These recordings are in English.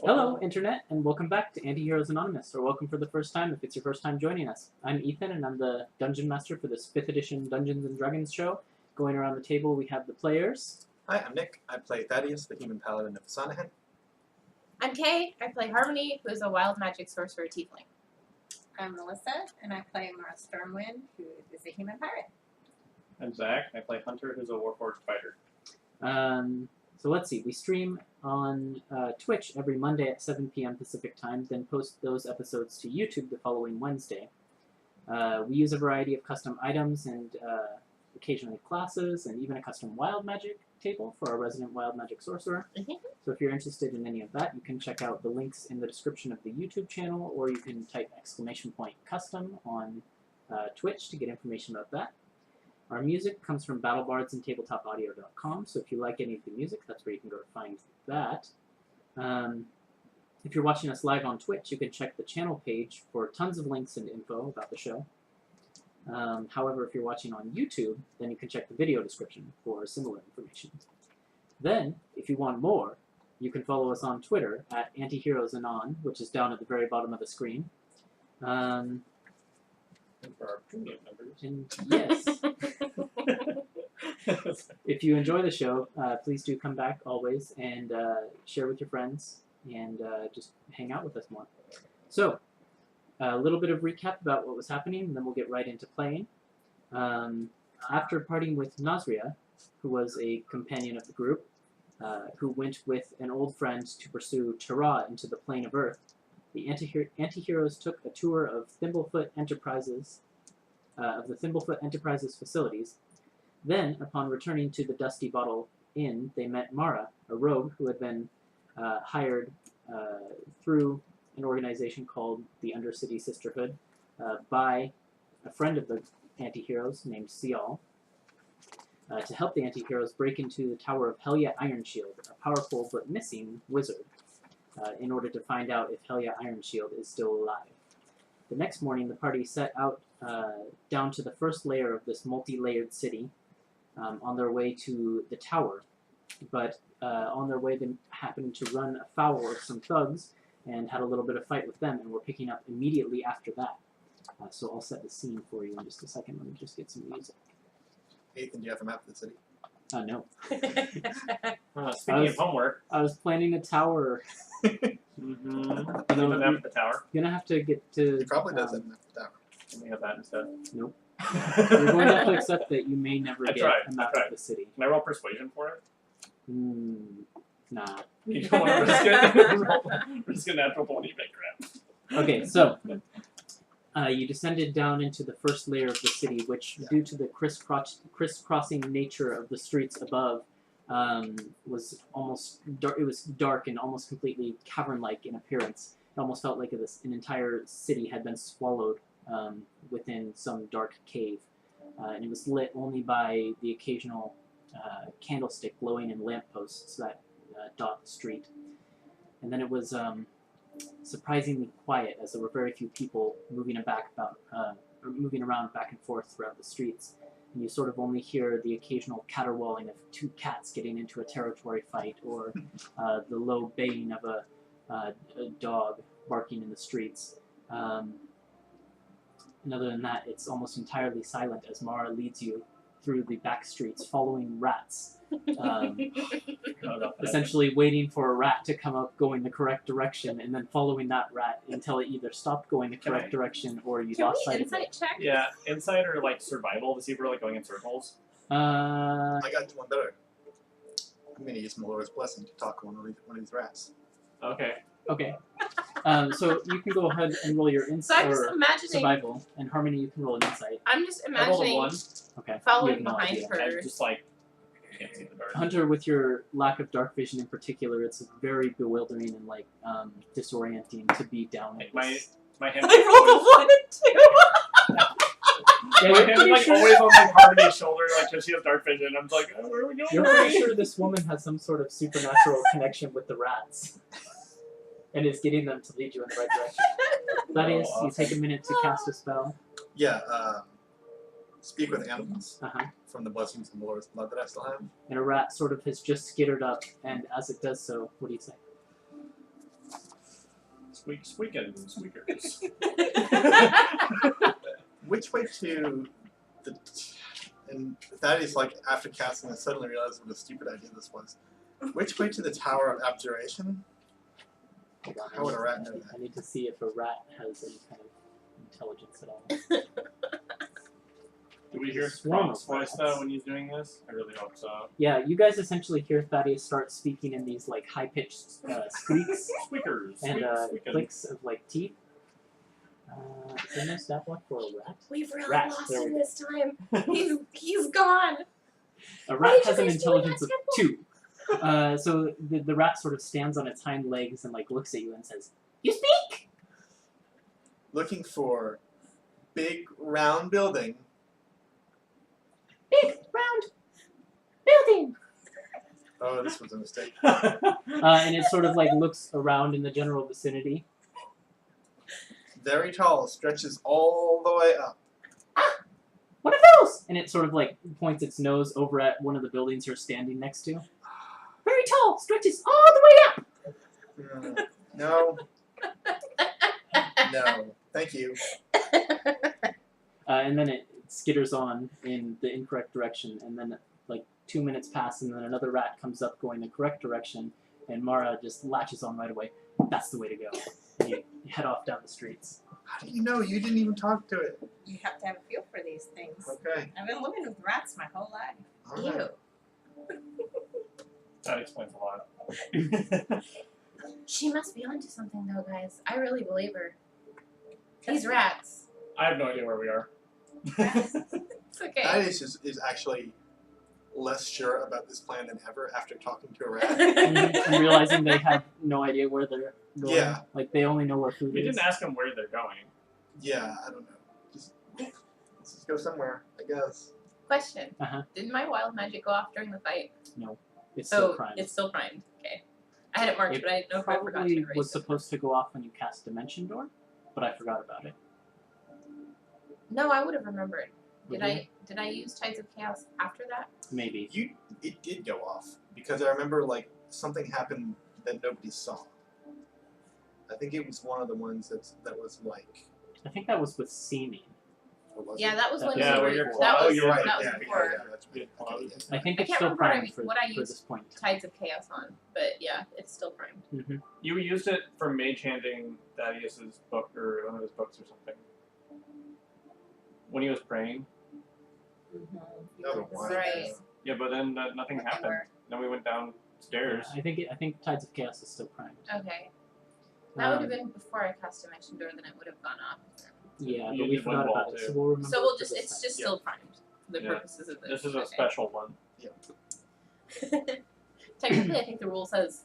Hello, Internet, and welcome back to Antiheroes Anonymous, or welcome for the first time if it's your first time joining us. I'm Ethan, and I'm the Dungeon Master for this 5th edition Dungeons & Dragons show. Going around the table, we have the players. Hi, I'm Nick. I play Thaddeus, the human paladin of Sanahan. I'm Kay. I play Harmony, who is a wild magic sorcerer tiefling. I'm Melissa, and I play Mara Stormwind, who is a human pirate. I'm Zach, and I play Hunter, who's a Warforged fighter. So let's see, we stream on Twitch every Monday at 7 p.m. Pacific time, then post those episodes to YouTube the following Wednesday. We use a variety of custom items and occasionally classes, and even a custom wild magic table for our resident wild magic sorcerer. So if you're interested in any of that, you can check out the links in the description of the YouTube channel, or you can type !custom on Twitch to get information about that. Our music comes from BattleBards and TabletopAudio.com, so if you like any of the music, that's where you can go to find that. If you're watching us live on Twitch, you can check the channel page for tons of links and info about the show. However, if you're watching on YouTube, then you can check the video description for similar information. Then, if you want more, you can follow us on Twitter at Antiheroesanon, which is down at the very bottom of the screen. And for our premium members. And yes, if you enjoy the show, please do come back always and share with your friends and just hang out with us more. So, a little bit of recap about what was happening, and then we'll get right into playing. After parting with Nazria, who was a companion of the group, who went with an old friend to pursue Tara into the plane of Earth, the Antiheroes took a tour of the Thimblefoot Enterprises facilities. Then, upon returning to the Dusty Bottle Inn, they met Mara, a rogue who had been hired through an organization called the Undercity Sisterhood by a friend of the Antiheroes named Sial to help the Antiheroes break into the tower of Helja Ironshield, a powerful but missing wizard, in order to find out if Helja Ironshield is still alive. The next morning, the party set out down to the first layer of this multi-layered city on their way to the tower. But on their way, they happened to run afoul of some thugs and had a little bit of fight with them, and were picking up immediately after that. So I'll set the scene for you in just a second. Let me just get some music. Ethan, do you have a map of the city? No. Speaking of homework. I was planning a tower. Mm-hmm. The map of the tower. You're gonna have to get to... He probably does have a map of the tower. Can we have that instead? Nope. You're going to have to accept that you may never get a map of the city. Can I roll persuasion for it? Nah. You don't want to risk it? Risk a natural 20, make crap. Okay, so you descended down into the first layer of the city, which, due to the crisscrossing nature of the streets above, was almost dark. It was dark and almost completely cavern-like in appearance. It almost felt like an entire city had been swallowed within some dark cave, and it was lit only by the occasional candlestick glowing in lampposts that dot the street. And then it was surprisingly quiet, as there were very few people moving around back and forth throughout the streets. And you sort of only hear the occasional caterwauling of two cats getting into a territory fight, or the low baying of a dog barking in the streets. And other than that, it's almost entirely silent as Mara leads you through the back streets, following rats. Essentially waiting for a rat to come up going the correct direction, and then following that rat until it either stopped going the correct direction or you lost sight of it. Insight check? Yeah, insight or like survival to see if we're like going in circles. I got one better. I'm going to use Melora's blessing to talk to one of these rats. Okay. Okay. So you can go ahead and roll your insight or survival, and Harmony, you can roll an insight. I'm just I rolled a imagining 1. Okay. following You have no behind idea. her. I'm just like, can't see the dark. Hunter, with your lack of dark vision in particular, it's very bewildering and like disorienting to be down Like with my hand. I rolled a 1 and 2. Yeah, My you're hand is pretty like sure- always on like Harmony's shoulder, like because she has dark vision. I'm like, oh, where are we going? You're pretty sure this woman has some sort of supernatural connection with the rats, and is getting them to lead you in the right direction. That is, you take a minute to cast a spell. Yeah, speak with animals Uh-huh. from the blessings of Melora's blood that I still have. And a rat sort of has just skittered up, and as it does so, what do you say? Squeakers. Which way to the... And that is like, after casting, I suddenly realized what a stupid idea this was. Which way to the Tower of Abjuration? Hold on, How would a rat know that? I need to see if a rat has any kind of intelligence at all. Do we hear Swarm of Squawk's voice rats. though when he's doing this? I really hope so. Yeah, you guys essentially hear Thaddeus start speaking in these like high-pitched squeaks Squeakers. and Squeaking. clicks of like teeth. Is there no stat block for a rat? We've really Rat, lost there we him go. this time. He's gone. A Why rat did has you an guys do intelligence of that 2. So the rat sort of stands on its hind legs and like looks at you and says, "You speak." Looking for big round building. Big round building. Oh, this was a mistake. And it sort of like looks around in the general vicinity. Very tall, stretches all the way up. One of those! And it sort of like points its nose over at one of the buildings you're standing next to. Very tall, stretches all the way up. No. No. Thank you. And then it skitters on in the incorrect direction, and then like 2 minutes pass, and then another rat comes up going the correct direction, and Mara just latches on right away. That's the way to go. And you head off down the streets. How do you know? You didn't even talk to it. You have to have a feel for these things. Okay. I've been living with rats my whole life. All right. That explains a lot. She must be onto something though, guys. I really believe her. These rats. I have no idea where we are. It's okay. Thaddeus is actually less sure about this plan than ever after talking to a rat. And realizing they have no idea where they're going. Yeah. Like they only know where food We is. didn't ask them where they're going. Yeah, I don't know. Let's just go somewhere, I guess. Question. Uh-huh. Did my wild magic go off during the fight? It's still Oh, primed. it's still primed. Okay. I had it marked, It but I didn't know if I forgot to probably erase was it. supposed to go off when you cast Dimension Door, but I forgot about it. No, I would have remembered. Would Did I use Tides of Chaos after that? Maybe. It did go off because I remember like something happened that nobody saw. I think it was one of the ones that was like. I think that was with seeming. Or was Yeah, it? that was when Yeah, we where were. you're That Oh, was you're right. that was yeah, before yeah, that's right. Okay, yeah. I think I it's can't still remember what I- primed for what I this used. point. Tides of Chaos on, but yeah, it's still primed. Mm-hmm. You used it for mage handing Thaddeus's book or one of his books or something. When he was praying. That was a while ago. Right. Yeah, but then nothing But they happened. were- Then we went downstairs. I think Tides of Chaos is still primed. Okay. That would have Um, been before I cast Dimension Door, then it would have gone off. Yeah, You but we did one forgot wall about it, too. so we'll remember. So we'll it for just, this it's time. just still primed for the Yeah. purposes of this. This is a Okay. special one. Technically, I think the rule says,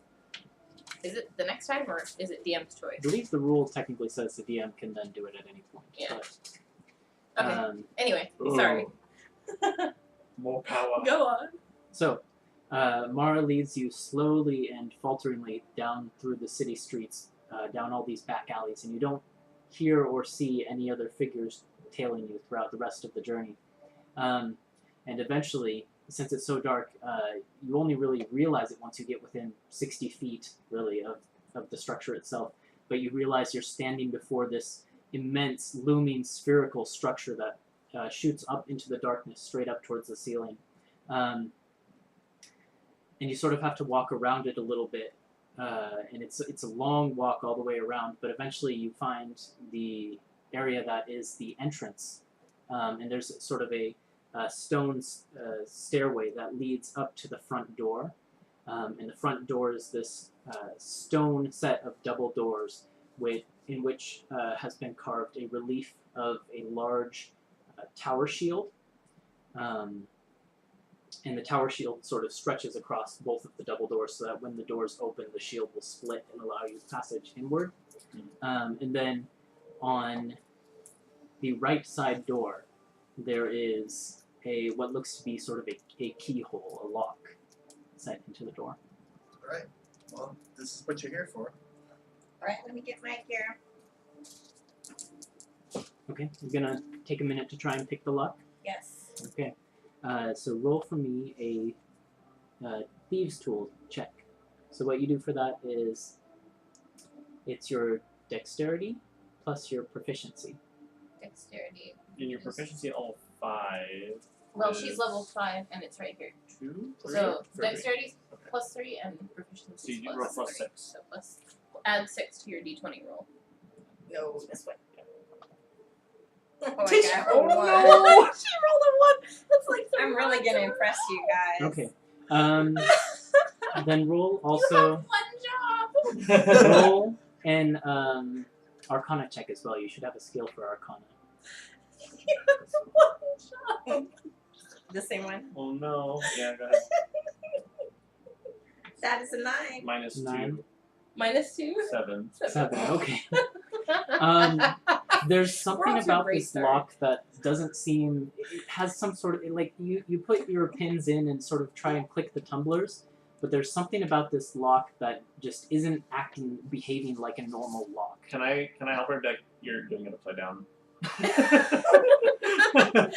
is it the next time or is it DM's I choice? believe the rule technically says the DM can then do it at any point. Yeah. But, Okay. Anyway, sorry. More power. Go on. So, Mara leads you slowly and falteringly down through the city streets, down all these back alleys, and you don't hear or see any other figures tailing you throughout the rest of the journey. And eventually, since it's so dark, you only really realize it once you get within 60 feet, really, of the structure itself. But you realize you're standing before this immense, looming, spherical structure that shoots up into the darkness, straight up towards the ceiling. And you sort of have to walk around it a little bit, and it's a long walk all the way around, but eventually you find the area that is the entrance, and there's sort of a stone stairway that leads up to the front door, and the front door is this stone set of double doors in which has been carved a relief of a large tower shield. And the tower shield sort of stretches across both of the double doors so that when the doors open, the shield will split and allow you passage inward. And then on the right side door, there is what looks to be sort of a keyhole, a lock set into the door. Alright. Well, this is what you're here for. Alright, let me get my gear. Okay, you're gonna take a minute to try and pick the lock. Yes. Okay, so roll for me a thieves tool check. So what you do for that is it's your dexterity plus your proficiency. Dexterity. And your proficiency all 5. Well, she's level 5, and it's right here. 2, 3. So 3. dexterity Okay. plus 3 and proficiency So you plus roll plus 3. 6. So add 6 to your d20 roll. No, this way. Oh, Did I she got roll a a 1? 1. She rolled a 1. That's like I'm really gonna impress you guys. Okay. Then roll You also have 1 job. roll an Arcana check as well. You should have a skill for Arcana. You have 1 job. The same one. Oh no. Yeah, go ahead. That is a 9. Minus 2. 9. Minus 2. 7. 7. Okay. There's something We're off to a about great this start. lock that doesn't seem. It has some sort of like you put your pins in and sort of try and click the tumblers, but there's something about this lock that just isn't behaving like a normal lock. Can I help her? You're doing it upside down.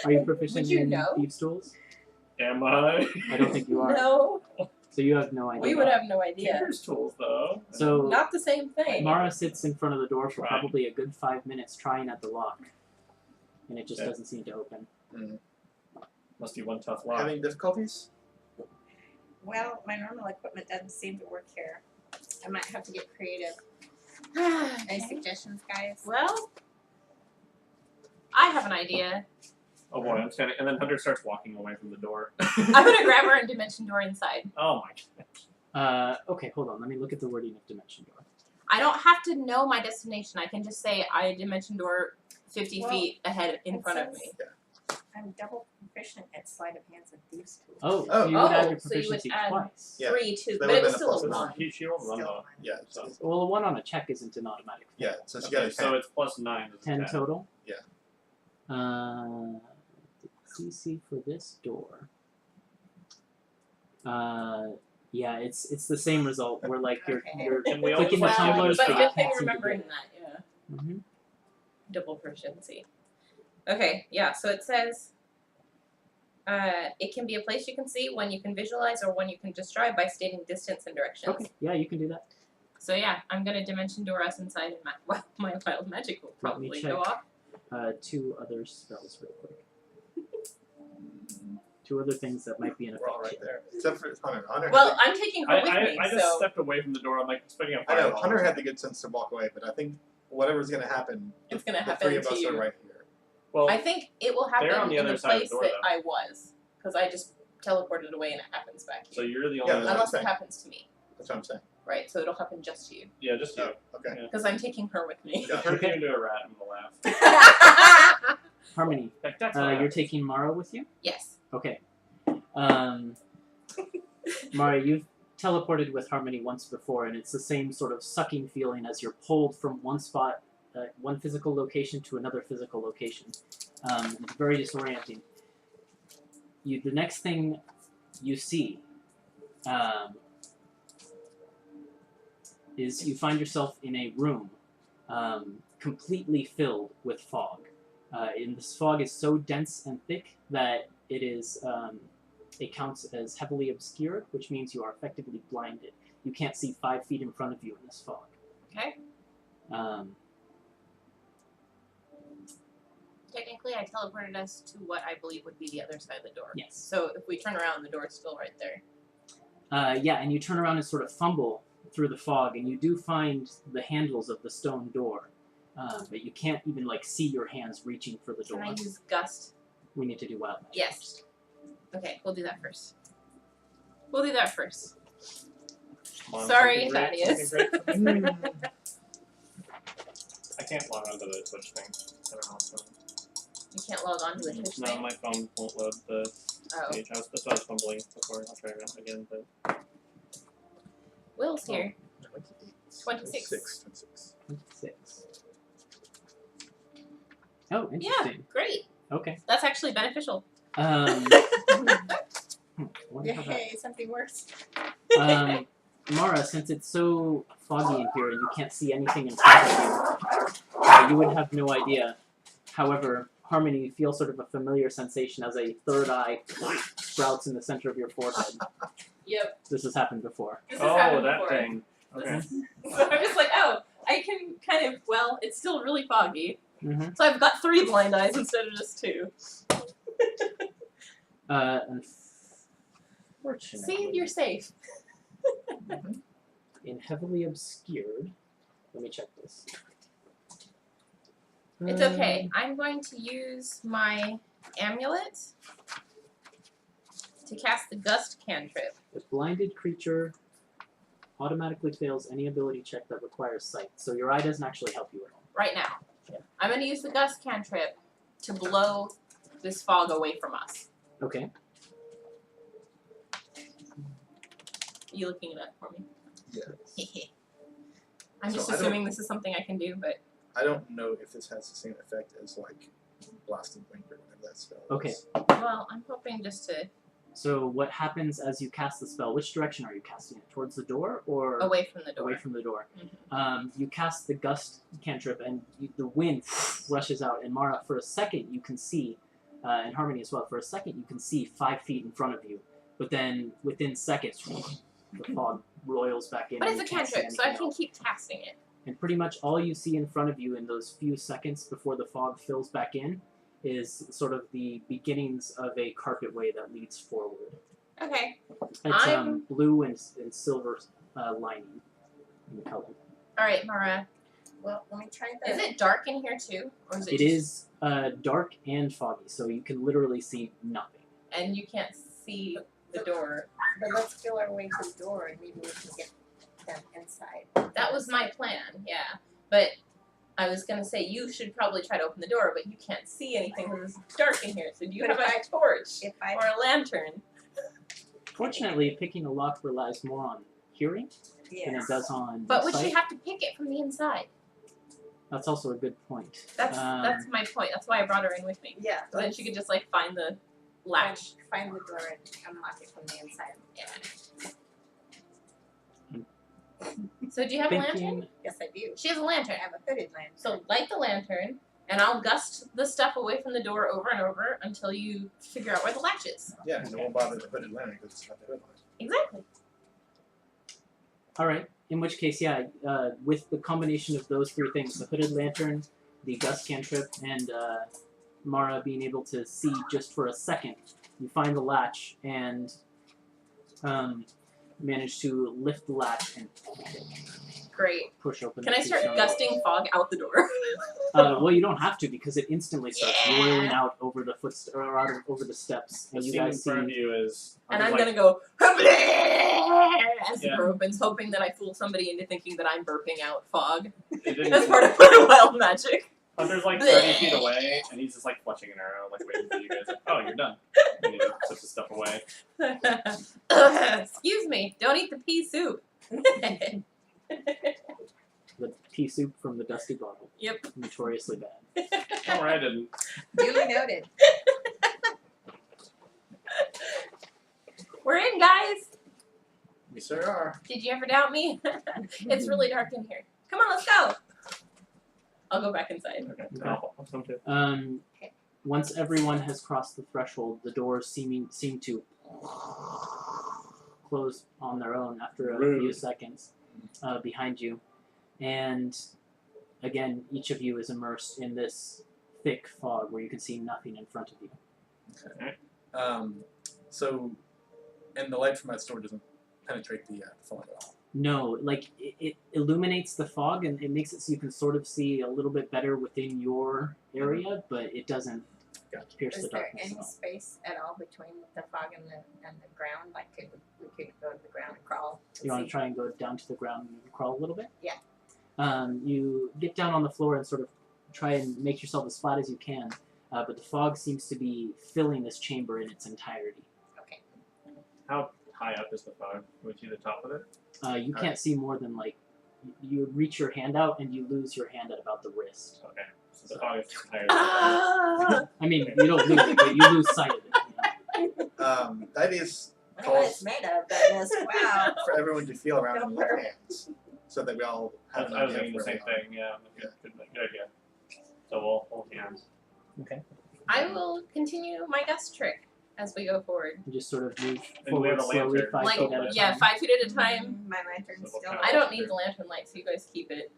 Are you proficient Would you in know? thieves' tools? Am I? I don't think you are. No, So you have no idea. we would have no idea. Tinker's tools, though. So Not the same thing. Mara sits in front of the door for Right. probably a good 5 minutes trying at the lock, and it just Okay. doesn't seem to open. Must be one tough lock. Having difficulties? Well, my normal equipment doesn't seem to work here. I might have to get creative. Any suggestions, guys? Well, I have an idea. Oh boy, I'm standing, and then Hunter starts walking away from the door. I'm gonna grab her and dimension door inside. Oh my god. Okay, hold on. Let me look at the wording of Dimension Door. I don't have to know my destination. I can just say I dimension door 50 Well, feet ahead in it front of says- me. I'm double proficient at sleight of hands and thieves' tools. Oh, Oh. so you would add your Oh, so you would proficiency add- twice. Yeah. 3, 2, That but would've it was been a still plus a one. 1. She rolled run Still though. one. Yeah. So, Well, a 1 on a check isn't an automatic. Yeah, so she got okay, a 10. so it's plus 9. Is 10 total? Yeah. CC for this door. Yeah, it's the same result. Where like you're Okay. you're Can we clicking the always tumblers, but but you good thing can't seem to remembering get it. that, yeah. Mm-hmm. Double proficiency. Okay, yeah, so it says it can be a place you can see, one you can visualize, or one you can describe by stating distance and directions. Okay, yeah, you can do that. So yeah, I'm gonna dimension door us inside, and my wild magic will Let me probably check. go off. 2 other spells real quick. 2 other things that might be in We're all effect. right there. Except for Hunter. Hunter Well, I'm taking her with me, I just so stepped away from the door. I'm like expecting a I know fireball. Hunter had the good sense to walk away, but I think whatever's going to happen, it's gonna the happen 3 of to us you. are right here. Well, I think it will happen They're on the in other the side of the place door, that though. I was, because I just teleported away and it happens back so here. you're the Yeah, only that's one. Unless what it I'm happens to me, That's what I'm saying. right? So it'll happen just to you, Yeah, just you. Oh, okay. Yeah. because I'm taking her with me. Yeah. Turn you into a rat. I'm gonna laugh. Harmony, Like, that's you're taking Mara with you? Yes. Okay. Mara, you've teleported with Harmony once before, and it's the same sort of sucking feeling as you're pulled from one spot, one physical location to another physical location. It's very disorienting. The next thing you see is you find yourself in a room completely filled with fog. And this fog is so dense and thick that it counts as heavily obscured, which means you are effectively blinded. You can't see 5 feet in front of you in this fog. Okay. Technically, I teleported us to what I believe would be the other side of the door. Yes. So if we turn around, the door's still right there. Yeah, and you turn around and sort of fumble through the fog, and you do find the handles of the stone door, but you can't even see your hands reaching for the door. Can I use Gust? We need to do wild magic. Yes. Okay, we'll do that first. We'll do that first. Come on, Sorry, something great, Thaddeus. something great. I can't log onto the Twitch thing. I don't know what's going on. You can't log on to the Twitch No, thing? my phone won't load the Oh. page. That's why I was fumbling before. I'll try it again, but Will's here. 26. 26. 26. Oh, Yeah, interesting. great. Okay. That's actually beneficial. Wonder how that- Yay, something works. Mara, since it's so foggy in here and you can't see anything in front of you, you would have no idea. However, Harmony, you feel sort of a familiar sensation as a third eye sprouts in the center of your forehead. Yep. This has happened before. This has happened that before. thing. Okay. So I'm just like, oh, I I can kind of, well, it's still really foggy. Mm-hmm. So I've got 3 blind eyes instead of just 2. Unfortunately, See, you're safe. in heavily obscured. Let me check this. It's okay. I'm going to use my amulet to cast the Gust cantrip. The blinded creature automatically fails any ability check that requires sight. So your eye doesn't actually help you at all. Right now. Yeah. I'm going to use the Gust cantrip to blow this fog away from us. Okay. Are you looking it up for me? Yes. I'm So just I don't- assuming this is something I can do, but I don't know if this has the same effect as like Blasted Blink or whatever that spell Okay. is. well, I'm hoping just to So what happens as you cast the spell? Which direction are you casting it? Towards the door or away from the door. away from the door? Mhm. You cast the Gust cantrip, and the wind rushes out. And Mara, for a second, you can see, and Harmony as well. For a second, you can see 5 feet in front of you, but then within seconds, the fog roils back in. But and it's a you can't see cantrip, so I anything can else. keep casting it. And pretty much all you see in front of you in those few seconds before the fog fills back in is sort of the beginnings of a carpetway that leads forward. Okay. It's I'm- blue and silver lining in color. All right, Mara. Well, let me try the. Is it dark in here too, or is it? It is dark and foggy, so you can literally see nothing. And you can't see the door. But let's feel our way to the door and maybe we can get them inside. That was my plan. Yeah, but I was gonna say you should probably try to open the door, but you can't see anything because it's dark in here. So do you But have if a torch If I or a lantern? Fortunately, picking a lock relies more on hearing than it does on But would sight. she have to pick it from the inside? That's also a good point. That's my point. That's why I brought her in with me. Yeah. So then she could just like find the latch. Find the door and unlock it from the inside. Yeah. So do you have a lantern? Thinking, Yes, I do. She has a I lantern. have a hooded lantern. So light the lantern, and I'll gust the stuff away from the door over and over until you figure out where the latch is. Yeah, and it won't bother the hooded lantern because it's got the hood on it. Exactly. all right. In which case, yeah, with the combination of those 3 things, the hooded lantern, the Gust cantrip, and Mara being able to see just for a second, you find the latch and manage to lift the latch and Great. push open. Can the I start two-stone. gusting fog out the door? Well, you don't have to because it instantly starts Yeah. roiling out over the over the steps, The and you scene in guys front of see. you is. And there's I'm like, gonna go as the Yeah. door opens, hoping that I fool somebody into thinking that I'm burping out fog. It didn't, That's part of my wild magic. but there's like 30 feet away, and he's just like fletching an arrow, like waiting for you guys. Like, oh, you're done. And he puts his stuff away. Excuse me, don't eat the pea soup. The pea soup from the dusty bottle. Yep. Notoriously bad. Don't worry, I didn't. Duly noted. We're in, guys. We sure are. Did you ever doubt me? It's really dark in here. Come on, let's go. I'll go back inside. Okay, Okay. I'll come to. Once everyone has crossed the threshold, the doors seem to close on their own after a few Rude. seconds behind you, and again, each of you is immersed in this thick fog where you can see nothing in front of you. So, and the light from that store doesn't penetrate the fog at all. No, like it illuminates the fog and it makes it so you can sort of see a little bit better within your area, but it doesn't pierce Is the there darkness any at all. space at all between the fog and the ground? Like we could go to the ground and crawl. You want to try and go down to the ground and crawl a little bit? Yeah. You get down on the floor and sort of try and make yourself as flat as you can, but the fog seems to be filling this chamber in its entirety. Okay. How high up is the fog? Can we see the top of it? You can't see more than like you reach your hand out and you lose your hand at about the wrist. Okay. So the fog is higher. Ah! I mean, you don't lose it, but you lose sight of it. You know? That is What it's made of, that is. Wow. for everyone to feel around in Don't their burp. hands, so that we all have an I was idea thinking of the where same we are. thing. Yeah. Good idea. So we'll hold hands. I will continue my gust trick. as we go forward. You just sort of move And we have forward a slowly, lantern. 5 Like, feet at a yeah, time. 5 feet at a time. My lantern's So still. we'll I don't need the lantern light, so you guys keep it.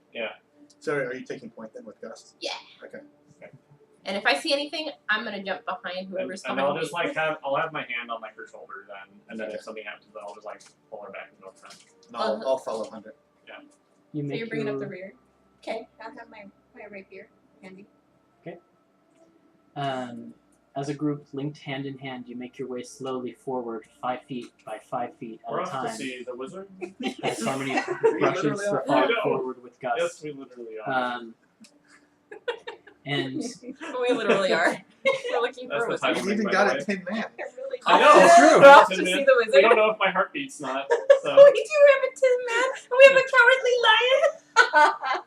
So are you taking point then with Gust? Yeah. Okay. And if I see anything, I'm gonna jump behind whoever's And behind I'll me. just I'll have my hand on her shoulder then, and then if something happens, then I'll just pull her back and go in front. And I'll follow Hunter. You So make you're bringing up your, the rear. Okay, I'll have my rapier handy. as a group, linked hand in hand, you make your way slowly forward, 5 feet by 5 feet at We're a off to time. see the wizard. As Harmony We rushes literally the are. fog I know. forward with Gus. Yes, we literally are. And We literally are. We're looking That's for the a title. You even by got the a way. Tin Man. really I know. It's true. We're off to Tin see Man. the We wizard. don't know if my heart beats not. So We do have a tin man, and we have a cowardly lion.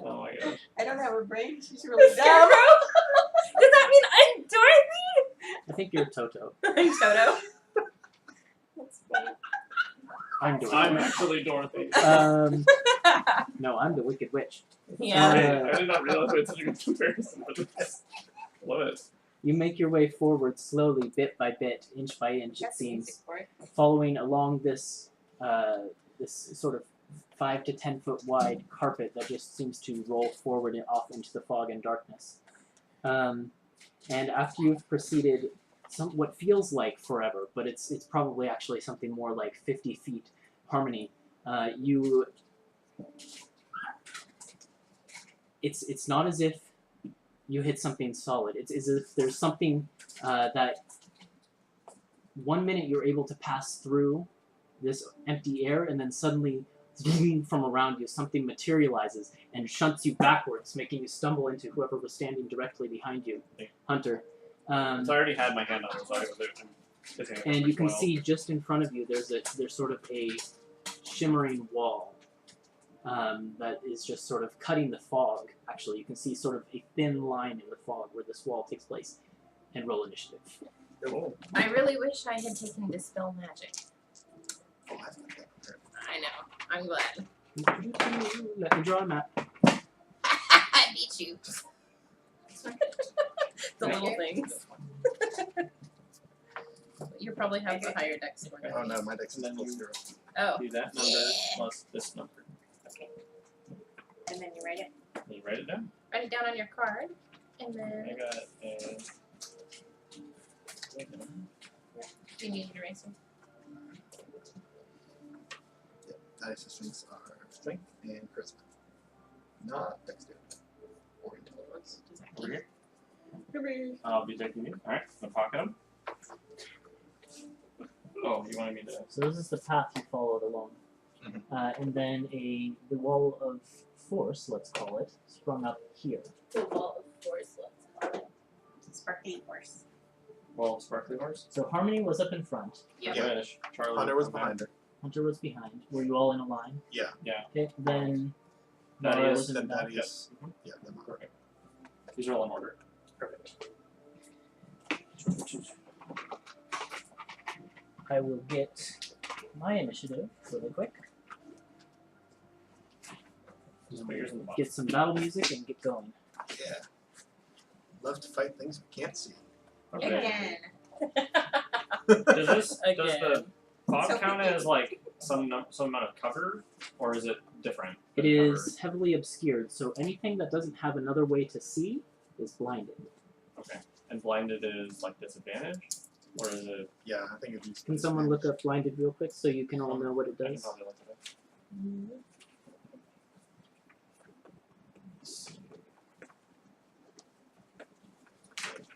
oh my gosh. I don't have a brain. She's The really dumb. scarecrow. Does that mean I'm Dorothy? I think you're Toto. I'm Toto. That's funny. I'm Dorothy. I'm actually Dorothy. No, I'm the Wicked Witch. Yeah. I did not realize we had such a good comparison, but love it. You make your way forward slowly, bit by bit, inch by inch, it That's the music seems, for it. following along this this sort of 5 to 10 foot wide carpet that just seems to roll forward and off into the fog and darkness. And after you've proceeded what feels like forever, but it's probably actually something more like 50 feet, Harmony, it's not as if you hit something solid. It's as if there's something that 1 minute you're able to pass through this empty air, and then suddenly from around you something materializes and shunts you backwards, making you stumble into whoever was standing directly behind you, Hunter. So I already had my hand on it, so I was there. And you can see just in front of you there's sort of a shimmering wall that is just sort of cutting the fog. Actually, you can see sort of a thin line in the fog where this wall takes place. And roll initiative. Oh, I really wish I had taken Dispel Magic. I've got that prepared. I know. I'm glad. Let me draw a map. I beat you. The little things. You probably have the higher dex score. Oh no, my dex is And then plus you- 0. Oh. Do that number plus this number. Okay. And then you write it. Can you write it down? Write it down on your card, and I then got a. you need an eraser. Yep, dice strengths are strength and charisma, not dexterity or intelligence. Over here. I'll be taking you. Alright, I'm gonna pocket them. Oh, you wanted me to. So this is the path you followed along. And then the wall of force, let's call it, sprung up here. The wall of force, let's call it. Sparkly horse. Well, sparkly horse. So Harmony was up in front. Yep. Yeah. Finish. Charlie. Hunter was behind her. Hunter was behind. Were you all in a line? Yeah. Yeah. Okay, then That Nora is- was in the Then back. that is, yeah, then Hunter. Perfect. These are all in order. Perfect. I will get my initiative really quick. Just put yours in the bottom. Get some battle music and get going. Yeah. Love to fight things we can't see. Okay. Again. Does this Again. does the fog So count we- as like some amount of cover, or is it different? It than is heavily obscured, so anything that doesn't have another way to see is blinded. cover? Okay. And blinded is like disadvantage, or is it? Yeah, I think it's. Can someone look up blinded real quick so you can all know what it I can does? probably look at it.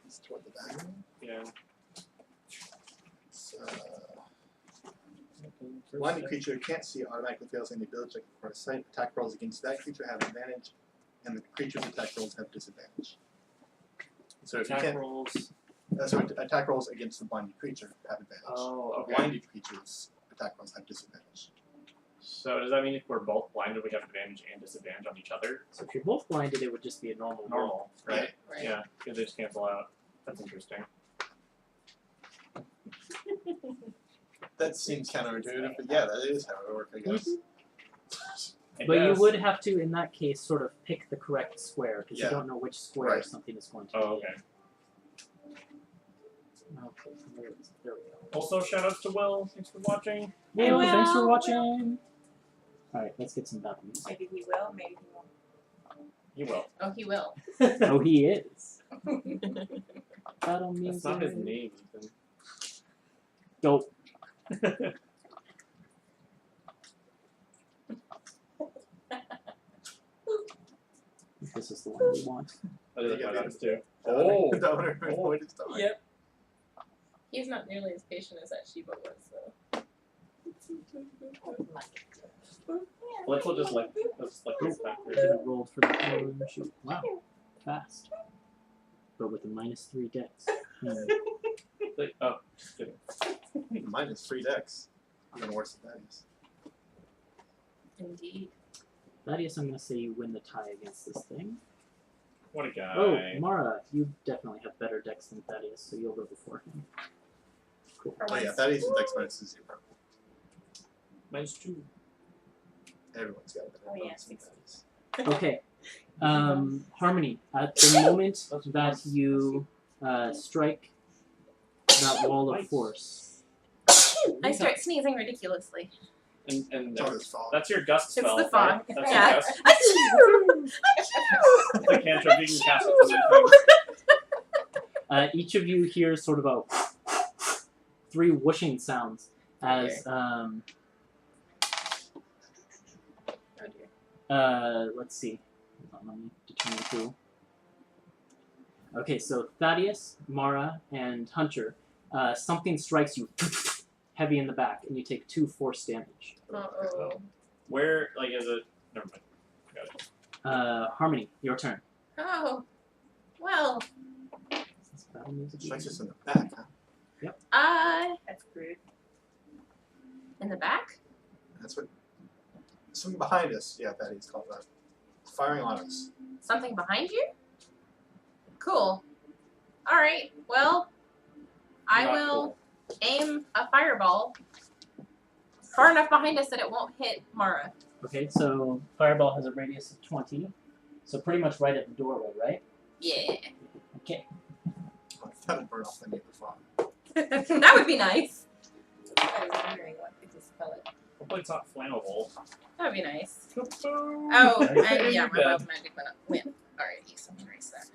It's toward the back. Yeah. So, blinded creature who can't see automatically fails any ability check for a sight. Attack rolls against that creature have advantage, and the creature's attack rolls have disadvantage. So if you Attack can't, rolls. so attack rolls against the blinded creature have advantage. Oh, okay. Blinded creatures attack rolls have disadvantage. So does that mean if we're both blinded, we have advantage and disadvantage on each other? So if you're both blinded, it would just be a normal roll. Normal, right? Right. Yeah, because they just cancel out. That's interesting. That seems counterintuitive, but yeah, that is how it would work, I guess. I But you guess. would have to, in that case, sort of pick the correct square because Yeah. you don't know which square Right. something is going to be. Oh, okay. Okay, there we go. Also, shout outs to Will. Thanks for watching. Hey, Well, thanks for Will. watching. Alright, let's get some battle music. Maybe he will, maybe he won't. You will. Oh, he will. Oh, he is. Battle That's music. not his name, Ethan. Go. This is the one we want. I did Yeah, that yeah. too. Oh. Oh. Yep. He's not nearly as patient as that Shiba was, though. Let's just like this back I haven't rolled for that one. Shoot. Wow. Fast. But with a -3 dex. Like, oh, just kidding. Minus 3 decks. Even worse than that is. Indeed. Thaddeus, I'm going to say you win the tie against this thing. What a guy. Oh, Mara, you definitely have better decks than Thaddeus, so you'll go before him. Cool. For Oh yeah, once. that is dex minus 0. -2. Everyone's got a better Oh, yeah, bonus than 6. that is. Okay. Harmony, at the moment that you strike that wall of force, I start sneezing ridiculously. And It's all his fault. that's your gust It's spell. the fog. Right? That's Yeah. your gust. Achoo! It's a cantrip. You can cast it from anything. each of you hears sort of a 3 whooshing sounds as Oh dear. let's see. Hold on, let me determine who. Okay, so Thaddeus, Mara, and Hunter, something strikes you heavy in the back, and you take 2 force damage. Uh-oh. Where, like, is it? Never mind. Got it. Harmony, your turn. Oh. Well, Is this battle music Strikes again? us in the back, huh? That's rude. in the back? That's what. Something behind us. Yeah, that is called that. Firing on us. Something behind you? Cool. Alright, well, I Not will cool. aim a fireball far enough behind us that it won't hit Mara. Okay, so Fireball has a radius of 20, so pretty much right at the doorway, right? Yeah. Okay. That'll burn off any of the fog. That would be nice. I was wondering what could dispel it. Hopefully it's not flammable. That would be nice. Oh, Oh, Nice. and yeah, my Dead. wild magic went. Alright, so let me erase that.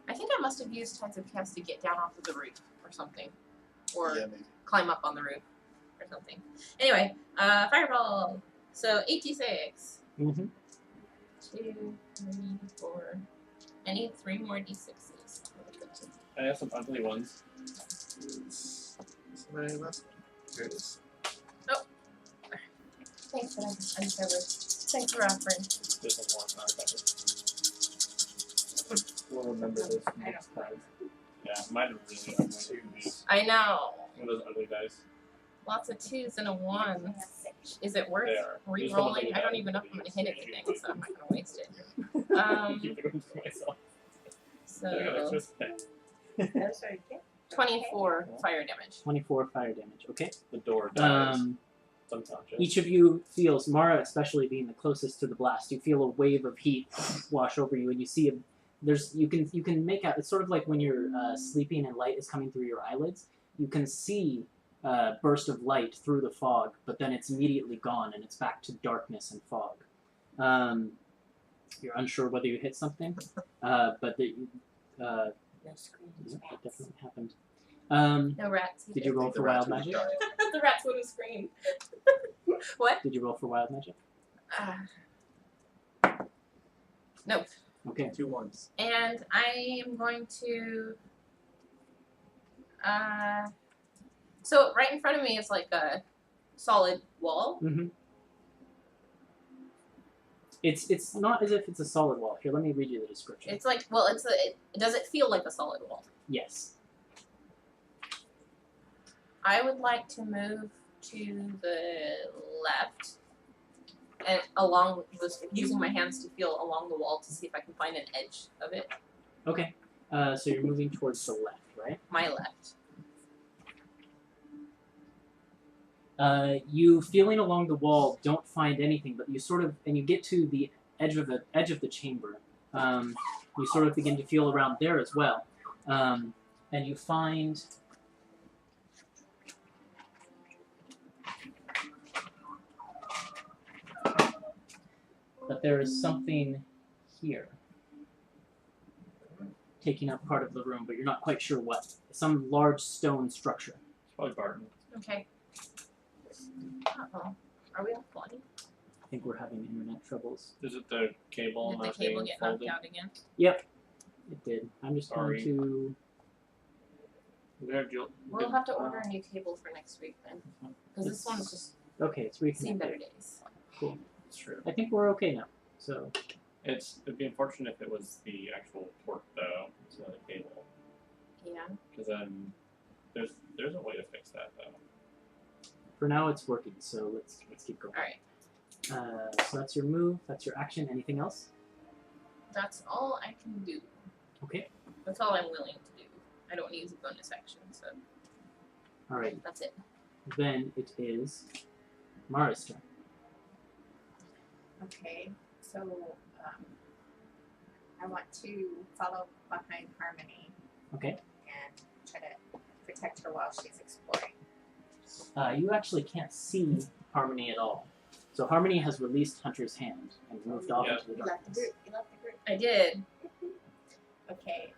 I think I must have used Tides of Chaos to get down off of the roof or something. Or Yeah, maybe. climb up on the roof or something. Anyway, fireball. So 86. Mm-hmm. 2, 3, 4. I need 3 more d6s. I have some ugly ones. Somebody left. Here it is. Thanks for that. I'm covered. Thanks for offering. There's a one. We'll remember this next time. Yeah, mine are really ugly. I know. One of those ugly dice. Lots of 2s and a 1. Is it worth They are. re-rolling? I don't even know if I'm going to hit anything, so I'm not going to waste it. Keep it for myself. I got So, extra space. That's what I get. 24 fire damage. 24 fire damage, okay? The door dies. Unconscious. Each of you feels, Mara especially being the closest to the blast, you feel a wave of heat wash over you, and you see you can make out, it's sort of like when you're sleeping and light is coming through your eyelids. You can see a burst of light through the fog, but then it's immediately gone and it's back to darkness and fog. You're unsure whether you hit something, but No screens. yeah, that definitely happened. No rats. Did you roll The for rats wild would magic? die. The rats would have screamed. What? Did you roll for wild magic? No. Okay. 2 ones. And I am going to. So right in front of me is like a solid wall. Mm-hmm. It's not as if it's a solid wall. Here, let me read you the description. It's like, well, does it feel like a solid wall? Yes. I would like to move to the left and along this, using my hands to feel along the wall to see if I can find an edge of it. Okay. So you're moving towards the left, right? My left. You feeling along the wall don't find anything, but you sort of, and you get to the edge of the chamber. You sort of begin to feel around there as well. and you find that there is something here taking up part of the room, but you're not quite sure what. Some large stone structure. It's probably Barton. Okay. Uh-oh. Are we offline? I think we're having internet troubles. Is it the cable Did the not cable being get knocked folded? out again? Yep, it did. I'm just Sorry. going to... We have Jill. We'll have to order a new cable for next week then. Because this one's just Okay, it's seen reconnected. better days. Cool. It's true. I think we're okay now. So, It'd be unfortunate if it was the actual port though, instead of the cable. Yeah. Because then there's a way to fix that though. for now it's working, so let's keep going. Alright. So that's your move, that's your action. Anything else? That's all I can do. Okay. That's all I'm willing to do. I don't want to use a bonus action, so Alright. that's it. Then it is Mara's turn. Okay, so I want to follow behind Harmony Okay. and try to protect her while she's exploring. You actually can't see Harmony at all. So Harmony has released Hunter's hand and moved off Yeah. into the You left the darkness. group. You left the group. I did. Okay.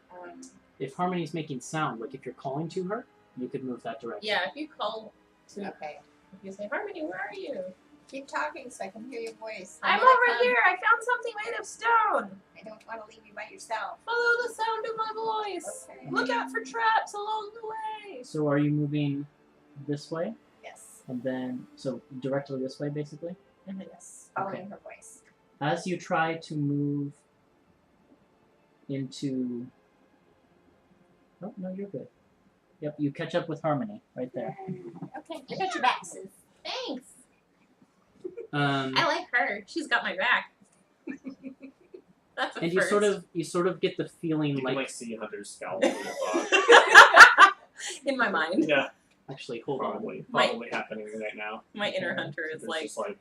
If Harmony's making sound, like if you're calling to her, you could move that direction. Yeah, if you call to, Okay. if you say, Harmony, where are you? Keep talking so I can hear your voice. I'm When I over come, here. I found something made of stone. I don't want to leave you by yourself. Follow the sound of my voice. Okay. Look out for traps along the way. So are you moving this way? Yes. And then, so directly this way, basically? Yes. Following Okay. her voice. As you try to move into... Oh, no, you're good. Yep, you catch up with Harmony right there. Okay. I got your back, sis. Thanks. Um, I like her. She's got my back. That's a and first. you sort of get the feeling You like... can see Hunter's scalp through the fog. In my mind, Yeah, Actually, hold on. probably happening right now. my inner hunter is It's like, just like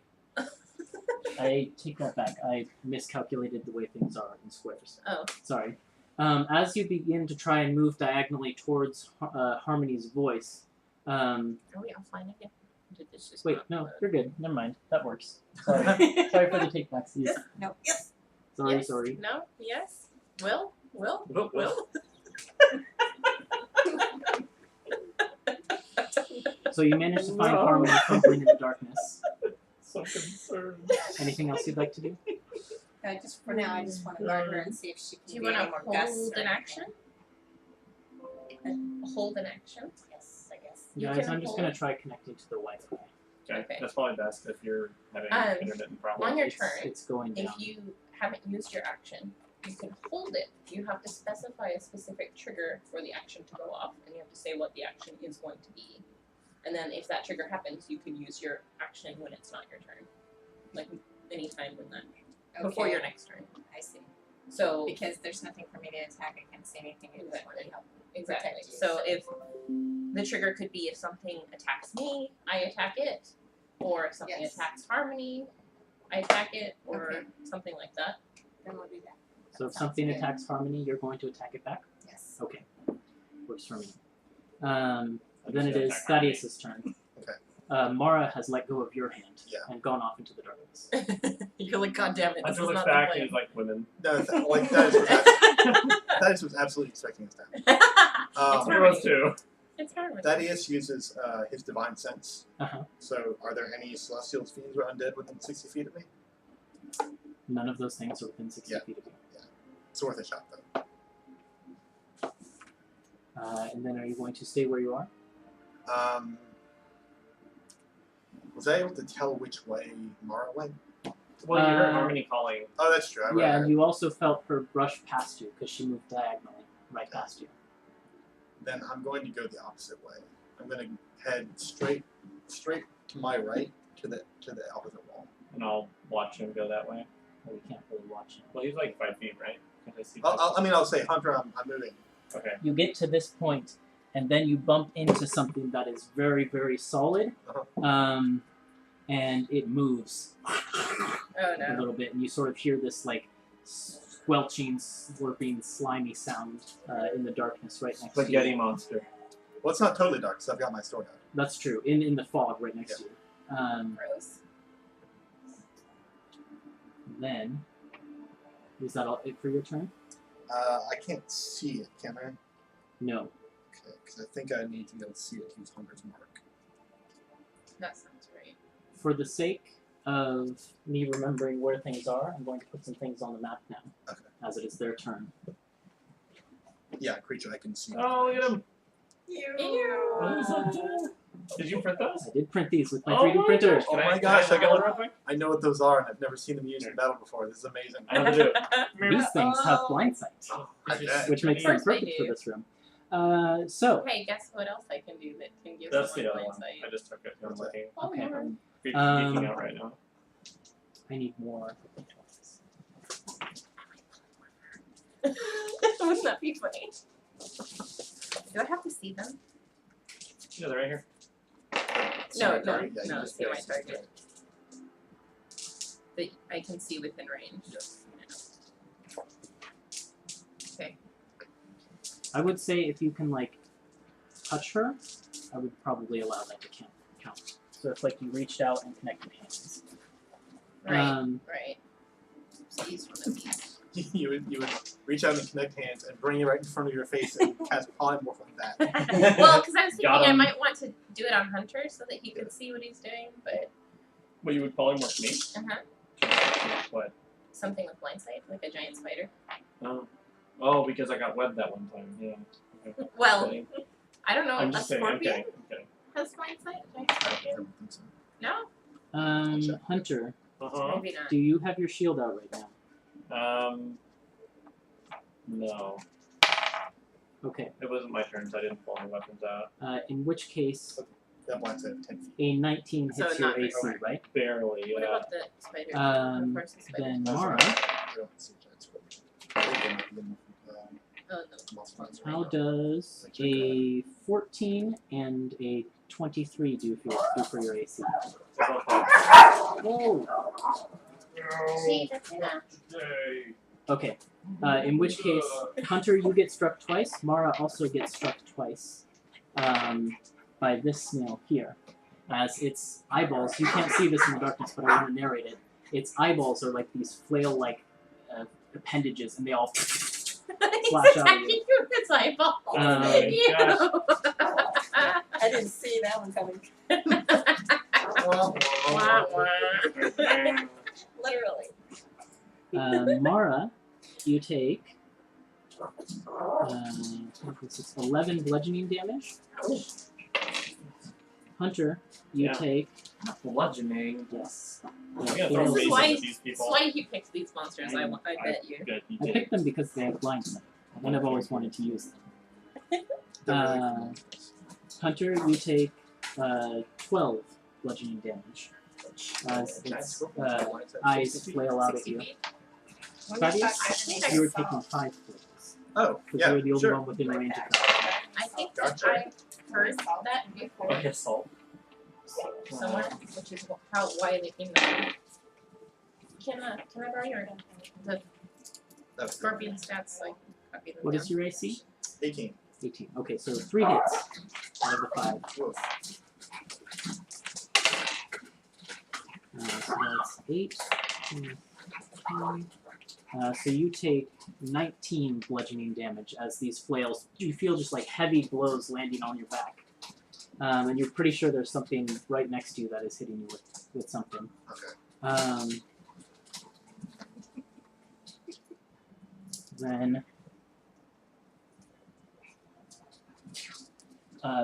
I take that back. I miscalculated the way things are in squares. oh, Sorry. As you begin to try and move diagonally towards Harmony's voice... are we offline again? Did this just Wait, not no, load? you're good. Never mind. That works. Sorry. Sorry for the take backs. Yes. No. Yes. Sorry, Yes? sorry. No? Yes? Will? Will. So you managed to find No. Harmony fumbling in the darkness. So concerned. Anything else you'd like to do? Just for now, I just want to guard her and see if she can Do you be want any to more gusts. hold or an action? Hold an action? Yes, I guess. You Guys, can I'm just hold- going to try connecting to the Wi-Fi. Okay. Okay. That's probably best if you're having intermittent problems. on your It's- turn, It's going down. If you haven't used your action, you can hold it. You have to specify a specific trigger for the action to go off, and you have to say what the action is going to be. And then if that trigger happens, you can use your action when it's not your turn. Like anytime when that before Okay. your next turn. I see. So Because there's nothing for me to attack, I can't say anything. I just want to help. exactly. protect you, So so- if the trigger could be if something attacks me, I attack it. Or if something Yes. attacks Harmony, I attack it, or Okay. something like that. Then we'll do that. So if Sounds something good. attacks Harmony, you're going to attack it back? Yes. Okay. Works for me. Then it So is attack Harmony. Thaddeus' turn. Okay. Mara has let go of your hand Yeah. and gone off into the darkness. You're like, God damn it, this Hunter is looks not back the and plan. he's like, women. No, that was absolutely expecting this to happen. It's Hunter Harmony. was too. It's Harmony. Thaddeus uses his divine sense. Uh-huh. So, are there any celestials, fiends, or undead within 60 feet of me? None of those things are within 60 Yeah. feet of you. It's worth a shot, though. And then are you going to stay where you are? Was I able to tell which way Mara went? Well, you heard Uh, Harmony calling. Oh, that's true. I read Yeah, that. and you also felt her brush past you because she moved diagonally right past you. Then I'm going to go the opposite way. I'm going to head straight to my right to the opposite wall. And I'll watch him go that way. Well, you can't really watch him. Well, he's like 5 feet, right? Can't I see I'll say, Hunter, I'm moving. Okay. You get to this point, and then you bump into something that is very, very solid, and it moves Oh a no. little bit, and you sort of hear this like squelching, slurping, slimy sound in the darkness right next to Spaghetti you. monster. Well, it's not totally dark because I've got my sword out. That's true. In the fog right next to you. Gross. Then, is that all it for your turn? I can't see it, can I? No. Okay, because I think I need to be able to see it to use Hunter's Mark. That sounds right. For the sake of me remembering where things are, I'm going to put some things on the map now, Okay. as it is their turn. Yeah, creature I can see. Oh, look at him. Ew. Did you print those? I did print these with my Oh 3D my printer. gosh. Oh Can my I gosh, look at one real quick? I know what those are, and I've never seen them used in battle before. This is amazing. I know how to do it. These things have blind sight, Oh, I bet. which makes Of them course they perfect do. for this room. So, Hey, guess what else I can do that can give That's the someone other blind one. sight? I just took it. I'm What's that? looking. Oh, Okay. Lord. Geeking out right now. I need more toys. Wouldn't that be funny? Do I have to see them? Yeah, they're right here. No, Yeah, you no, just see my guessed. target. That I can see within range. Okay. I would say if you can, like, touch her, I would probably allow that to count. So if, like, you reached out and connected hands. Right. Right. So use one of these. you would reach out and connect hands and bring it right in front of your face and cast polymorph on that. Well, because I was Got thinking I him. might want to do it on Hunter so that he could see what he's doing, but Well, you would polymorph me? What? something with blind sight, like a giant spider. Oh, because I got webbed that one time. Yeah. Okay. Well, Kidding. I don't know. I'm A just saying. I'm scorpion kidding. I'm kidding. has blind sight. A giant I scorpion? don't think so. No, Hunter, maybe not. do you have your shield out right now? No. Okay. It wasn't my turn, so I didn't pull any weapons out. In which case, That one's at 10 feet. a 19 So hits your not very AC, far. right? Barely, What yeah. about the spider? Um, Of course, the spider. Then That's Mara, right. I don't see giant scorpion. Oh no. how does a 14 and a 23 do for your AC? Whoa! See, that's enough. Yay. Okay. In which case, Hunter, you get struck twice. Mara also gets struck twice by this snail here. As its eyeballs, you can't see this in the darkness, but I want to narrate it. Its eyeballs are like these flail-like appendages, and they all He's Flash out of attacking you with his eyeball. Ew. I didn't see that one coming. Wah, wah. Literally. Mara, you take 11 bludgeoning damage. Hunter, you Yeah. take Bludgeoning. yes. I'm gonna throw This is mazes why- at these That's people. why he picks these monsters, I bet you. Bet you I did. picked them because they have blind sight, and I've always wanted to use them. They're really cool. Hunter, you take 12 bludgeoning damage as Giant its scorpion. eyes 60 feet. flail out at 60 you. feet. Claudius, think I you were saw. taking 5 flails Oh, because yeah, you were the only sure. one within range of them. I think that Gotcha. I heard that before Okay, salt. somewhere, which is why they came down. Can I borrow your the That's scorpion stats? Like copy them What down. is your AC? 18. 18. Okay, so 3 hits out of the 5. Whoa. So that's 8. So you take 19 bludgeoning damage as these flails, you feel just like heavy blows landing on your back. And you're pretty sure there's something right next to you that is hitting you with something. Okay. Then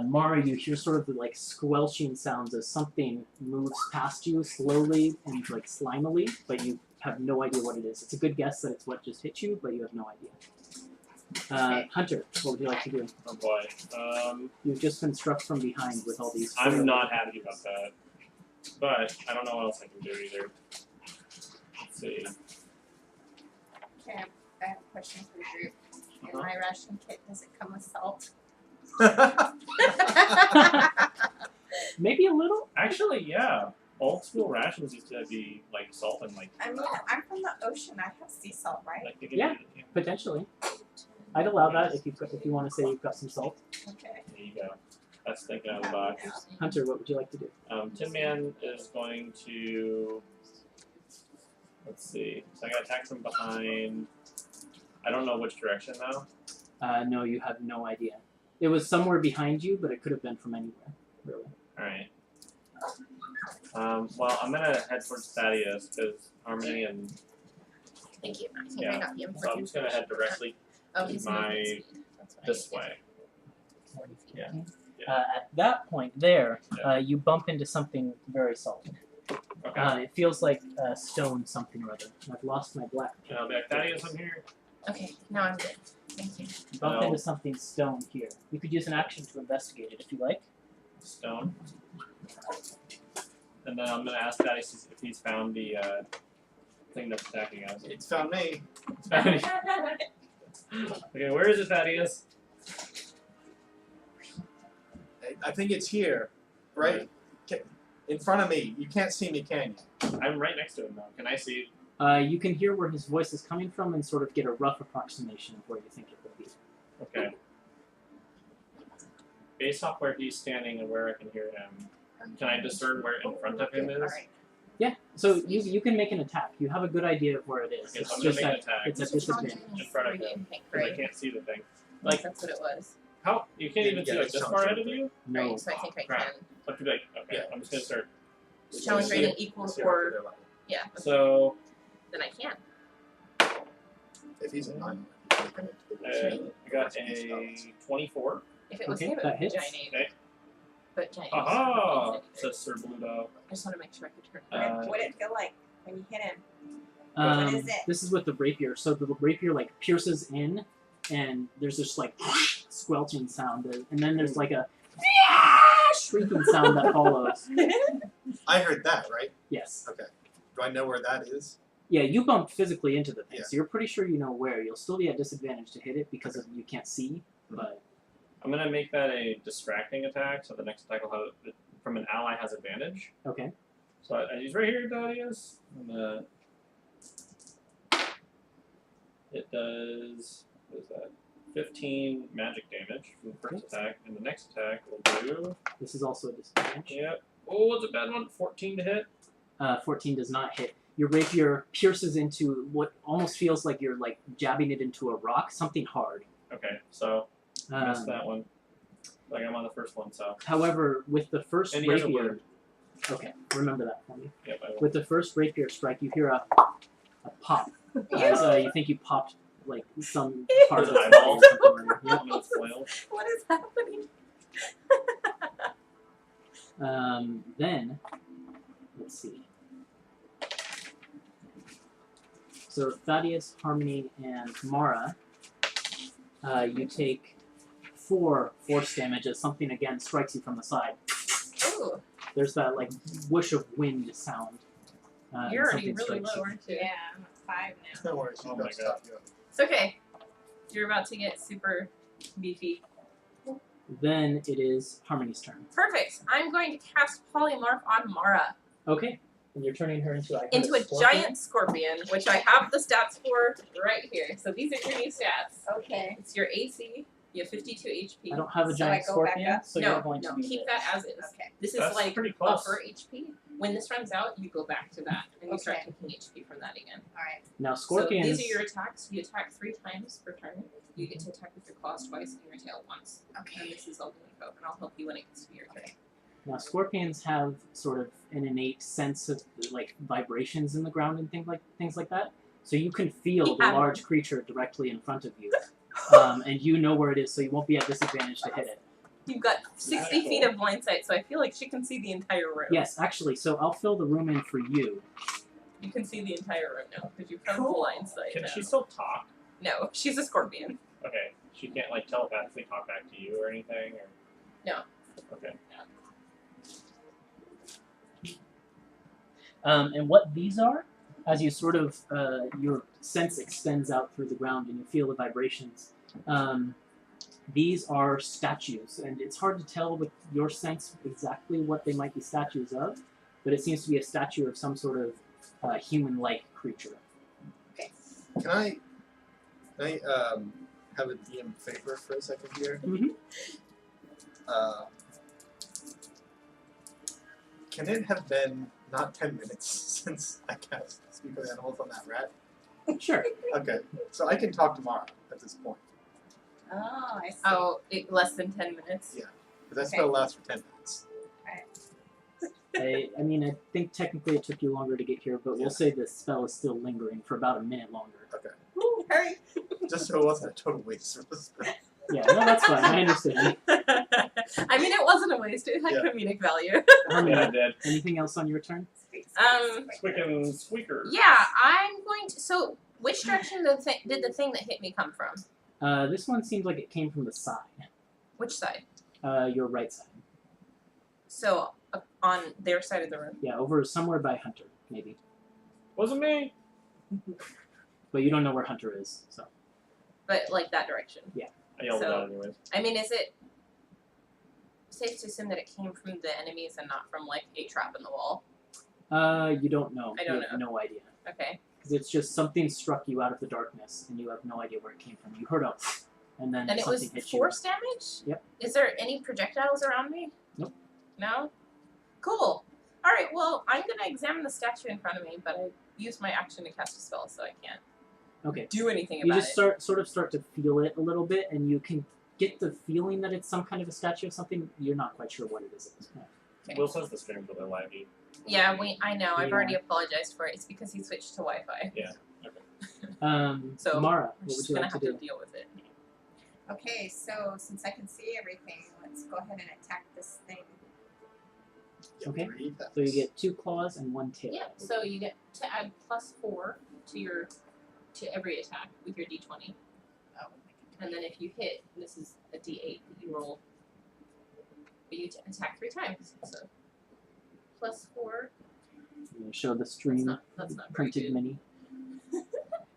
Mara, you hear sort of the like squelching sounds as something moves past you slowly and like slimily, but you have no idea what it is. It's a good guess that it's what just hit you, but you have no idea. Hunter, what would you like to do? Oh boy. You've just been struck from behind with all these. I'm not happy about that. But I don't know what else I can do either. Let's see. Okay, I have a question for the group. In my ration kit, does it come with salt? Maybe a little. Actually, yeah. Old school rations used to be like salt and like. I mean, I'm from the ocean. I have sea salt, right? Like Yeah. Potentially. I'd allow that if you want to say you've got some salt. Okay. There you go. That's thinking out of the box. Hunter, what would you like to do? Tin Man is going to. Let's see. So I got to attack from behind. I don't know which direction though. No, you have no idea. It was somewhere behind you, but it could have been from anywhere, really. All right. Well, I'm gonna head towards Thaddeus because Harmony and Thank you. I think Yeah. I got the so I'm just gonna head directly Oh, he's moving my- at speed. That's what I this did. way. 40 feet. Yeah. At that point there, Yeah. you bump into something very solid. Okay. It feels like stone something or other. I've lost my black. And I'll be like, Thaddeus, I'm here. Okay, now I'm good. Thank you. You bump No. into something stone here. You could use an action to investigate it if you like. Stone. And then I'm gonna ask Thaddeus if he's found the thing that's attacking us. It's found me. Okay, where is it, Thaddeus? I think it's here, right? In front of me. You can't see me, can you? I'm right next to him though. Can I see? You can hear where his voice is coming from and sort of get a rough approximation of where you think it would be. Okay. Based off where he's standing and where I can hear him, can I discern where in front of him is? Alright. Yeah, so you can make an attack. You have a good idea of where it is. Okay, It's so I'm gonna just make an that attack it's a It's a challenge disadvantage. in front of three, him I think, because I right? can't see the thing. Like, that's what it was. How? You can't even see Yeah, like it's this challenge far ahead rating. of you? No. Right, so I think I crap. can. So I have to be like, okay, Yeah. I'm just gonna start. Challenge See rating it- equals see it up to or their level. yeah. Okay. So Then I can. If he's a 9. I got a 24. If it was Okay, him, it that would be hits. giant eight. Okay. But giant eight Aha! is not Says Sir Bluto. I just want to make sure I could turn it. What did it feel like when you hit him? Um, What is it? This is with the rapier. So the rapier like pierces in, and there's this like squelching sound, and then there's like a shrieking sound that follows. I heard that, right? Yes. Do I know where that is? Yeah, you bumped physically into the thing, Yeah. so you're pretty sure you know where. You'll still be at disadvantage to hit it because of, you can't see, but I'm gonna make that a distracting attack, so the next attack will have from an ally has advantage. okay. So he's right here, Thaddeus. And it does what is that? 15 magic damage from the first attack, and the next attack will do. This is also a disadvantage. Yep. Oh, it's a bad one. 14 to hit. 14 does not hit. Your rapier pierces into what almost feels like you're like jabbing it into a rock, something hard. Okay, so I missed Um, that one. Like I'm on the first one, so. However, with the first And he has a rapier, wound. okay, remember that for me. Yep, I will. With the first rapier strike, you hear a pop. As you think you popped like some part of the Eyeball. or something. Yep. No flail. What is happening? Then, let's see. So Thaddeus, Harmony, and Mara, you take 4 force damage as something again strikes you from the side. Ooh, There's that like whoosh of wind sound. And you're already something really strikes low, you. aren't you? Yeah, I'm at 5 now. No worries. Oh my Don't stop you. It's okay. You're about to get super beefy. Then it is Harmony's turn. Perfect. I'm going to cast Polymorph on Mara Okay, and you're turning her into into a giant scorpion, which I have the stats for right here. So these are your new stats. Okay. It's your AC. You have 52 HP. I don't have a So giant I go back scorpion, up? so you're no, going to no, be keep this. that as is. Okay. This is That's like pretty close. buffer HP. When this runs out, you go back to that, and you start Okay. taking HP from that again. Alright. Now scorpions. So these are your attacks. You attack 3 times per turn. You get to attack with your claws twice and your tail once. And Okay. this is all the info, and I'll help you when it gets to your turn. Now scorpions have sort of an innate sense of like vibrations in the ground and things like that. So you can feel the Yeah. large creature directly in front of you, and you know where it is, so you won't be at disadvantage to hit it. You've got 60 Cool. feet of blind sight, so I feel like she can see the entire room. Yes, actually. So I'll fill the room in for you. You can see the entire room now because you have Cool. blind sight. Can now. she still talk? No, she's a scorpion. Okay. She can't like telepathically talk back to you or anything, or. No. Okay. And what these are, as you sort of your sense extends out through the ground and you feel the vibrations. These are statues, and it's hard to tell with your sense exactly what they might be statues of, but it seems to be a statue of some sort of human-like creature. Can I have a DM favor for a second here? Mm-hmm. Can it have been not 10 minutes since I cast Speak with Animals on that rat? Sure. Okay, so I can talk tomorrow at this point. Oh, I see. Oh, less than 10 minutes? Yeah. Because that spell lasts for 10 minutes. I mean, I think technically it took you longer to get here, but we'll say the spell is still lingering for about a minute longer. Okay. Ooh, hurry. Just so it wasn't a total waste of the spell. Yeah, no, that's fine. I understand. I mean, it wasn't a waste. It had Yeah. comedic value. Yeah, dead. Anything else on your turn? Squeaking squeaker. Yeah, I'm going to... So, which direction did the thing that hit me come from? This one seems like it came from the side. Which side? Your right side. So, on their side of the room. Yeah, over somewhere by Hunter, maybe. Wasn't me. But you don't know where Hunter is, so. But, like, that direction. I yelled it So- out anyways. I mean, is it safe to assume that it came from the enemies and not from, like, a trap in the wall? You don't know. I don't You have no idea. Okay. Because it's just something struck you out of the darkness, and you have no idea where it came from. You heard a, and then And it was something hit you. force damage? Yep. Is there any projectiles around me? Nope. No? Cool. Alright, well, I'm going to examine the statue in front of me, but I used my action to cast a spell, so I can't Okay. do anything You about just it. sort of start to feel it a little bit, and you can get the feeling that it's some kind of a statue of something. You're not quite sure what it is at this point. Okay. Will says the stream's really laggy. Yeah, I know. I've Yeah. already apologized for it. It's because he switched to Wi-Fi. So, Mara, I'm what would just you going like to to have to do? deal with it. Okay, so since I can see everything, let's go ahead and attack this thing. Get Okay. 3 attacks. So you get 2 claws and 1 tail. Yeah, so you get to add +4 to every attack with your d20. Oh, And then if you hit, this is a d8 that you roll. But you attack 3 times. So +4. I'm going to show the stream That's not very printed good. mini.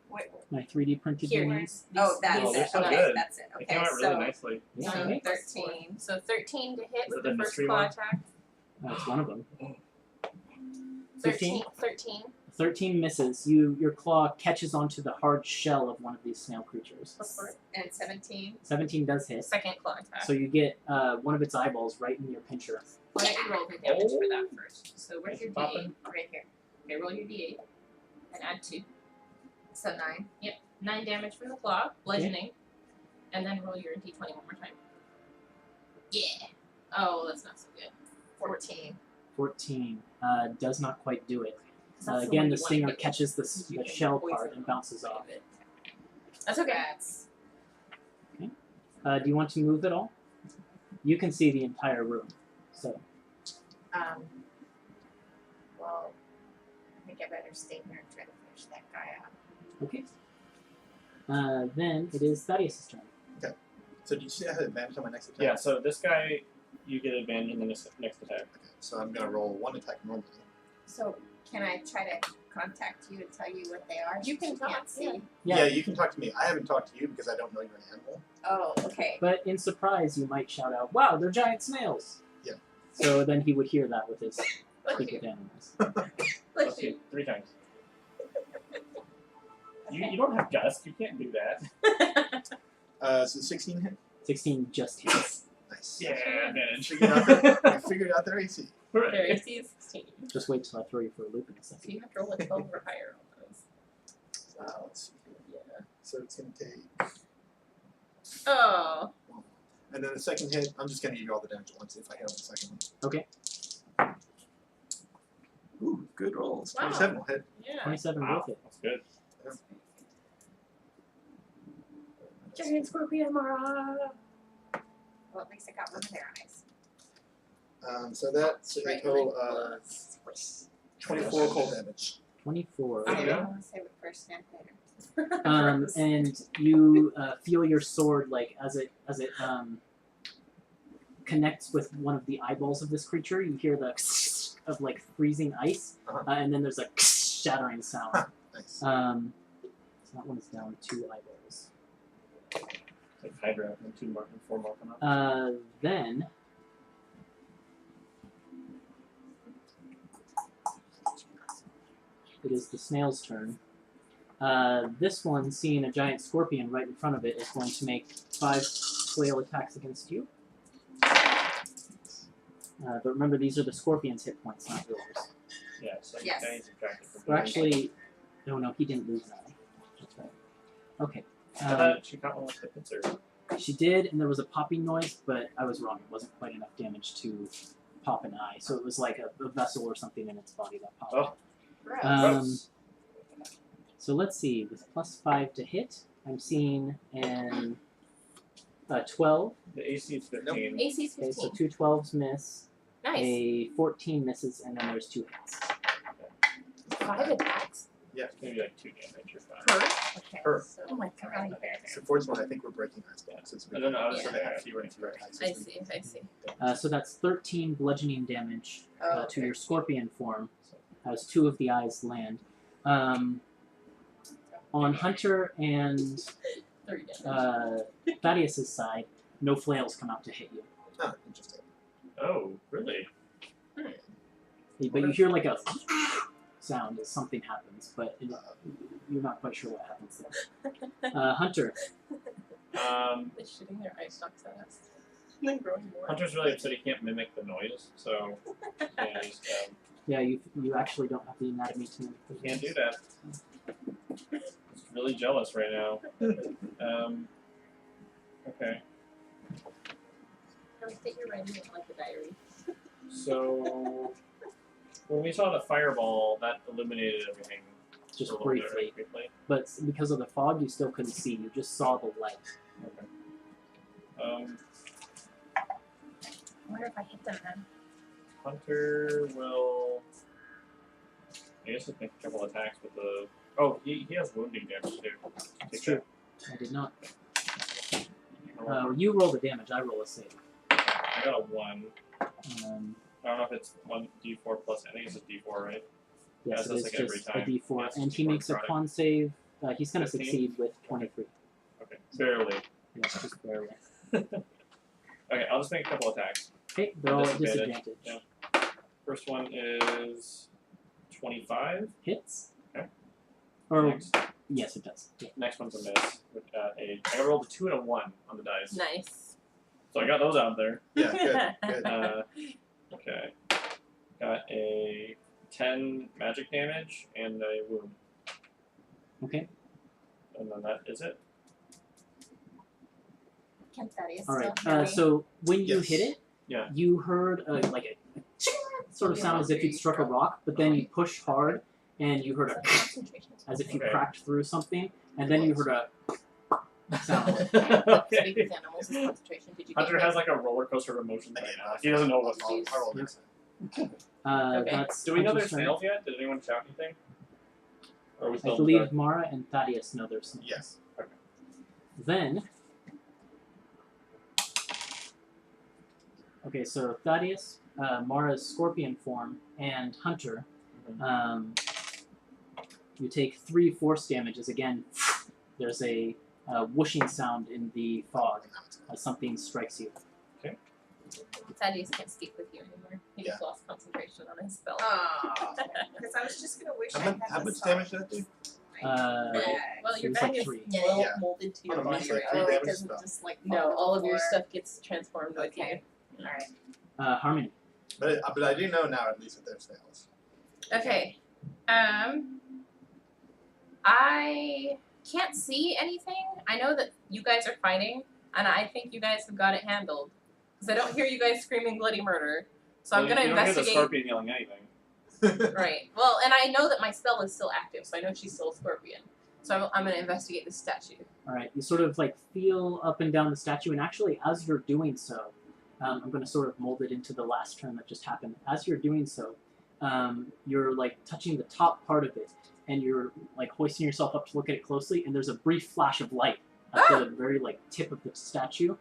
wait. My 3D printed Here, mini. these, Oh, that's Oh, they're it. so Okay, good. that's it. It Okay, came out so really nicely. Yeah, So right? 13. So 13 to hit Is with it the the first mystery claw one? attack. That's one of them. 13. 13 misses. Your claw catches onto the hard shell of one of these snail creatures. +4. and 17. 17 does hit. Second claw attack. So you get one of its eyeballs right in your pincher. Why don't you roll the damage for that first? So where's your d8? Poppin'. Right here. Okay, roll your d8 and add 2. So 9. 9 damage from the claw, bludgeoning, and then roll your d20 one more time. Yeah. Oh, that's not so good. 14. 14 does not quite do it. 'Cause that's Again, one the you wanna stinger hit. catches the You can shell poison part and them. bounces off. That's okay. That's Do you want to move at all? You can see the entire room. So well, I think I better stay here and try to finish that guy out. okay. Then it is Thaddeus' turn. So did you see I had advantage on my next attack? Yeah, so this guy, you get advantage in the next attack. Okay, so I'm going to roll 1 attack normally. So can I try to contact you and tell you what they are? You can since talk, can't see. Yeah. You can talk to me. I haven't talked to you because I don't know you're an animal. Oh, okay. But in surprise, you might shout out, "Wow, they're giant snails!" Yeah. So then he would hear that with his Bless speak you. with animals. Bless Okay, you. 3 times. You don't have gust. You can't do that. So 16 hit. 16 just hits. Nice. Yeah, advantage. I figured out their AC. Their Hooray. AC is 16. Just wait till I throw you for a loop in a So second. you have to roll a 12 or higher on those. Let's see here. Yeah. So it's going to take. Oh. And then the second hit, I'm just going to give you all the damage at once if I hit on the second one. Okay. Ooh, good rolls. Wow. 27 will hit. Yeah. 27 Wow, with it. that's good. Giant scorpion, Mara. Well, at least I got one of their eyes. So that's a Right, total right. of 24 cold damage. 24. There you I go. want to save it for a snack later. And you feel your sword like as it connects with one of the eyeballs of this creature. You hear the of like freezing ice, and then there's a shattering sound. Nice. So that one is down 2 eyeballs. Like Hydra and 2 more and 4 more come up. Then it is the snail's turn. This one, seeing a giant scorpion right in front of it, is going to make 5 flail attacks against you. But remember, these are the scorpion's hit points, not yours. Yeah, so Yes. he's subtracted from Or actually, no, he didn't lose that. That's right. Okay. I thought she got one with the pincer. She did, and there was a popping noise, but I was wrong. It wasn't quite enough damage to pop an eye. So it was like a vessel or something in its body that popped. Oh. Gross. Gross. So let's see. With +5 to hit, I'm seeing an 12. The AC is 15. AC's Okay, so 15. 2 12s miss. Nice. A 14 misses, and then there's 2 hits. 5 attacks. Yeah. Maybe like 2 damage or 5. Per. Okay. Her. So, Oh my god. So fortunately, I think we're breaking our spell since we I don't know, I was Yeah. gonna have fewer and fewer attacks. I see. I see. So that's 13 bludgeoning damage Oh, to okay. your scorpion form, as 2 of the eyes land. On Hunter and 3 damage. Thaddeus' side, no flails come out to hit you. Oh, interesting. Oh, really? But you hear like a sound as something happens, but you're not quite sure what happens there. Hunter, They're shooting their eye stalks at us. And then growing more. Hunter's really upset he can't mimic the noise, so yeah, he's, yeah, you actually don't have the anatomy to mimic the can't do noise. that. He's really jealous right now. Okay, I think you're writing it like a diary. so when we saw the fireball, that illuminated everything. Just a little bit, briefly. right? Briefly. But because of the fog, you still couldn't see. You just saw the light. Okay. I wonder if I hit them then. Hunter will. I guess just make a couple attacks with the. Oh, he has wounding damage too. That's Take true. I did not. that. You roll the damage. I roll a save. I got a 1. Um, I don't know if it's 1d4 plus. I think it's a d4, right? yes, so it it's is like every just a time. D4, Yeah, it's and just he one makes a chronic. con save. He's going to 15? succeed with 23. Okay, barely. Yes, just barely. Okay, I'll just make a couple attacks. Okay, they're all at Disadvantage. disadvantage. Yeah. First one is 25. Hits? Okay. Or Next, yes, it does. Yeah. next one's a miss. With I rolled a 2 and a 1 on the dice. Nice. So I got those out there. Yeah, good, good. Okay. Got a 10 magic damage and a wound. Okay. And then that is it. Can Thaddeus All right. still hear me? So when you Yes. hit it, Yeah. you heard like a sort of sound as if you'd struck a rock, but then you pushed hard and you heard a Concentration. as if you Okay. cracked through something, and then you heard a sound. Okay. Okay. With animals' concentration. Did you get Hunter has like a roller coaster of emotions I right gave now. up. He doesn't know what's I'll wrong. roll next time. Okay. That's Do we know Hunter's there's turn. snails yet? Did anyone shout anything? Or are we still I in the believe dark? Mara and Thaddeus know there's snails. Yes. Then, okay, so Thaddeus, Mara's scorpion form, and Hunter, you take 3 force damages. Again, there's a whooshing sound in the fog as something strikes you. Thaddeus can't speak with you anymore. He just lost concentration on his spell. Oh, because I was just gonna wish I had How the much song. damage did that do? Uh, Yeah. Well, So your it's like bag is 3. well Yeah. molded to your Oh, body. it's like right? 3 Oh, it damage doesn't spell. just like No, fall all to of the your floor. stuff gets transformed with Okay. you. Alright. Harmony. But I do know now at least that they're snails. Okay. I can't see anything. I know that you guys are fighting, and I think you guys have got it handled. Because I don't hear you guys screaming bloody murder. So I'm gonna You don't hear the investigate. scorpion yelling anything. Right. Well, and I know that my spell is still active, so I know she's still a scorpion. So I'm gonna investigate the statue. All right, you sort of like feel up and down the statue, and actually, as you're doing so, I'm going to sort of mold it into the last turn that just happened. As you're doing so, you're like touching the top part of it, and you're like hoisting yourself up to look at it closely, and there's a brief flash of light at the very like tip of the statue,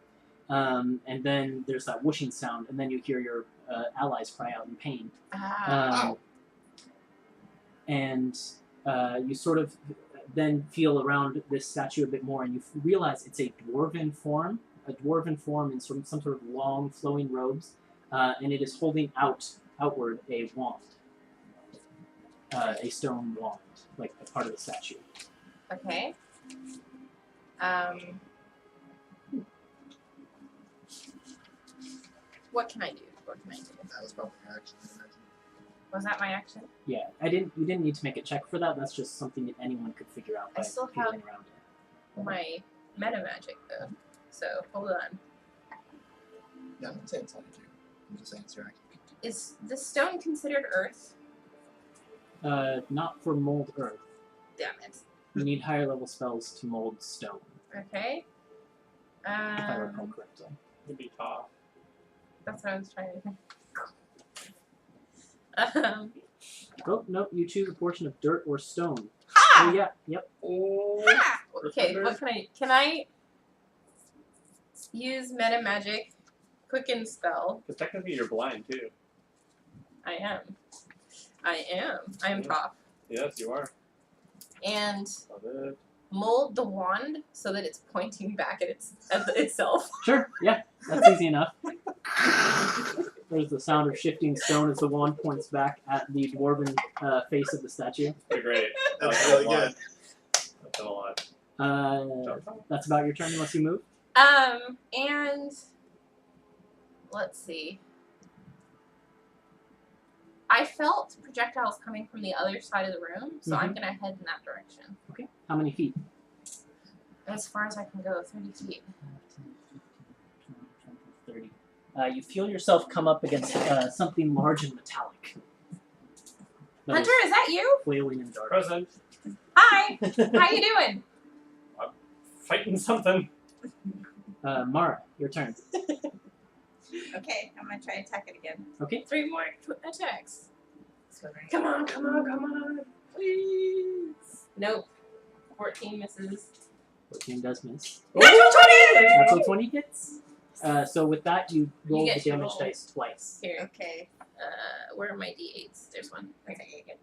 and then there's that whooshing sound, and then you hear your allies cry out in pain. Ah. And you sort of then feel around this statue a bit more, and you realize it's a dwarven form in some sort of long, flowing robes, and it is holding outward a wand. a stone wand, like a part of the statue. Okay. What can I do? What can I do? That was probably your action, I imagine. Was that my action? Yeah, you didn't need to make a check for that. That's just something that anyone could figure out I by still feeling around it. My meta magic though. So hold on. Yeah, I'm not saying it's all you do. I'm just saying it's your action. Is the stone considered earth? Not for mold earth. Damn it. You need higher level spells to mold stone, Okay. if I recall correctly. It'd be tough. That's what I was trying to think. Oh, no, you choose a portion of dirt or stone. Ha! Oh, yeah, yep. Ha! Okay, what can I use meta magic quicken spell? Because technically you're blind too. I am. I am tough. Yes, you are. And Love it. mold the wand so that it's pointing back at itself. Sure, yeah, that's easy enough. There's the sound of shifting stone as the wand points back at the dwarven face of the statue. You're great. That's really good. That's a lot. That's about your turn unless you move. And let's see. I felt projectiles coming from the other side of the room, so I'm gonna head in that direction. Okay, how many feet? As far as I can go, 30 feet. 30. You feel yourself come up against something large and metallic. that Hunter, is that you? flailing in dark. Present. Hi. How you doing? Fighting something. Mara, your turn. Okay, I'm gonna try to attack it again. Okay. 3 more attacks. Swimming. Come on, come on, come on. Please. Nope. 14 misses. 14 does miss. Natural 20! Natural 20 hits. So with that, you roll get the to damage roll. dice twice. Here. Okay. Where are my d8s? There's one. Okay, good.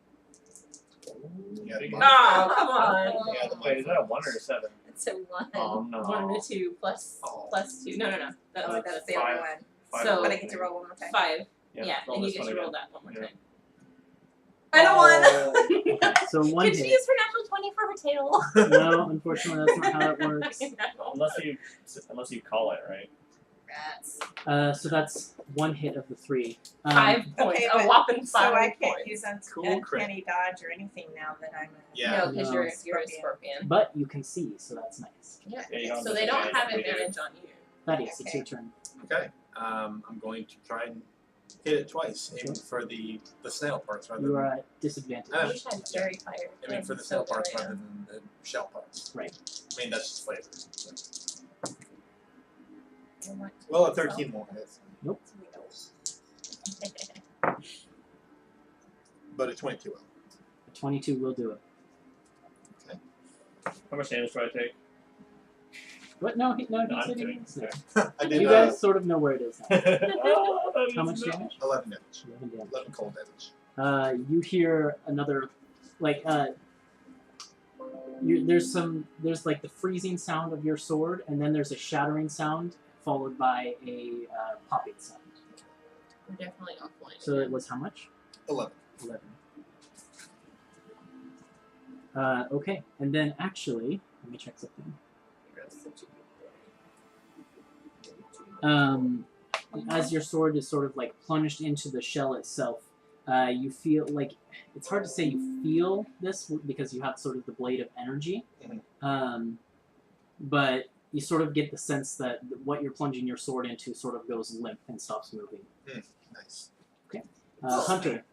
Yeah, Big- the Oh, come on. Yeah, the Wait, is that a 1 or a 7? It's a 1. Oh no. 1 to 2 plus Oh. plus 2. No. That's Oh, that's the 5. other one. 5 So- But I get to roll one more time. 5. Yeah, Yeah, roll and you this get one to roll again. that one more Yeah. time. I don't want. Okay, so one Could she hit. use her natural 20 for her tail? No, unfortunately, that's not how it works. No. Unless you call it, right? Rats. So that's one hit of the 3. 5 points. Okay, A but- whopping 5 So I can't points. use Cool crit. uncanny dodge or anything now that I'm a... Yeah. No, because No. you're a scorpion. But you can see, so that's nice. Yeah. Yeah, you don't So they don't have disadvantage. advantage on you. Thaddeus, it's your turn. Okay. I'm going to try and hit it twice, aiming for the snail parts rather You than are at disadvantage. Ah. I wish I'm very tired. aiming for the I'm snail so parts good right rather than the shell parts. Right. I mean that's just flavors. So. now. Well, a 13 won't hit, Nope. but a 22 will. A 22 will do it. How much damage do I take? What? No, he's I'm hitting kidding. us now. I did You guys sort of know where it is now. Oh, How much damage? 11 damage. 11 damage. 11 cold damage. You hear another, like, there's like the freezing sound of your sword, and then there's a shattering sound, followed by a popping sound. We're definitely not flying. So it was how much? 11. 11. Okay, and then actually, let me check something. As your sword is sort of like plunged into the shell itself, you feel like, it's hard to say you feel this because you have sort of the blade of energy, but you sort of get the sense that what you're plunging your sword into sort of goes limp and stops moving. Nice. Hunter,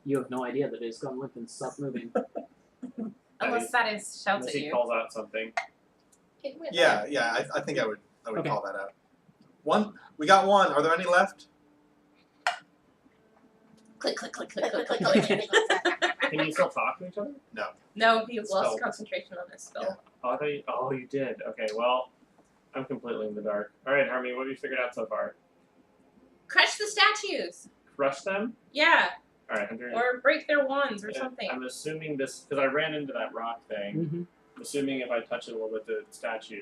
you have no idea that it has gone limp and stopped moving. Unless that is shouts Unless at he you. calls out something. Get with Yeah, it. yeah. I think I would Okay. call that out. One. We got one. Are there any left? Click, click, click, click, click, click, click, click. Can you still talk to each other? No, he lost Spell. concentration on his spell. Yeah. Oh, I thought you, oh, you did. Okay, well, I'm completely in the dark. All right, Harmony, what have you figured out so far? Crush the statues! Crush them? Yeah, All right, Hunter. or break their wands or something. I'm assuming this, because I ran into that rock thing. Mm-hmm. I'm assuming if I touch it with the statue.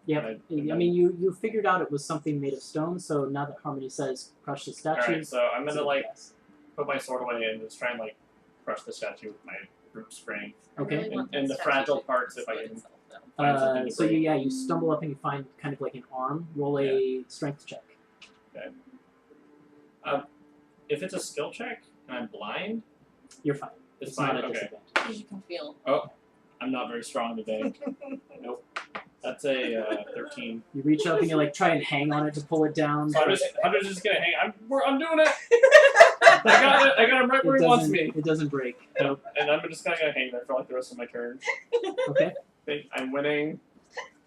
Yep. and I mean, you figured out it was something made of stone, so now that Harmony says crush the All right, statues, so I'm it's gonna a like guess. put my sword away and just try and like crush the statue with my brute strength. I Okay. really want And the statue fragile to parts, if I explode can itself, though. find something to So break. you stumble up and you find kind of like an arm. Roll a strength check. If it's a skill check and I'm blind, You're fine. it's not fine. a Okay. disadvantage. Because you can feel. I'm not very strong today. Nope. That's a 13. You reach up and you like try and hang on it to pull it down. So I'm just gonna hang. I'm doing it. I got him right where he wants me. It doesn't break. And I'm just gonna hang there for like the rest of my turn. Okay. I'm winning,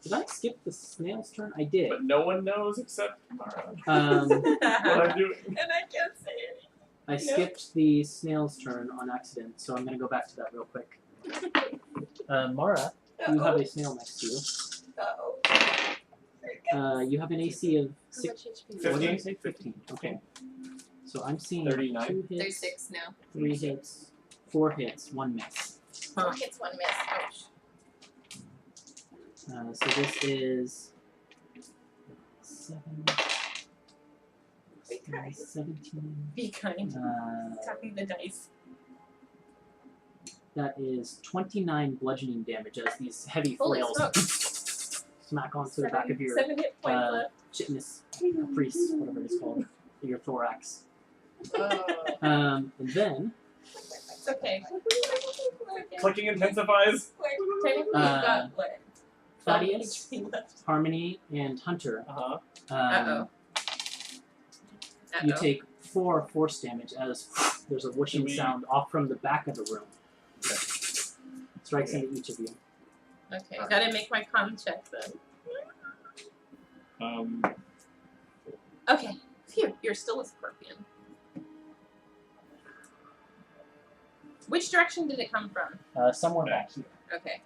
Did I skip the snail's turn? I did. but no one knows except Mara what Um, I'm doing. And I can't say it. I skipped the snail's turn on accident, so I'm going to go back to that real quick. Mara, you have a snail next to you. You have an AC of How much HP? 15. What did I 15. say? 15. Okay. So I'm seeing 39. 2 hits, There's 6 now. 3 hits, 4 hits, 1 miss. 4 hits, 1 miss. Ouch. So this is 7, Be kind. 17. Be kind. Uh, Tapping the dice. that is 29 bludgeoning damage as these heavy Holy flails smokes. smack onto the back of your 7 hit points left. chitinous caprice, whatever it is called, your thorax. Oh. And then It's okay. Clicking intensifies. Technically, you've Uh, got what? 12 Thaddeus, HP left. Harmony, and Hunter. Uh-huh. Uh-oh. You Uh-oh. take 4 force damage as there's a whooshing Do we- sound off from the back of the room. Okay. Strikes into each of you. Okay, gotta make my con check then. Okay, phew, you're still a scorpion. Which direction did it come from? Somewhere back here. Okay.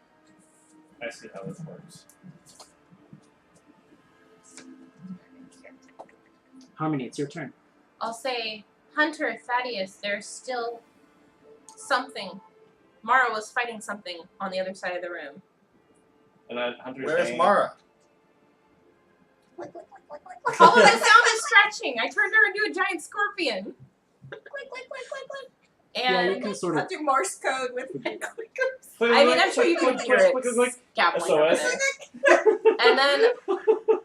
I see how this works. Harmony, it's your turn. I'll say, Hunter, Thaddeus, there's still something. Mara was fighting something on the other side of the room. And Hunter's Where's hanging. Mara? Follow the sound of stretching. I turned her into a giant scorpion. Yeah, you And can sort I'll of. do Morse code with my clickers. I mean, I'm sure you can hear it scabbling over SOS. there. And then,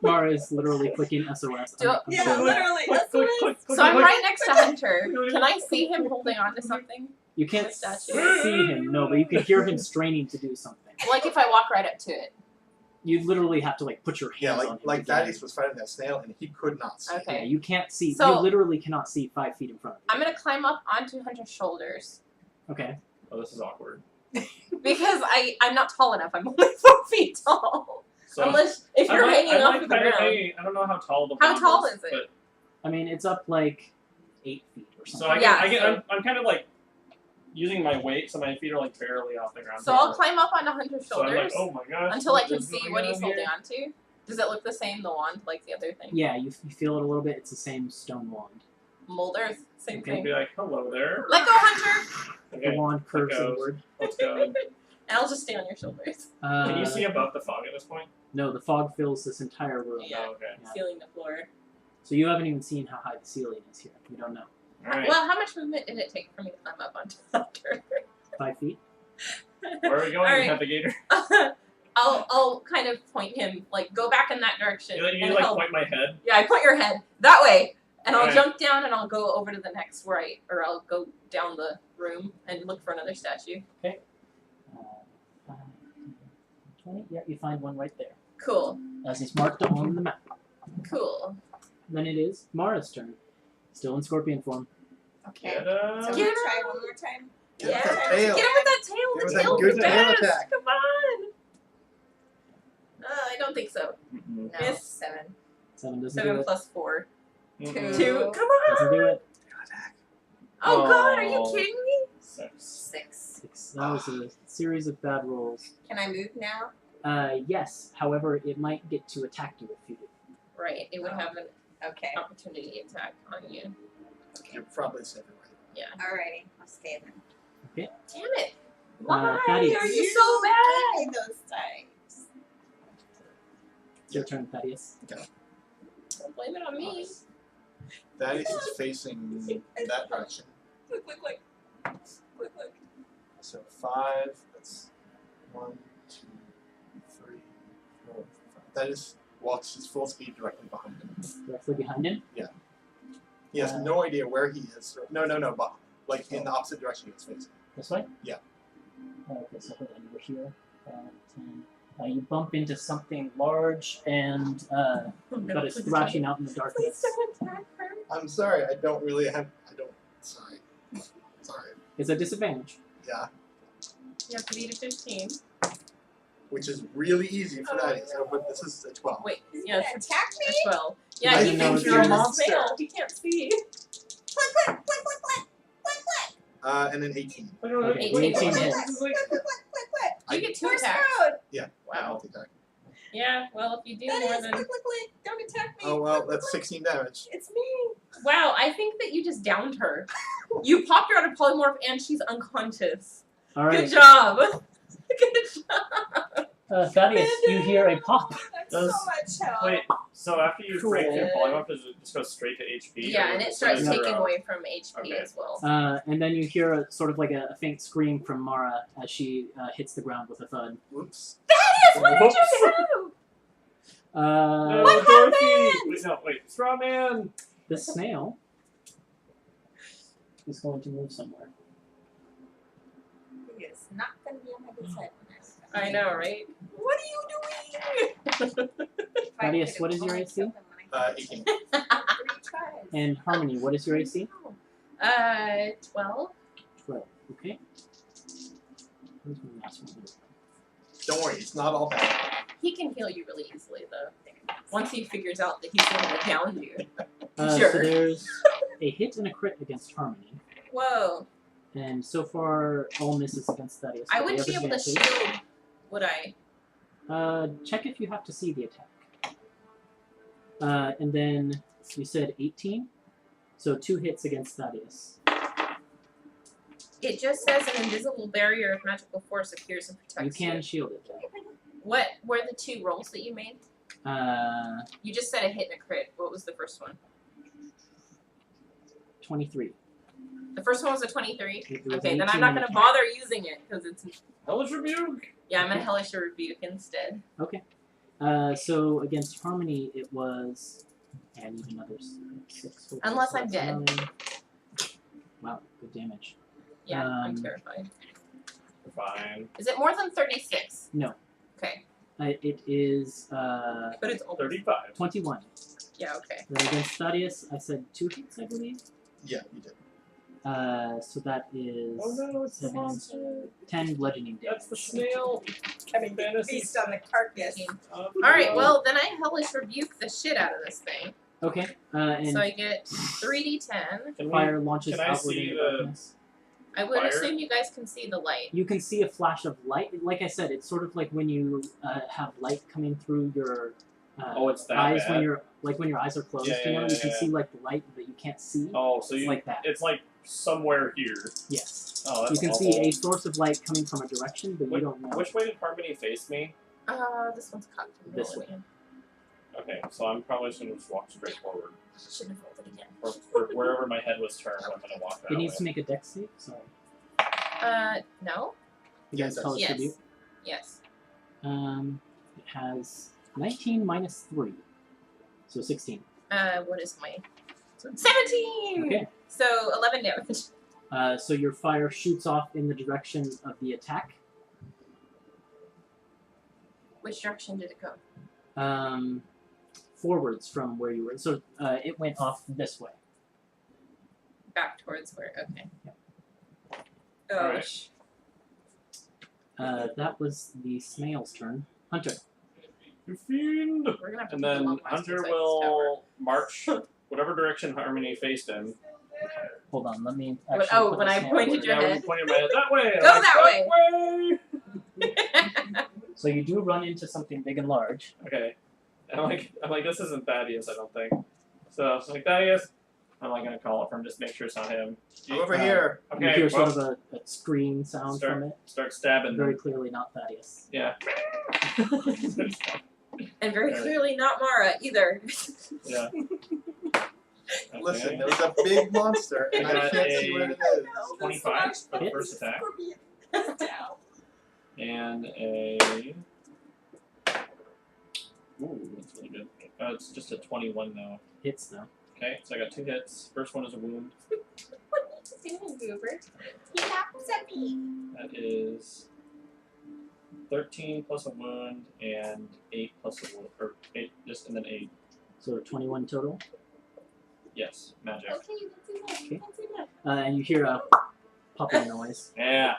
Mara is literally clicking SOS. Do- I'm Yeah, sure. literally. That's what it is. so I'm right next to Hunter. Can I see him holding on to something? You can't The statue. see him, no, but you can hear him straining to do something. Like if I walk right up to it. You literally have to like put your Yeah, hands on him. like to get him. Thaddeus was fighting that snail and he could not see. Okay. Yeah, you can't see. So- you literally cannot see 5 feet in front of I'm gonna climb up onto Hunter's shoulders you. Okay. Oh, this is awkward. because I'm not tall enough. I'm only 4 feet tall. So Unless if you're hanging I'm off like of the kind of ground. hanging. I don't know how tall the How wand tall is is it? But, I mean, it's up like 8 feet or so something. I'm kind of like using my weight, so my feet are like barely off the ground. So I'll climb up onto Hunter's So I'm shoulders like, oh my gosh. until I what can is see going what on he's here? holding on to. Does it look the same, the wand, like the other thing? Yeah, you feel it a little bit. It's the same stone wand. Mold Earth, same Okay. I'll thing. be like, hello there. Let go, Hunter! The Okay, wand curves goes. inward. let's go. And I'll just stay on your shoulders. Can you see above the fog at this point? No, the fog fills this entire room. Yeah. Oh, okay. Yeah. Ceiling to floor. So you haven't even seen how high the ceiling is here. You don't know. All right. Well, how much movement did it take for me to climb up onto Hunter? 5 feet? Where are we going, All right. navigator? I'll kind of point him, like, go back in that direction. You and like he'll- point my head. Yeah, I point your head that way, and I'll Alright. jump down and I'll go over to the next right, or I'll go down the room and look for another statue. 5, 20. Yeah, you find one right there. Cool, As it's marked on the map. cool. Then it is Mara's turn. Still in scorpion form. Okay. Get So up. I'm Get gonna try one more time. Get Yeah. that tail. Get him with that tail. Get The with that tail's good the tail best. attack. Come on. I don't think so. Mm-mm. No, Miss. 7. 7 doesn't do 7 it. plus 4. Mm-mm. 2. Come Doesn't on. do it. Oh God, are you Oh. kidding me? 6. 6. 6. That was a series of bad rolls. Can I move now? Yes. However, it might get to attack you if you do. Right, it would have an Okay. opportunity attack on you. You're probably safe right. Alrighty. I'll stay then. Damn it! Why Thaddeus. are you so bad? Give me those dice. It's your turn, Thaddeus. Don't blame it on me. Thaddeus is facing that direction. Look. Look. So 5. That's 1, 2, 3, 4, 5. That is walks his full speed directly behind him. Directly behind him. He has no idea where he is. No, but like in the opposite direction he was facing. This way? Yeah. Okay, so hold on, we're here. 10. You bump into something large and that is thrashing out in the Please darkness. don't attack her. I'm sorry, I don't really have. Sorry. It's a disadvantage. Yeah, You have to beat a 15. which is really easy for that. So, but this is a 12. Wait, He's yeah, gonna it's attack a me? 12. I Yeah, he didn't know thinks it's you're a a monster. snail. He can't see. Click, click, click, click, click, click, click, And then 18. Okay, 18 18 hits. hits. click, click, click, click, click. You get 2 We're attacks. screwed. Yeah. Wow. Multi-attack. Yeah, well, if you do That more is than... click, click, click. Don't attack me. Oh well, Click, that's click, 16 damage. click. It's me. Wow, I think that you just downed her. You popped her out of polymorph and she's unconscious. All right. Good job. Good job. Thaddeus, you hear a pop. That's Does- so much help. Wait, so after you break Cool. your polymorph, does it just go straight to HP? Yeah, or and does it starts zero? taking away from HP Okay. as well. And then you hear a sort of like a faint scream from Mara as she hits the ground with a thud. Whoops. Thaddeus, what did Whoops. you do? No, What Dorothy! happened? Wait, Straw Man! The snail is going to move somewhere. He is not going to be on my good side on this. I know, right? What are you doing? Thaddeus, what is your AC? 18. 3 tries. And Harmony, what is your AC? 12. 12. Okay. Where's my last one? Don't worry, it's not all bad. He can heal you really easily, though. Once he figures out that he's going to down you. So Sure. there's a hit and a crit against Harmony. Whoa. And so far, all misses against Thaddeus. I They wouldn't have be able to advantage. shield, would I? Check if you have to see the attack. And then you said 18, so 2 hits against Thaddeus. It just says an invisible barrier of magical force appears and protects You can shield it. What were the 2 rolls that you made? You just said a hit and a crit. What was the first one? 23. The first one was a 23? It was Okay, then 18 I'm not and going a to 10. bother using it, because it's... Hellish Rebuke! Yeah, I'm going to Hellish Rebuke instead. Okay. So against Harmony, it was. I need another 6. Unless so I'm that's dead. 9. Wow, good damage. Yeah, I'm Um, terrified. Fine. Is it more than 36? No. Okay. It is But it's almost... 35. 21. Yeah, okay. Then against Thaddeus, I said 2 hits, I believe. Yeah, you did. So that is Oh no, it's the 7, monster! 10 bludgeoning damage. That's the snail! Having been Fantasy. feast on the carcass. Alright, well, then I Hellish Rebuke the shit out of this thing. Okay. And So I get 3d10. Can fire launches can I outward see into the- darkness. I would Fire? assume you guys can see the light. You can see a flash of light. Like I said, it's sort of like when you have light coming through your Oh, it's that eyes bad? when your eyes are closed. Yeah, you know, yeah, you can yeah. see like the light that you can't see. Oh, so It's you like that. It's like somewhere here. Yes. Oh, that's You can awful. see a source of light coming from a direction, but you don't know. Which way did Harmony face me? This one's cocked in the This middle way. again. Okay, so I'm probably just gonna just walk straight forward. Shouldn't have rolled it again. Or wherever my head was turned, I'm gonna walk that It needs way. to make a dex save. So No? you Yes, guys tell us yes. to do. Yes. It has 19 minus 3, so 16. What is my... 17! Okay. So, 11 damage. So your fire shoots off in the direction of the attack. Which direction did it go? Forwards from where you were. So it went off this way. Back towards where... Okay. Oh, Alright. That was the snail's turn. Hunter. You fiend! We're gonna have to And put the then long last Hunter inside this will march whatever direction Harmony faced him. Hold on, let me When- actually oh, put when the I snail pointed where- your Yeah, head. you pointed my head that way! Go I'm like, that way! So you do run into something big and large. Okay. And I'm like, this isn't Thaddeus, I don't think. So I was like, Thaddeus? I'm like gonna call it from just make sure it's not him. I'm over Uh, here. You Okay, hear well, sort of a scream sound Start- from it. start stabbing Very them. clearly not Thaddeus. Yeah. And very Alright. clearly not Mara, either. Yeah. Listen, Okay. there was a big monster, and I I got can't see a- what it is. 25 for the Hits. first attack. Down. And a. Ooh, that's really good. It's just a 21 though. Hits though. Okay, so I got 2 hits. First one is a wound. What are you doing, Goober? He happens at me. That is 13 plus a wound and 8 plus a wound, or 8 just and then 8. So 21 total. Yes, magic. Okay, you can see that. You can see that. And you hear a popping noise. Yeah,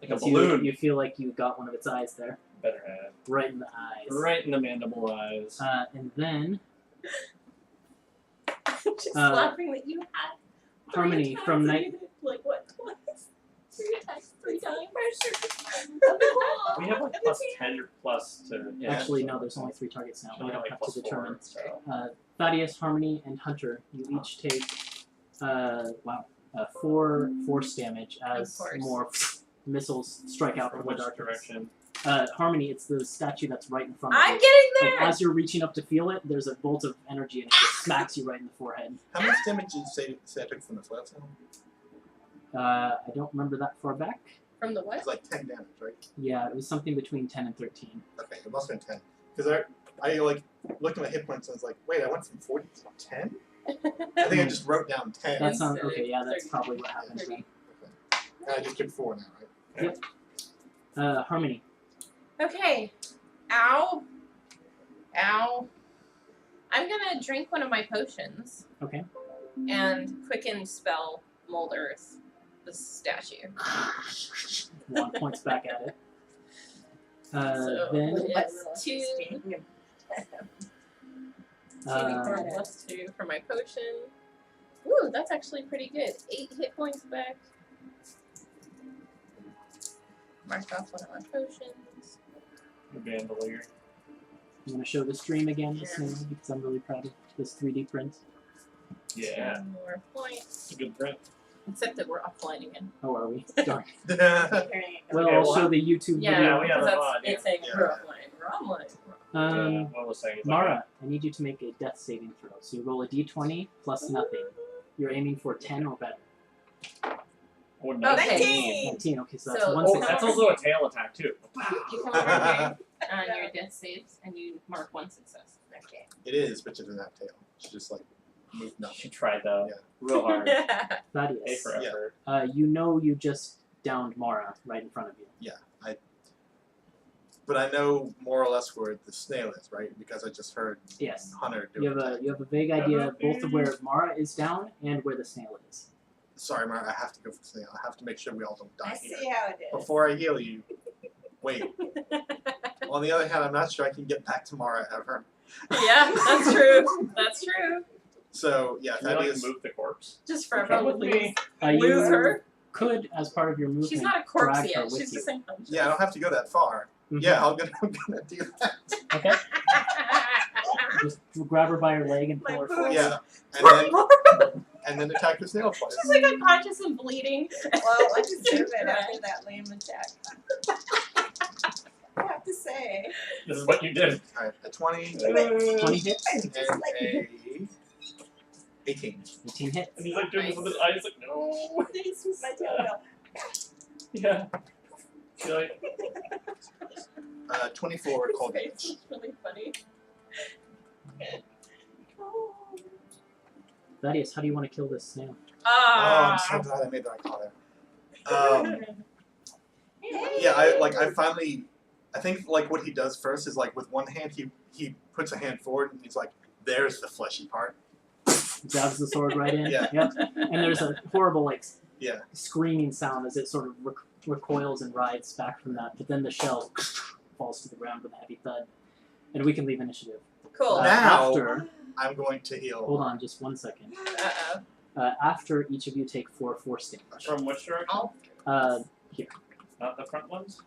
like a As balloon. You feel like you got one of its eyes there, Better have. right in the eyes. Right in the mandible eyes. And then Just Uh, laughing that you had Harmony attacks from and night. you did, like what? Twice? 3 attacks, 3 times. We have like plus 10 or plus to. Yeah. Actually, no. There's only 3 targets now. We We have don't like have to plus 4. determine. So. Thaddeus, Harmony, and Hunter, you each take 4 force damage as Of course. more missiles strike out From from the which darkness. direction? Harmony, it's the statue that's right in front of I'm you. getting Like, there! as you're reaching up to feel it, there's a bolt of energy and it just smacks you right in the forehead. How much damage did you say I took from the flail tail? I don't remember that far back. From the what? It's like 10 damage, right? Yeah, it was something between 10 and 13. Okay, it must have been 10. Because I like looked at my hit points and was like, wait, I went from 40 to 10? I think I just wrote down 10. That sounds Instead of okay. Yeah, that's 30. probably what happened. 30. And I just took 4 now, right? Harmony. Okay. Ow. Ow. I'm gonna drink one of my potions Okay. and quicken spell Mold Earth, the statue. One points back at it. So Then it's 2 uh, plus 2 for my potion. Ooh, that's actually pretty good. 8 hit points back. Mark off one of my potions. Bandolier. I'm going to show the stream again Yeah. this morning because I'm really proud of this 3D print. Yeah, 2 more points. it's a good print. Except that we're offline again. Oh, are we? Darn. Well, Okay, I'll well, show the YouTube Yeah, video. we have because a that's lot, it's saying yeah. we're offline. We're online. Yeah, what was saying? Mara, I need you to make a death saving throw. So you roll a d20 plus nothing. You're aiming for 10 or better. Or Okay. 19. 19, okay, so that's So- one Oh, success. that's also a tail attack too. You come over here on your death saves and you mark 1 success. Okay. It is, but she doesn't have tail. She just like moved She nothing. tried though, Yeah. real hard. A Thaddeus, for Yeah. effort. you know you just downed Mara right in front of you. But I know more or less where the snail is, right? Because I just heard Yes. Hunter do You have it. a vague idea both of where Mara is down and where the snail is. Sorry, Mara, I have to go for the snail. I have to make sure we all don't I die see here. how it is. Before I heal you, wait. On the other hand, I'm not sure I can get back to Mara ever. Yeah, that's true. That's true. So, yeah, Can you like Thaddeus. move the corpse? Just Come forever with lose, me. You lose her. could, as part of your movement, She's not a corpse drag her yet. with She's you. just unconscious. Yeah, I don't have to go that far. Mhm. Yeah, I'm gonna do that. Okay. Just grab her by her leg and pull her My forward. Yeah, and then attack the snail twice. She's like unconscious and bleeding. Well, I deserve it after that lame attack. I have to say. This is what you did. Alright, a 20 20 hits, and a 18. 18 hits. And he's like doing this with his eyes, like, no. This was my tail. Yeah. You're like, 24 cold His face damage. is really funny. Thaddeus, how do you want to kill this snail? Oh, I'm so glad I made that call there. Yeah, I finally, I think like what he does first is like with one hand he puts a hand forward and he's like, there's the fleshy part. Jabs the sword right in. Yeah. Yep. And there's a horrible like Yeah. screaming sound as it sort of recoils and writhes back from that. But then the shell falls to the ground with a heavy thud, and we can leave initiative. Cool. Now- After, I'm going to heal. hold on, just 1 second. Uh-oh. After each of you take 4 force damage. from which direction? I'll Not the front ones?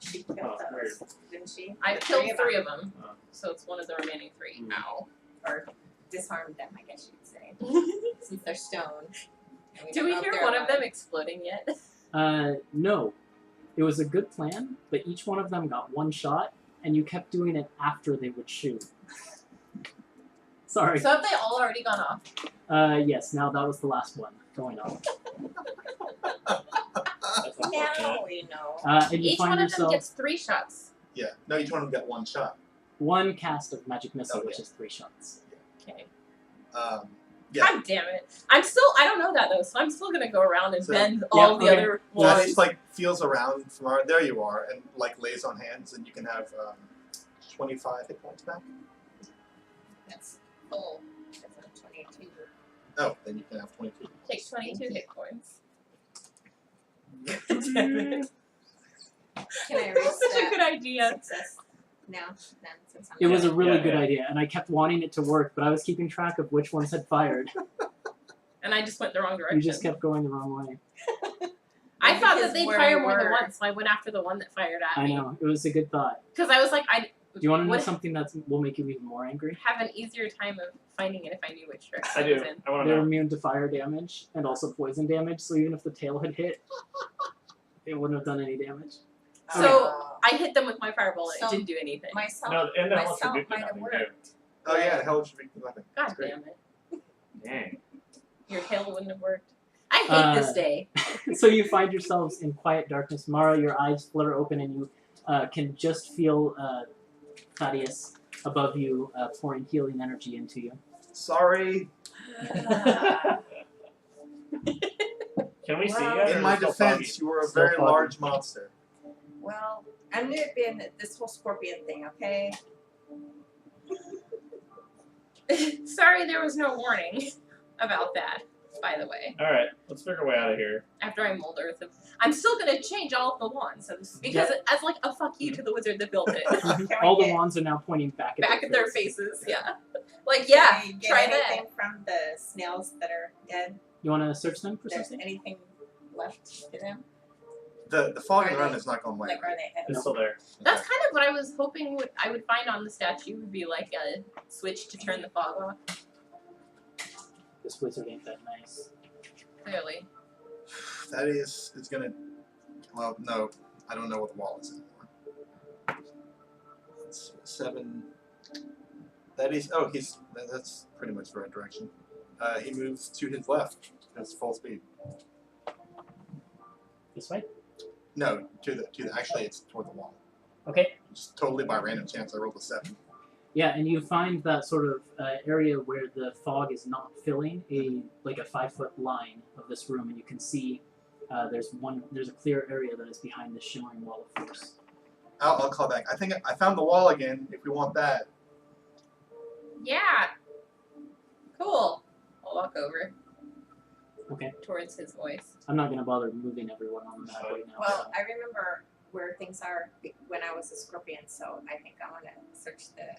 She killed Oh, weird. those, didn't she? I The killed them. 3 of them, Oh. so it's one of the remaining 3. Ow. Or disarmed them, I guess you'd say. Since they're stone. And Do don't we know if hear they're one of them alive. exploding yet? No. It was a good plan, but each one of them got 1 shot, and you kept doing it after they would shoot. Sorry. So have they all already gone off? Yes, now that was the last one going on. That's unfortunate. Now we know. And you Each find one of them yourself gets 3 shots. Yeah. No, each one will get one shot. one cast of magic missile, Okay. which is 3 shots. Okay. Yeah. God damn it. I don't know that though, so I'm still gonna go around and So- bend all the okay. other That ones. is like feels around from our, there you are, and like lays on hands, and you can have 25 hit points back. That's full. That's a 22. Oh, then you can have 22. Takes 22 hit points. Can I erase Such a that good idea. success now? Then, since I'm It was a done? really Yeah, good yeah. idea, and I kept wanting it to work, but I was keeping track of which ones had fired. And I just went the wrong direction. You just kept going the wrong way. I thought Because that they'd where fire we more than were- once, so I went after the one that fired at I me. know, it was a good thought. Because I was like, I Do you want to know would something that will make you even more angry? have an easier time of finding it if I knew which direction I it was do. in. I want to They're know. immune to fire damage and also poison damage, so even if the tail had hit, it wouldn't have done any damage. So I hit them with my fireball and So- it didn't do anything. myself, No, and the myself Helja might have nothing too. worked. Oh yeah, hell should be nothing. God That's great. damn it. Dang. Your tail wouldn't have worked. I hate this day. So you find yourselves in quiet darkness. Mara, your eyes flutter open and you can just feel Thaddeus above you pouring healing energy into you. Sorry. Can we see Well, yet? or In is my it still defense, foggy? you were a Still very foggy. large monster. Well, I'm new in this whole scorpion thing, okay? Sorry there was no warning about that, by the way. All right, let's figure a way out of here. After I mold earth, I'm still gonna change all of the wands because as like a fuck you to the wizard that built it. Can All we the get- wands are now pointing back at Back at their face. faces, yeah. Like yeah, Can we get try anything that. from the snails that are dead? You want to search them for There's something? anything left to them? The fog in Are the room they- is not going away. Like, are they It's edible? still there. That's kind of what I was hoping I would find on the statue would be like a switch to turn the fog off. This wizard ain't that nice. Clearly. That is, it's gonna. Well, no, I don't know what the wall is anymore. It's 7. That is. Oh, that's pretty much the right direction. He moves to his left. That's full speed. This way? No, to the. Actually, it's toward the wall. Okay. Just totally by random chance, I rolled a 7. Yeah, and you find that sort of area where the fog is not filling like a 5-foot line of this room, and you can see there's a clear area that is behind the shimmering wall of force. I'll call back. I think I found the wall again. If we want that. Yeah. Cool. I'll walk over. Okay. Towards his voice. I'm not gonna bother moving everyone on the map right now. Well, I remember where things are when I was a scorpion, so I think I want to search the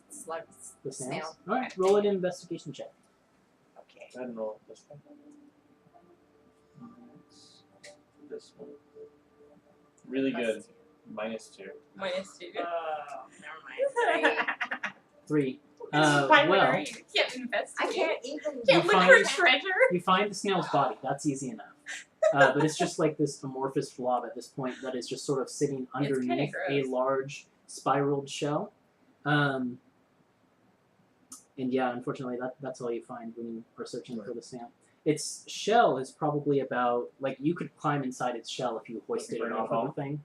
slugs. the snails. snail. All right, roll an investigation check. Okay. Go ahead and roll this one. This one. Really good. -2. -2. Oh, never mind. 3. Why would Well, you can't investigate. I can't even. Can't You look find- for treasure. you find the snail's body. That's easy enough. But it's just like this amorphous blob at this point that is just sort of sitting kinda underneath a gross. large spiraled shell. And yeah, unfortunately, that's all you find when you are searching for the snail. Its shell is probably about, like, you could climb inside its shell if you hoisted Looking it for a off new of the thing.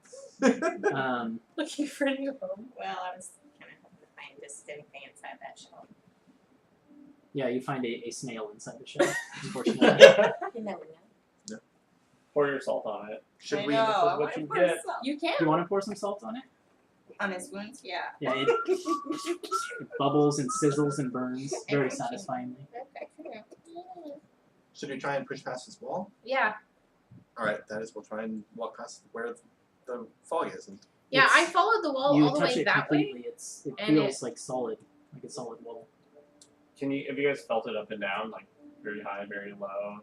Looking for a new home. Well, I was kind of hoping to find just anything inside that shell. Yeah, you find a snail inside the shell, unfortunately. You never know. Pour your salt on it. Should I we? know. this is I what want you to put get. salt You can. Do you want to pour some salt on it? on his wounds. Yeah. Yeah, it bubbles and sizzles and burns very satisfyingly. Should we try and push past this wall? Yeah. All right, that is. We'll try and walk past where the fog is. And Yeah, I It's- followed the wall you all the touch way it that way. completely. It and feels like solid, like a solid wall. Have you guys felt it up and down, like very high, very low?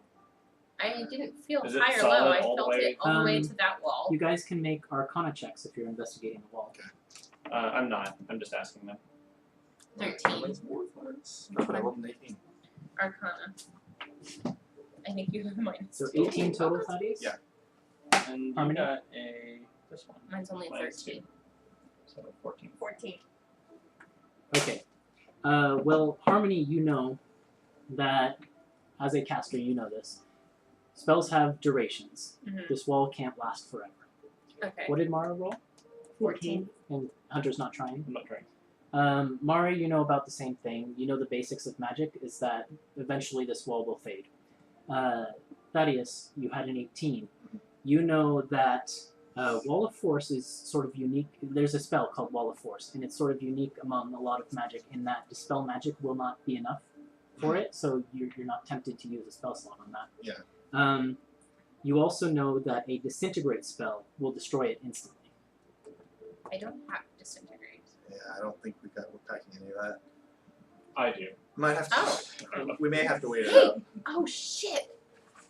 I didn't feel Is it high or solid low. I all the felt way? it all the way Um, to that wall. You guys can make Arcana checks if you're investigating the wall. I'm not. I'm just asking them. 13. No, but I rolled an 18. Arcana. I think you have a minus. So 2. 18 total, Thaddeus? Yeah. And you Harmony? got this one. Mine's only Minus 13. So 14. 14. Okay. Well, Harmony, you know that, as a caster, you know this. Spells have durations. Mhm. This wall can't last forever. Okay. What did Mara roll? 14. And Hunter's not trying. I'm not trying. Mara, you know about the same thing. You know the basics of magic is that eventually this wall will fade. Thaddeus, you had an 18. You know that Wall of Force is sort of unique. There's a spell called Wall of Force, and it's sort of unique among a lot of magic in that dispel magic will not be enough for it, so you're not tempted to use a spell slot on that. Yeah. You also know that a disintegrate spell will destroy it instantly. I don't have disintegrate. Yeah, I don't think we're packing any of that. I do. Might have to. Oh. We may have to wait it Hey! out. Oh shit!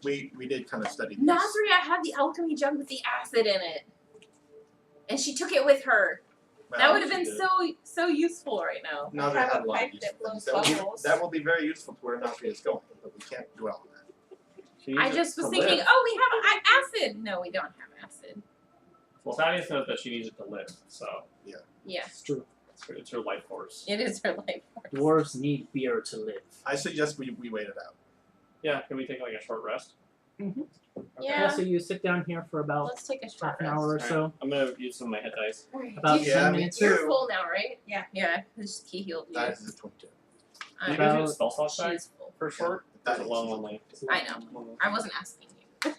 We did kind of study this. Nazria had the alchemy jug with the acid in it, and she took it with her. Well, That would have been she did. so useful right now. Now they have have a a lot pipe of that useful blows things. bubbles. That will be very useful to where Nazi is going, but we can't dwell on that. She I needs just it was to thinking, live. oh, we have acid. No, we don't have acid. Well, Thaddeus knows that she needs it to live, so Yeah, It's true. it's her life force. it is her life force. Dwarves need beer to live. I suggest we wait it out. Yeah, can we take like a short rest? Mhm. Okay. Yeah. So you sit down here for about Let's take a short half an rest. hour or Alright, so. I'm gonna use some of my hit dice. About Yeah, 10 me minutes. too. You're full now, right? Yeah. Yeah, I just key healed you. That is a 22. Can you About- guys use spell slots back She's full. for short? That That's is a long only. I know. I wasn't asking you.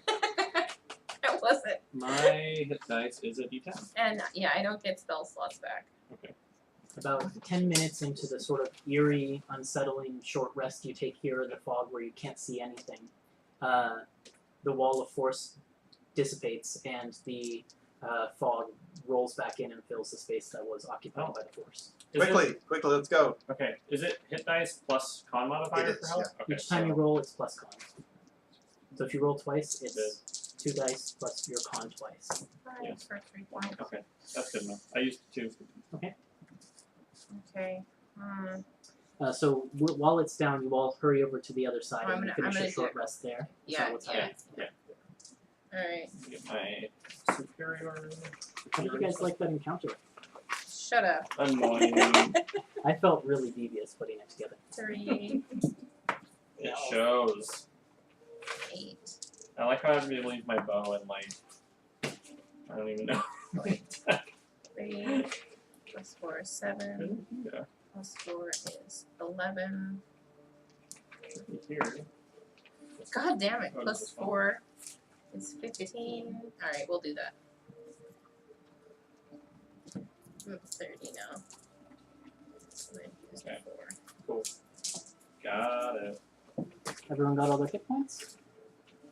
I wasn't. My hit dice is a D10. And yeah, I don't get spell slots back. About 10 minutes into the sort of eerie, unsettling short rest you take here in the fog where you can't see anything, the wall of force dissipates and the fog rolls back in and fills the space that was occupied by the force. Is Quickly, let's go. It, okay, is it hit dice plus con modifier It is, for health? Okay, Each time so you roll, it's plus con. So if you roll twice, it's Good. 2 dice plus your con twice. Yeah. For 3 points. Okay, that's good enough. I used 2. Okay. So while it's down, you all hurry over to the other side I'm and gonna- finish I'm your gonna short do- rest there. Is Yeah, that what's yeah. happening? Alright. Get my superior. How did you guys like that encounter? Shut up. Annoying. I felt really devious putting it together. 3, It shows. 8. I like how I have to leave my bow and like I don't even know. 3 plus 4 is 7. Yeah. Plus 4 is 11. Here. God damn it. Oh, Plus this is fun. 4 is 15. Alright, we'll do that. I'm at 30 now. Mine is Okay. 4. Cool. Got it. Everyone got all their hit points?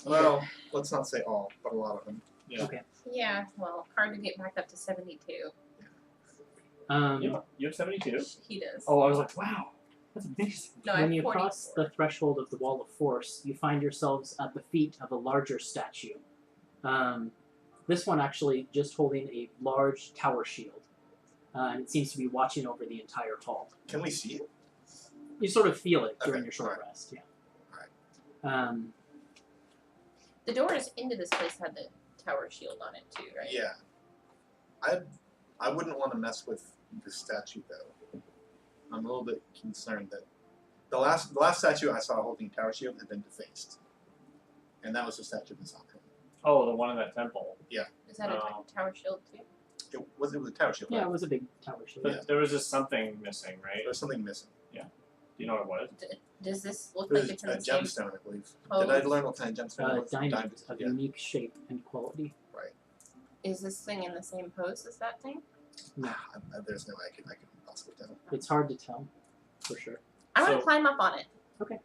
Well, let's not say all, but a lot of them. Yeah. Okay. Yeah, well, hard to get back up to 72. You have 72? He does. Oh, I was like, wow, that's amazing. No, I when have you 44. cross the threshold of the Wall of Force, you find yourselves at the feet of a larger statue. This one actually just holding a large tower shield. And it seems to be watching over the entire hall. Can we see it? You sort of feel it during Okay, your short alright. rest, yeah. Alright. The doors into this place had the tower shield on it too, right? Yeah. I wouldn't want to mess with the statue though. I'm a little bit concerned that the last statue I saw holding tower shield had been defaced, and that was the statue of the Sokka. Oh, the one in that temple. Is that a Oh. tower shield too? It was a tower shield. Yeah, Right? it was a big tower shield. But there was just something missing, right? There was something missing. Do you know what it was? Does this look It was like it's in a the same gemstone, I believe. pose? Did I learn what kind of gemstone it was? Diamond of Yeah. unique shape and quality. Is this thing in the same pose as that thing? No, There's no way I could possibly tell. it's hard to tell, for sure. I want to So- climb up on it.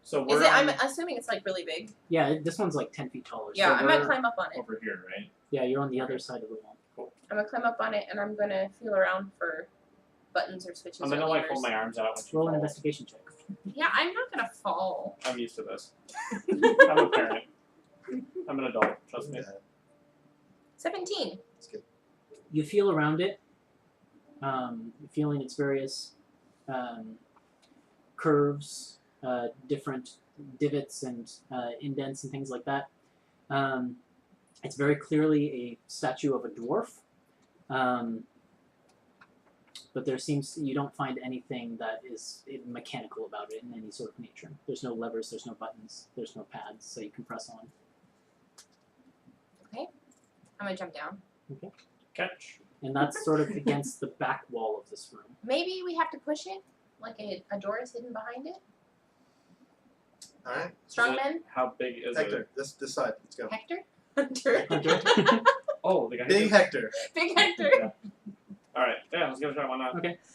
So Is we're it? I'm on assuming it's like really big. Yeah, this one's like 10 feet taller. Yeah, So I'm gonna we're- climb up on it. over here, right? Yeah, you're on the other side of the wall. I'm gonna climb up on it and I'm gonna feel around for buttons or switches I'm or gonna like levers. hold my arms out when she Roll an falls. investigation check. Yeah, I'm not gonna fall. I'm used to this. I'm a parent. I'm an adult. Trust me. 17. It's good. You feel around it, feeling its various curves, different divots and indents and things like that. It's very clearly a statue of a dwarf, but you don't find anything that is mechanical about it in any sort of nature. There's no levers, there's no buttons, there's no pads, so you can press on. I'm gonna jump down. Catch. And that's sort of against the back wall of this room. Maybe we have to push it, like a door is hidden behind it. All right, Strong Is it- men. How big is Hector, this side. Let's go. Hector. Hunter. Hunter? Oh, the guy. Big Hector. Big Hector. Yeah. All right. Yeah, let's give it a try. Why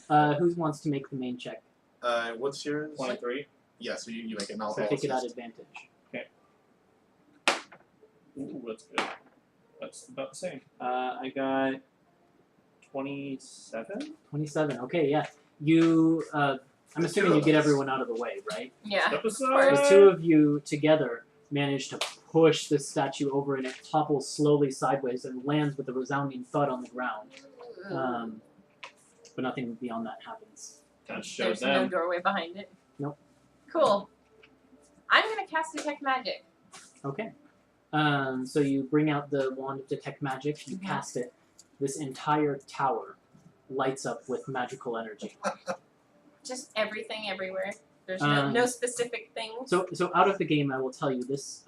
not? Who wants to make the main check? What's yours? 23. Yeah, so you make it. And I'll So take it at advantage. Ooh, that's good. That's about the same. I got 27. 27. Okay, yeah. You, I'm assuming you get everyone out of the way, right? Yeah. Episode. The two of you together manage to push this statue over, and it topples slowly sideways and lands with a resounding thud on the ground. But nothing beyond that happens. Kind of shows There's no them. doorway behind it. Nope. Cool. I'm gonna cast Detect Magic. Okay. So you bring out the wand of detect magic, you Mhm. cast it. This entire tower lights up with magical energy. Just everything everywhere. There's Um, no specific thing. So out of the game, I will tell you this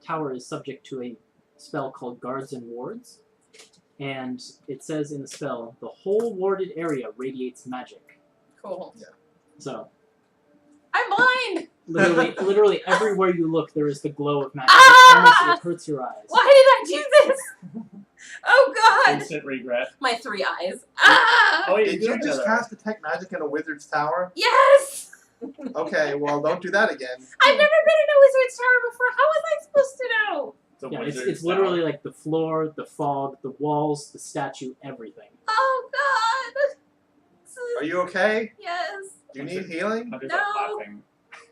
tower is subject to a spell called Guards and Wards, and it says in the spell, the whole warded area radiates magic. Cool. So I'm blind! literally everywhere you look, there is the glow of magic. Ah! It hurts your eyes. Why did I do this? Oh god! Instant regret. My 3 eyes. Ah! Oh, Did you just cast detect magic in a wizard's tower? Yes! Okay, well, don't do that again. I've never been in a wizard's tower before. How was I supposed to know? Yeah, it's literally like the floor, the fog, the walls, the statue, everything. Oh god! Are you okay? Yes. Do you need healing? I'm just No. laughing.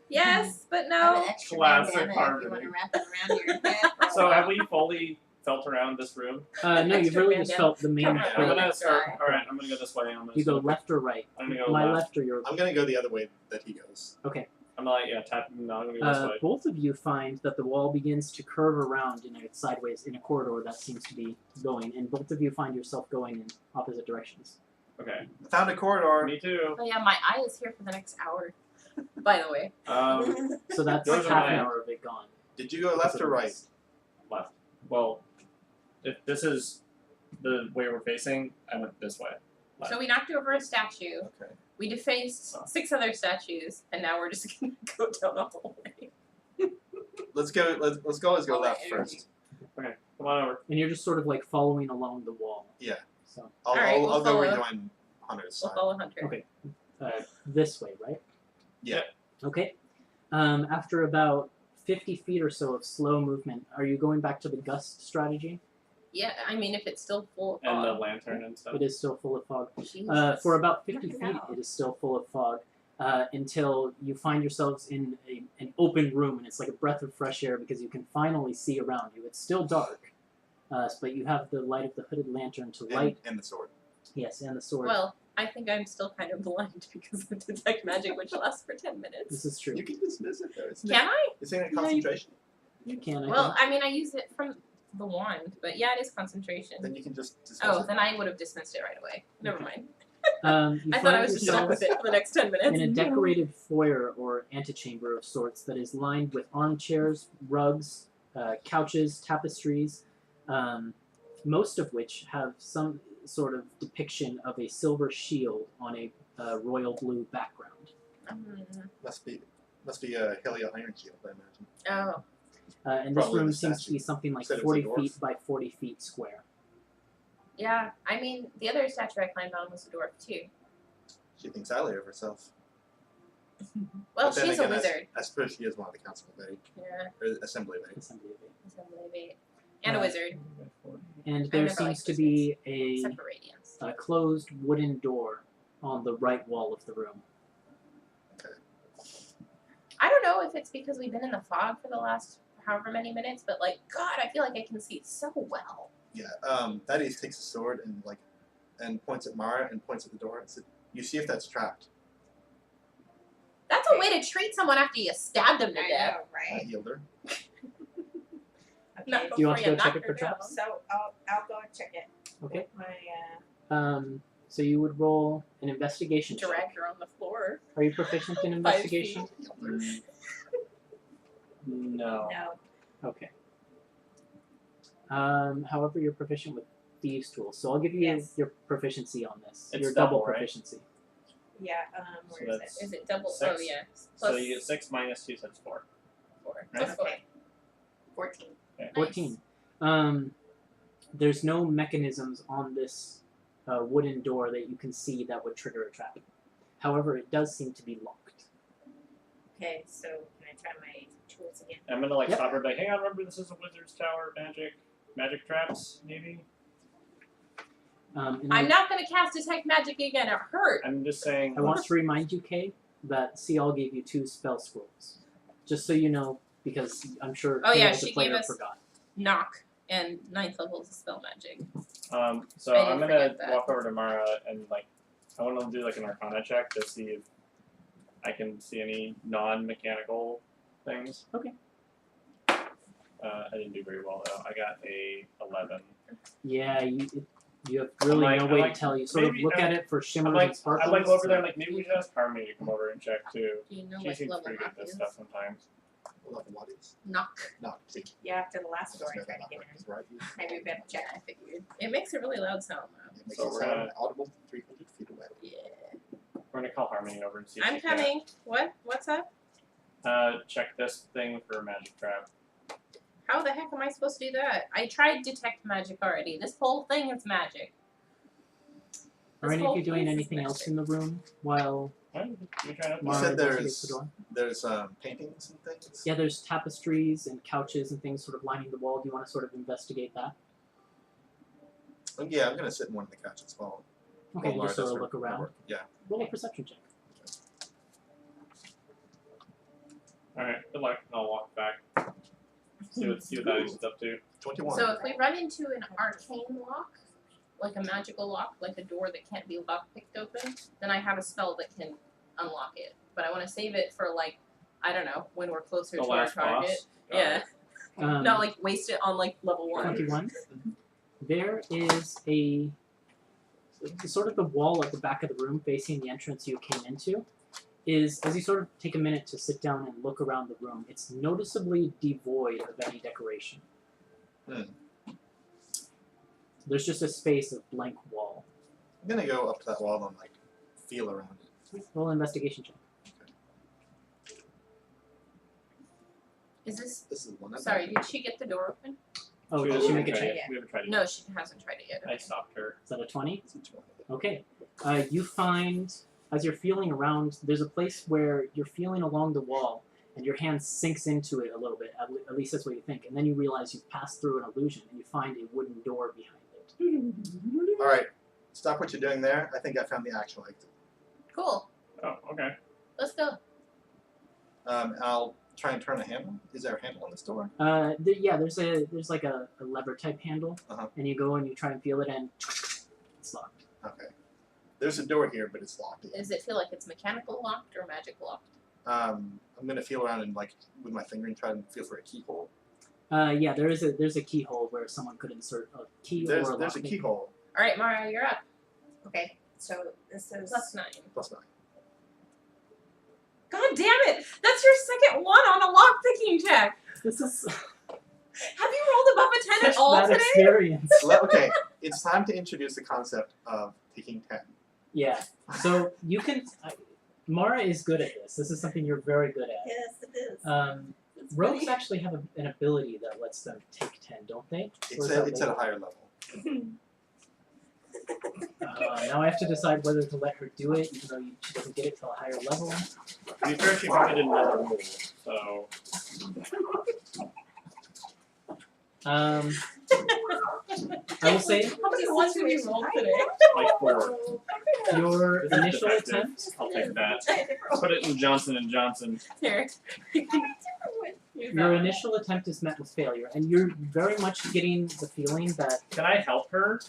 Yes, but Have an no. extra Classic bandana if harmony. you want to wrap it around your head. for a So while. have we fully felt around this room? No, you've Extra really just bandana. felt the main. Cover I'm it. building. gonna start. Try. All right, I'm gonna go this way. I'm gonna. You go left or right? I'm gonna go My left. left or your. I'm gonna go the other way that he goes. Okay. I'm like, yeah, tap. No, I'm gonna go this way. Both of you find that the wall begins to curve around in a sideways in a corridor that seems to be going, and both of you find yourself going in opposite directions. Okay. I found a corridor. Me too. Oh yeah, my eye is here for the next hour. By the way. So that's Those are half an my- hour of it gone. Did you go left or right? Left. Well, if this is the way we're facing, I went this way. Left. So we knocked over a statue. Okay. We defaced 6 other statues, and now we're just gonna go down a hallway. Let's go. Let's go All that left energy. first. Okay, come on over. And you're just sort of like following along the wall. Yeah. So Alright, we'll I'll go follow. rejoin Hunter's We'll side. follow Hunter. Okay. This way, right? Yeah. Okay. After about 50 feet or so of slow movement, are you going back to the gust strategy? Yeah, I mean, if it's still full of And the fog. lantern and stuff. It is still full of fog. Jesus. For about 50 Check feet, it out. it is still full of fog until you find yourselves in an open room, and it's like a breath of fresh air because you can finally see around you. It's still dark, but you have the light of the hooded lantern to light. And the sword. Yes, and the sword. Well, I think I'm still kind of blind because of detect magic, which lasts for 10 minutes. this is true. You can dismiss it though. Isn't Can I? It's in a Yeah, you- concentration. You can. I Well, think. I mean, I use it from the wand, but yeah, it is concentration. Then you can just dismiss Oh, it. then I would have dismissed it right away. Never mind. You I thought I find was just stuck yourselves with it for the next 10 minutes. in a decorated foyer or antechamber of sorts that is lined with armchairs, rugs, couches, tapestries, most of which have some sort of depiction of a silver shield on a royal blue background. Must be Helja Ironshield, I imagine. Oh. And this Probably room the seems to be statue. something like Said it was 40 a dwarf. feet by 40 feet square. Yeah, I mean, the other statue I climbed on was a dwarf too. She thinks highly of herself. Well, But then she's again, a wizard. I suppose she is one of the council of eight, Yeah, or assembly of eight. Assembly of Eight. assembly of 8. And a wizard. And there never seems liked to be a Except for radiance. closed wooden door on the right wall of the room. I don't know if it's because we've been in the fog for the last however many minutes, but like, God, I feel like I can see so well. Yeah. Thaddeus takes a sword and points at Mara and points at the door and said, "You see if that's trapped." That's a way to treat someone after you stab them to I death. know, I right? healed her. No. Okay. Do you want to Before go you check it knock for her traps? So I'll go and check it. Okay. With my So you would roll an investigation check. Drag her on the floor. Are you proficient in investigation? Healed her. No. no. Okay. However, you're proficient with thieves' tools, so I'll give you Yes. your proficiency on this. It's your double, double right? proficiency. Yeah. So Where is that's it? Is it double? 6. Oh yeah. So Plus you get 6 minus 2, so that's 4. 4. Right. Plus 4. Okay. 14. 14. There's no mechanisms on this wooden door that you can see that would trigger a trap. However, it does seem to be locked. Okay, so can I try my tools again? I'm gonna like Yep. stop her, like, hang on, remember this is a wizard's tower, magic traps, maybe. And I'm not gonna cast detect magic again. It hurt. I'm just saying. I want to remind you, Kay, that Cial gave you 2 spell scrolls. Just so you know, because I'm sure Oh, yeah, the she player gave us- forgot. Knock and 9th level is spell magic. So I I'm didn't gonna forget that. walk over to Mara and like, I want to do like an Arcana check to see if I can see any non-mechanical things. Okay. I didn't do very well though. I got a 11. Yeah, you have really I'm no like- way I'm to like, tell. You sort of maybe look I'm- at it for shimmers I'm like, and sparkles. I like go over there so- and like maybe we should ask Harmony to come over and check too. Do you know She what seems level pretty good knock at this is? stuff sometimes. What is? Knock. No, see. Yeah, after the last door I That's tried to not get right. in. It's right here. Maybe we better check. I figured. It makes a really loud sound though. It makes So it we're sound gonna- audible 300 feet away. Yeah. We're gonna call Harmony over and see if I'm she can coming. What? What's up? check this thing for magic trap. How the heck am I supposed to do that? I tried detect magic already. This whole thing is magic. Are This any of whole you doing place is anything else magic. in the room while Right? You trying to? Mara said investigates the there's- door? There's paintings and things. Yeah, there's tapestries and couches and things sort of lining the wall. Do you want to sort of investigate that? Yeah, I'm gonna sit in one of the couches while Okay, Laura just sort does of her- look her around. work. Yeah. Roll a perception check. Alright, good luck. I'll walk back. See what that is up to. 21. So if we run into an arcane lock, like a magical lock, like a door that can't be lock picked open, then I have a spell that can unlock it. But I want to save it for like, I don't know, when we're closer The to our last target. boss. Yeah. Um, Not like waste it on like level 1. 21. There is a sort of the wall at the back of the room facing the entrance you came into is, as you sort of take a minute to sit down and look around the room, it's noticeably devoid of any decoration. There's just a space of blank wall. I'm gonna go up to that wall and like feel around it. Roll an investigation check. Is this? This is one. Sorry, did she get the door open? Oh, We did she haven't make a tried check? it. We haven't tried it No, yet. she hasn't tried it yet. I stopped her. Is that a 20? It's each one. Okay. You find, as you're feeling around, there's a place where you're feeling along the wall, and your hand sinks into it a little bit, at least that's what you think, and then you realize you've passed through an illusion, and you find a wooden door behind it. All right, stop what you're doing there. I think I found the actual exit. Cool. Oh, okay. Let's go. I'll try and turn a handle. Is there a handle on this door? Yeah, there's like a lever type handle, Uh-huh. and you go and you try and feel it, and it's locked. Okay. There's a door here, but it's locked. Does it feel like it's mechanical locked or magic locked? I'm gonna feel around and like with my finger and try and feel for a keyhole. Yeah, there's a keyhole where someone could insert a key There's or a a lock. keyhole. All right, Mara, you're up. Okay, so this is +9. Plus 9. God damn it! That's your second one on a lock picking check. This is Have you rolled above a 10 at all that today? experience. Okay, it's time to introduce the concept of taking 10. Yeah. So you can. Mara is good at this. This is something you're very good at. Yes, it is. It's Rogues funny. actually have an ability that lets them take 10, don't they? Or It's is that at a later? higher level. Now I have to decide whether to let her do it, even though she doesn't get it till a higher level. To be fair, she probably didn't know the rules, so. I will say How many ones did you roll today? Like 4. your This is initial defective. attempt. I'll take that. Put it in Johnson & Johnson. Here. Your initial attempt is met with failure, and you're very much getting the feeling that Can I help her?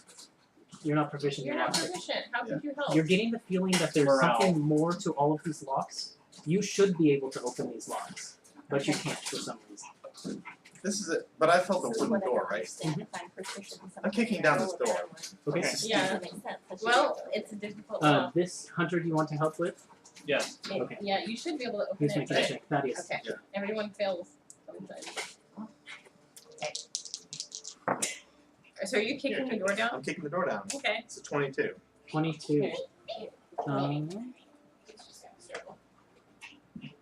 you're not proficient You're in not lockpicking. proficient. How could you help? You're getting the feeling that there's Morale. something more to all of these locks. You should be able to open these locks, but you can't for some reason. This is it. But I felt the wooden door, right? I'm kicking down this door. Okay. This is Yeah. Well, it's a difficult one. This hunter, do you want to help with? Yes. okay. Yeah, you should be able to open Who's it. making a Right? check? Thaddeus. Okay. Yeah. Everyone fails sometimes. So are you kicking the door down? I'm kicking the door down. Okay. It's a 22. 22.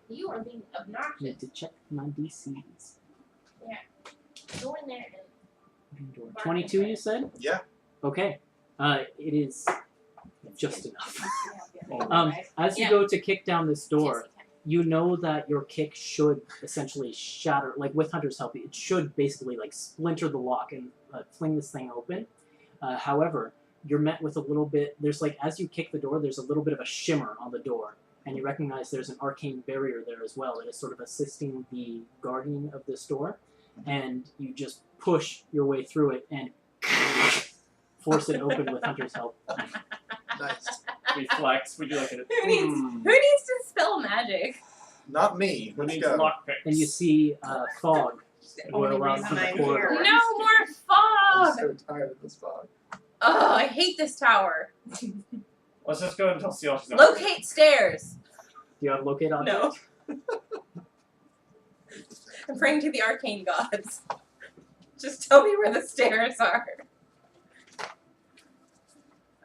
You are being obnoxious. Need to check my DCs. Go in there and 22, you said? Yeah. Okay. It is just enough. Oh, As you go to kick down this door, you know that your kick should essentially shatter, like with Hunter's help, it should basically like splinter the lock and fling this thing open. However, you're met with a little bit, there's like, as you kick the door, there's a little bit of a shimmer on the door. And you recognize there's an arcane barrier there as well that is sort of assisting the guardian of this door. And you just push your way through it and force it open with Hunter's help. Nice. we flex. We do like a. Who needs to spell magic? Not me. Who Let's needs go. lockpicks? And you see fog Only roil out reason from the I'm corridor. here. No more I'm fog! so tired of this fog. Oh, I hate this tower. Let's just go and tell Seal she's not. Locate stairs. Do you have locate on No. I'm praying to the arcane gods. Just tell me where the stairs are.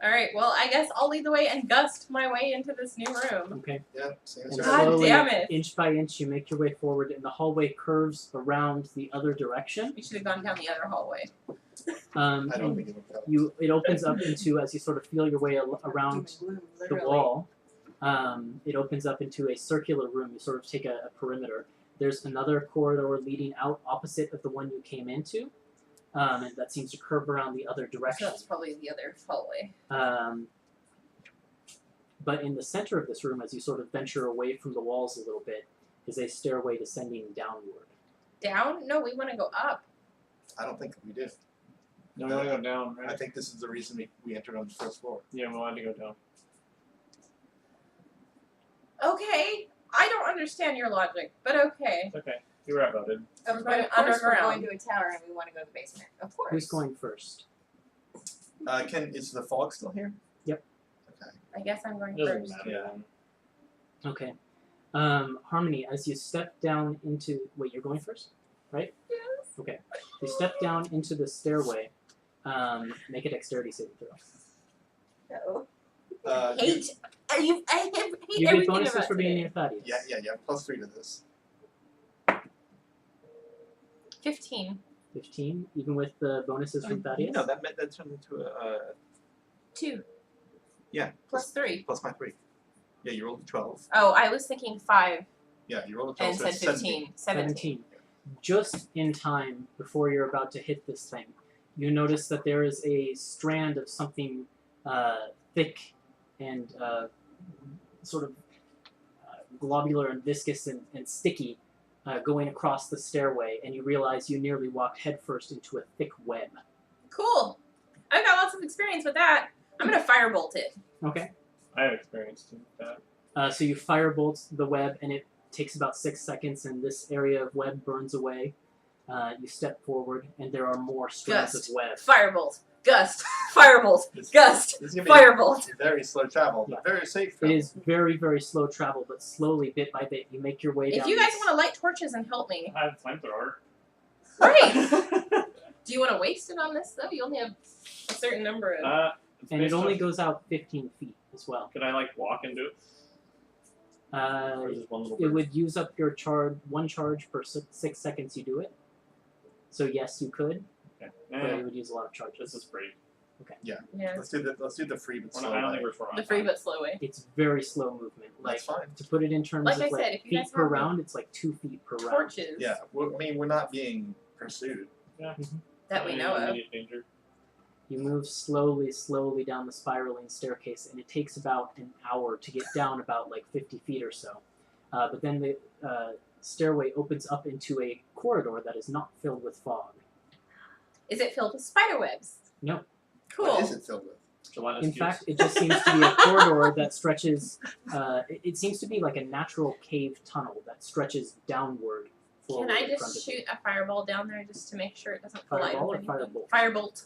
Alright, well, I guess I'll lead the way and gust my way into this new room. Okay. Yeah, same as And her. God slowly, damn it. inch by inch, you make your way forward, and the hallway curves around the other direction. We should have gone down the other hallway. I don't think it would help. It opens up into, as you sort of feel your way around the wall, it opens up into a circular room. You sort of take a perimeter. There's another corridor leading out opposite of the one you came into, and that seems to curve around the other So direction. that's probably the other hallway. But in the center of this room, as you sort of venture away from the walls a little bit, is a stairway descending downward. Down? No, we want to go up. I don't think we did. No, we want to go down, I right? think this is the reason we entered on the first floor. Yeah, we wanted to go down. Okay. I don't understand your logic, but okay. It's okay. You were outvoted. We're But going of course we're underground. going to a tower and we want to go to the basement. Of course. Who's going first? Is the fog still here? Yep. Okay. I guess I'm going Doesn't first. matter. Yeah. Okay. Harmony, as you step down into... Wait, you're going first? Right? Yes. Okay. You step down into the stairway. Make a dexterity saving throw. No. I hate You get everything bonuses about for being today. near Thaddeus. Yeah. +3 to this. 15. 15, even with the bonuses from Thaddeus? No, that turned into a 2. Yeah. Plus 3. plus my 3. Yeah, you rolled a 12. Oh, I was thinking 5 Yeah, you rolled a 12. and so said it's 17. 17. Just in time before you're about to hit this thing, you notice that there is a strand of something thick and sort of globular and viscous and sticky going across the stairway, and you realize you nearly walked headfirst into a thick web. Cool. I've got lots of experience with that. I'm going to firebolt it. Okay. I have experience with that. So you firebolt the web, and it takes about 6 seconds, and this area of web burns away. You step forward, and there are more strands Gust. of web. Firebolt. Gust. Firebolt. This- Gust. This is gonna be Firebolt. very slow travel, Yeah. but very safe It travel. is very, very slow travel, but slowly, bit by bit, you make your way down. If you guys this- want to light torches and help me. I have a flamethrower. Right. Do you want to waste it on this, though? You only have a certain number of... It's And it based only on- goes out 15 feet as well. Could I like walk into it? Or is this one little It bird? would use up your one charge per 6 seconds you do it. So yes, you could, Okay. but it would use a lot of charges. This is free. Yeah. Let's do the free but Well, slow no, I don't way. think we're for The free but slow way. It's very slow movement. Like, That's fine. to put it in terms Like of I like said, if you feet guys per have round, it's like 2 feet per round. Torches. Yeah, we're not being pursued. That we know of. Immediate danger. You move slowly, slowly down the spiraling staircase, and it takes about an hour to get down about like 50 feet or so. But then the stairway opens up into a corridor that is not filled with fog. Is it filled with spider webs? No. Cool. What is it filled with? Gelatinous In cubes. fact, it just seems to be a corridor that stretches. It seems to be like a natural cave tunnel that stretches downward. Can forward I in front just of shoot you. a fireball down there just to make sure it doesn't collide Fireball with or anything? firebolt? Firebolt.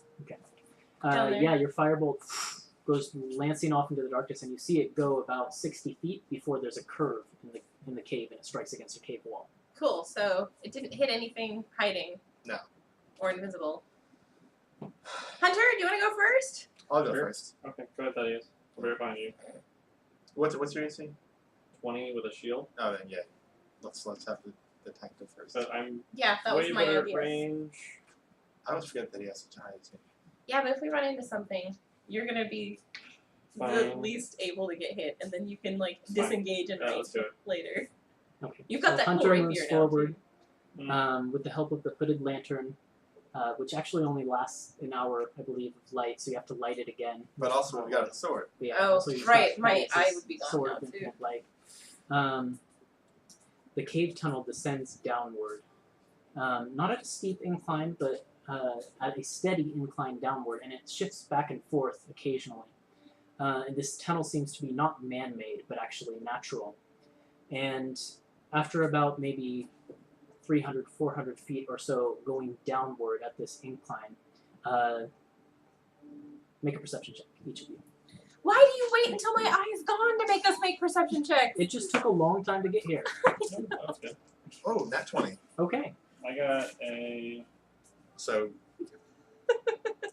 down there? Yeah, your firebolt goes lancing off into the darkness, and you see it go about 60 feet before there's a curve in the cave, and it strikes against a cave wall. Cool. So it didn't hit anything hiding. No. Or invisible. Hunter, do you want to go first? I'll go Sure. first. Okay, go ahead, Thaddeus. I'll be right behind you. What's your AC? 20 with a shield. Oh, then yeah. Let's have the tank go first. So I'm Yeah, that was way my better idea. range. I always forget that he has such a high AC. Yeah, but if we run into something, you're gonna be the Fine. least able to get hit, and then you can like Fine. disengage and Yeah, let's do it. later. Okay. You've got so that cool Hunter rapier moves now, forward Mm. with the help of the hooded lantern, which actually only lasts an hour, I believe, of light. So you have to light it again. But also we got a sword. But yeah, Oh, also you've right, got my Thaddeus' eye would be gone sword now, of too. infinite light. The cave tunnel descends downward, not at a steep incline, but at a steady incline downward, and it shifts back and forth occasionally. And this tunnel seems to be not man-made, but actually natural. And after about maybe 300, 400 feet or so going downward at this incline, make a perception check, each of you. Why do you wait until my eye is gone to make us make perception checks? It just took a long time to get here. Oh, that's good. Oh, nat 20. Okay, I got a. So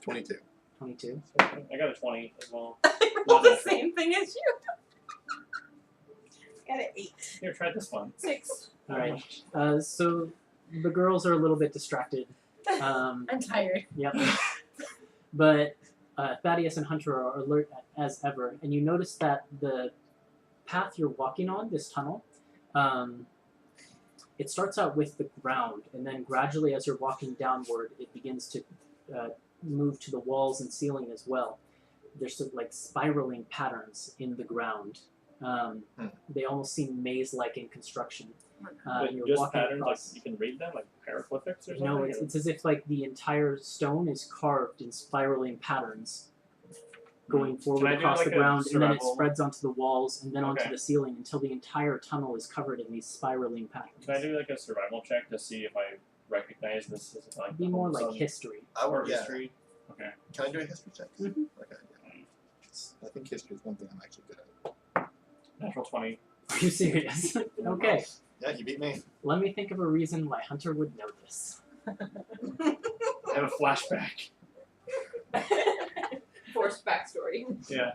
22. 22. I got a 20 as well. I rolled the same thing as you. Got an 8. Here, try this one. 6. All right. So the girls are a little bit distracted. I'm tired. Yep. But Thaddeus and Hunter are alert as ever, and you notice that the path you're walking on, this tunnel, it starts out with the ground, and then gradually as you're walking downward, it begins to move to the walls and ceiling as well. There's sort of like spiraling patterns in the ground. They almost seem maze-like in construction. But You're just walking patterns, like across. you can read them, like hieroglyphics or something? No, it's as if like the entire stone is carved in spiraling patterns going forward Can I do, across like, the a ground, and then it survival- spreads onto the walls and then onto Okay. the ceiling until the entire tunnel is covered in these spiraling patterns. Can I do like a survival check to see if I recognize this as like It'd be more like some history. or Yeah. history? Okay. Can I do a history check? Mhm. Okay. Yeah. I think history is one thing I'm actually good at. Natural 20. Are you serious? Okay, Yeah, you beat me. let me think of a reason why Hunter would know this. I have a flashback. Forced backstory. Yeah.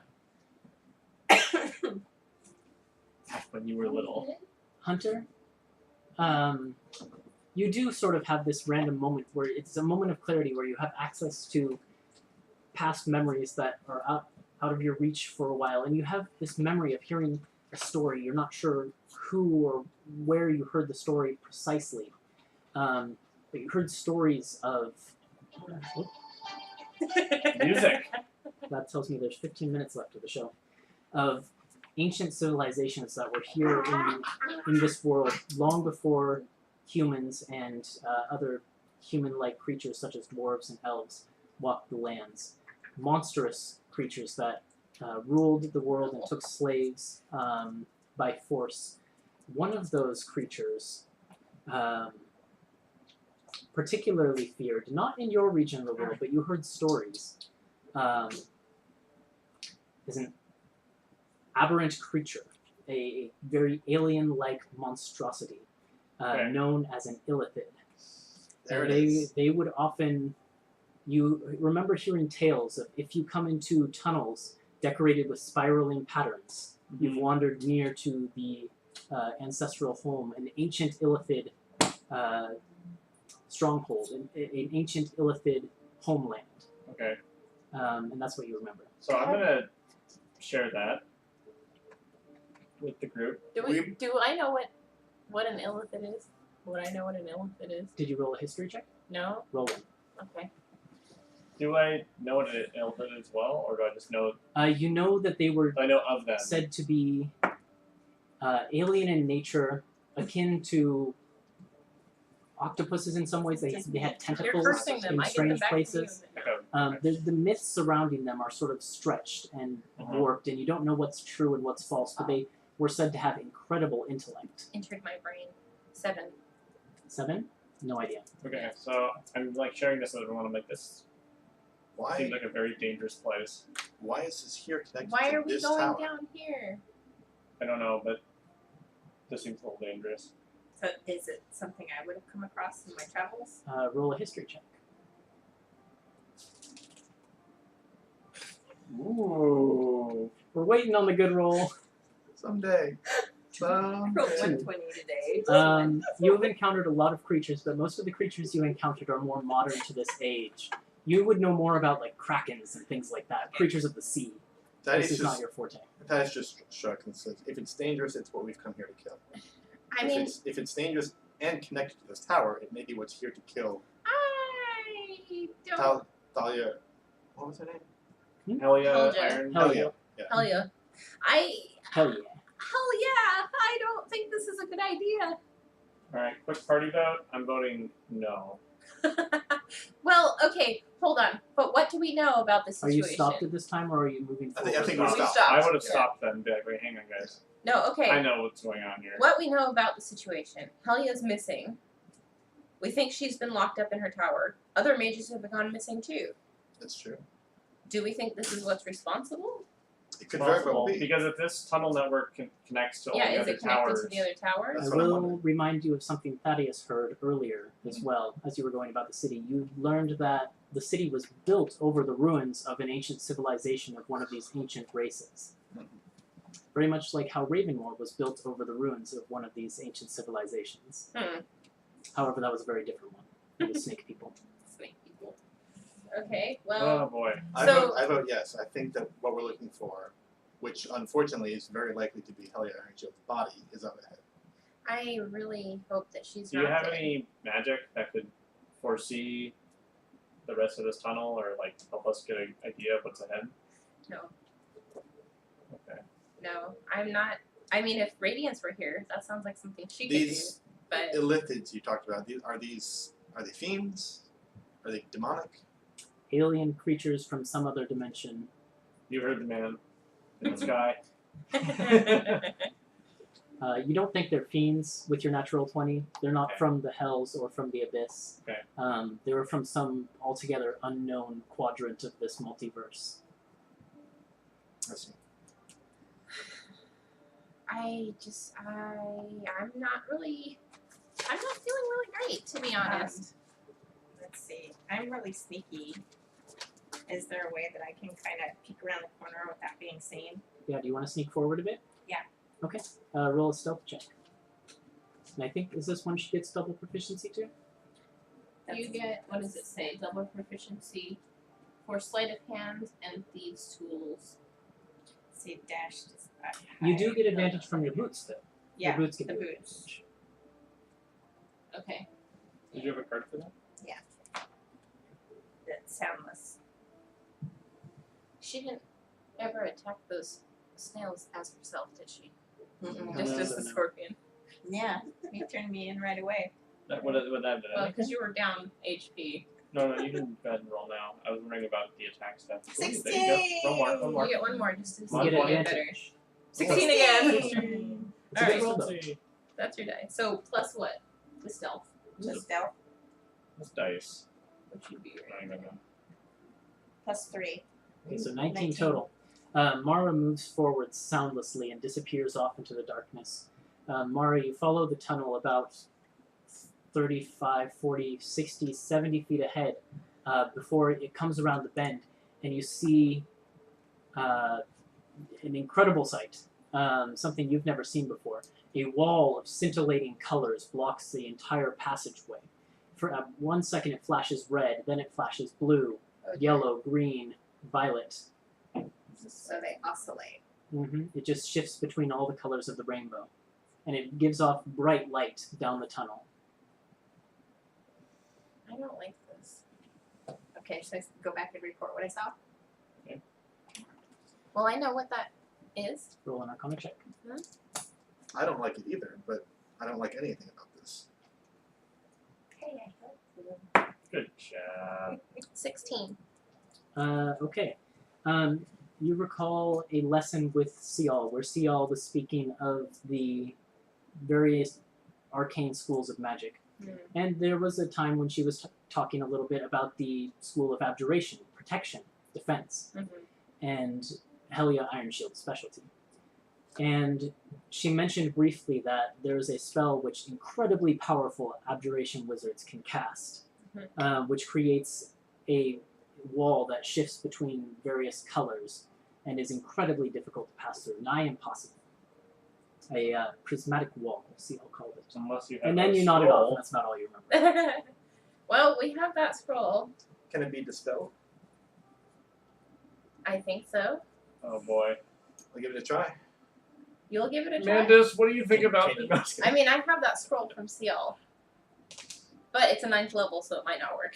When you were little. Hunter, you do sort of have this random moment where it's a moment of clarity where you have access to past memories that are out of your reach for a while, and you have this memory of hearing a story. You're not sure who or where you heard the story precisely, but you heard stories of... Music. That tells me there's 15 minutes left of the show. Of ancient civilizations that were here in this world long before humans and other human-like creatures such as dwarves and elves walked the lands. Monstrous creatures that ruled the world and took slaves by force. One of those creatures, particularly feared, not in your region of the world, but you heard stories, is an aberrant creature, a very alien-like monstrosity, Okay. known as an illithid. There And it is. they would often, you remember hearing tales of if you come into tunnels decorated with spiraling patterns, you've wandered near to the ancestral home, an ancient illithid stronghold, an ancient illithid homeland. Okay. And that's what you remember. So I'm gonna share that with the group. Do I know what an illithid is? Would I know what an illithid is? Did you roll a history check? No? Roll one. Okay. Do I know what an elephant is as well, or do I just know? You know that they were I know of them. said to be alien in nature, akin to octopuses in some ways. They had You're tentacles cursing them. in I get them strange back places. Okay. The myths surrounding them are sort of stretched and warped, and you don't know what's true and what's false, but they were said to have incredible intellect. Entered my brain. 7. 7? No idea. Okay. So I'm like sharing this, and I want to make this Why? seem like a very dangerous place. Why is this here connected Why to are we this going tower? down here? I don't know, but this seems a little dangerous. So is it something I would have come across in my travels? Roll a history check. We're waiting on the good roll. Someday. I rolled 120 today. You have encountered a lot of creatures, but most of the creatures you encountered are more modern to this age. You would know more about like krakens and things like that, creatures of the sea. That This is is not just your forte. that is just shrugged and says, if it's dangerous, it's what we've come here to kill. I mean, If it's dangerous and connected to this tower, it may be what's here to kill. I don't. Thalia, what was her name? Helja Helja. Iron. Helja. Hell yeah. Hell yeah. Hell yeah! I don't think this is a good idea. Alright, quick party vote. I'm voting no. Well, okay, hold on. But what do we know about the Are you situation? stopped at this time, or are you moving I forward? think we we stopped. stopped. I would have Yeah. stopped then and be like, wait, hang on, guys. No, okay. I know what's going on here. What we know about the situation. Helya's missing. We think she's been locked up in her tower. Other mages have gone missing too. That's true. Do we think this is what's responsible? It could very well Possible, be. because if this tunnel network connects to all Yeah, the is other it connected towers, to the other towers? That's I what I'm will wondering. remind you of something Thaddeus heard earlier as well, as you were going about the city. You learned that the city was built over the ruins of an ancient civilization of one of these ancient races. Mhm. Very much like how Ravenmoor was built over the ruins of one of these ancient civilizations. However, that was a very different one. It was snake people. Snake people. Okay, oh well, boy. I vote yes. I think that what we're looking for, which unfortunately is very likely to be Helja Ironshield's body, is up ahead. I really hope that she's Do you not have dead. any magic that could foresee the rest of this tunnel or like help us get an idea of what's ahead? No. Okay. No, I'm not. I mean, if Radiance were here, that sounds like something she could do. These But illithids you talked about, are they fiends? Are they demonic? Alien creatures from some other dimension. You heard the man in the sky. You don't think they're fiends with your natural 20. They're not Okay. from the hells or from the abyss. Okay. They were from some altogether unknown quadrant of this multiverse. I see. I'm not feeling really great, to be honest. Let's see. I'm really sneaky. Is there a way that I can kind of peek around the corner without being seen? Yeah, do you want to sneak forward a bit? Yeah. Okay. Roll a stealth check. And I think, is this one she gets double proficiency to? You get, what does it say? Double proficiency for sleight of hand and thieves' tools. Let's see, dashed is about You do high. get advantage from your boots, though. Yeah, Your boots give the you boots. advantage. Okay. Did you have a card for that? That's soundless. She didn't ever attack those snails as herself, did she? Mm-mm. Just No, as the no. scorpion. Yeah, you turned me in right away. That would that did Well, it? because you were down HP. No, you can go ahead and roll now. I was wondering about the attack stuff. Ooh, there you 16! go. One more, one more. You get one more just to You see get if you get advantage. better. 16 again! 16. It's a Alright. good roll, though. See. That's your die. So plus what? The stealth. Plus stealth, This dice. Which would be your I don't even know. plus 3. Okay, so 19 19. total. Mara moves forward soundlessly and disappears off into the darkness. Mara, you follow the tunnel about 35, 40, 60, 70 feet ahead before it comes around the bend, and you see an incredible sight, something you've never seen before. A wall of scintillating colors blocks the entire passageway. For 1 second it flashes red, then it flashes blue, yellow, green, violet. So they oscillate. It just shifts between all the colors of the rainbow. And it gives off bright light down the tunnel. I don't like this. Okay, so I go back and report what I saw? Well, I know what that is. Roll an Arcana check. I don't like it either, but I don't like anything about this. Okay, I hope you. Good job. 16. Okay. You recall a lesson with Sial, where Sial was speaking of the various arcane schools of magic. And there was a time when she was talking a little bit about the school of abjuration, protection, defense, and Helja Ironshield's specialty. And she mentioned briefly that there is a spell which incredibly powerful abjuration wizards can cast, which creates a wall that shifts between various colors. and is incredibly difficult to pass through, nigh impossible. A prismatic wall, Seal called it. Unless you have And then a you nodded off, scroll. and that's not all you remember. Well, we have that scroll. Can it be dispelled? I think so. Oh boy. I'll give it a try. You'll give it a try. Mandus, what do you think about Can you- it? I mean, I have that scroll from Seal. But it's a 9th level, so it might not work.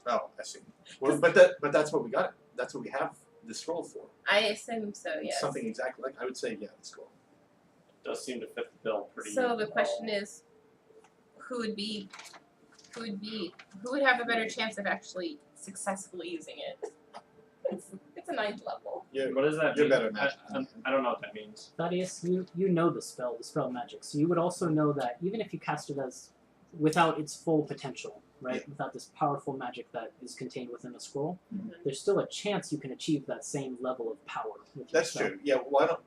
Oh, I see. Well, but that's what we got. That's what we have the scroll for. I assume so, It's yes. something exactly like I would say. Yeah, the scroll. Does seem to fit the bill pretty So the question is, who would have a better chance of actually successfully using it? It's a 9th level. What does that You're mean? better at magic than I am. I don't know what that means. Thaddeus, you know the spell magic, so you would also know that even if you cast it as without its full potential, right? Yeah. Without this powerful magic that is contained within a scroll, Mhm. there's still a chance you can achieve that same level of power with That's your spell. true. Yeah.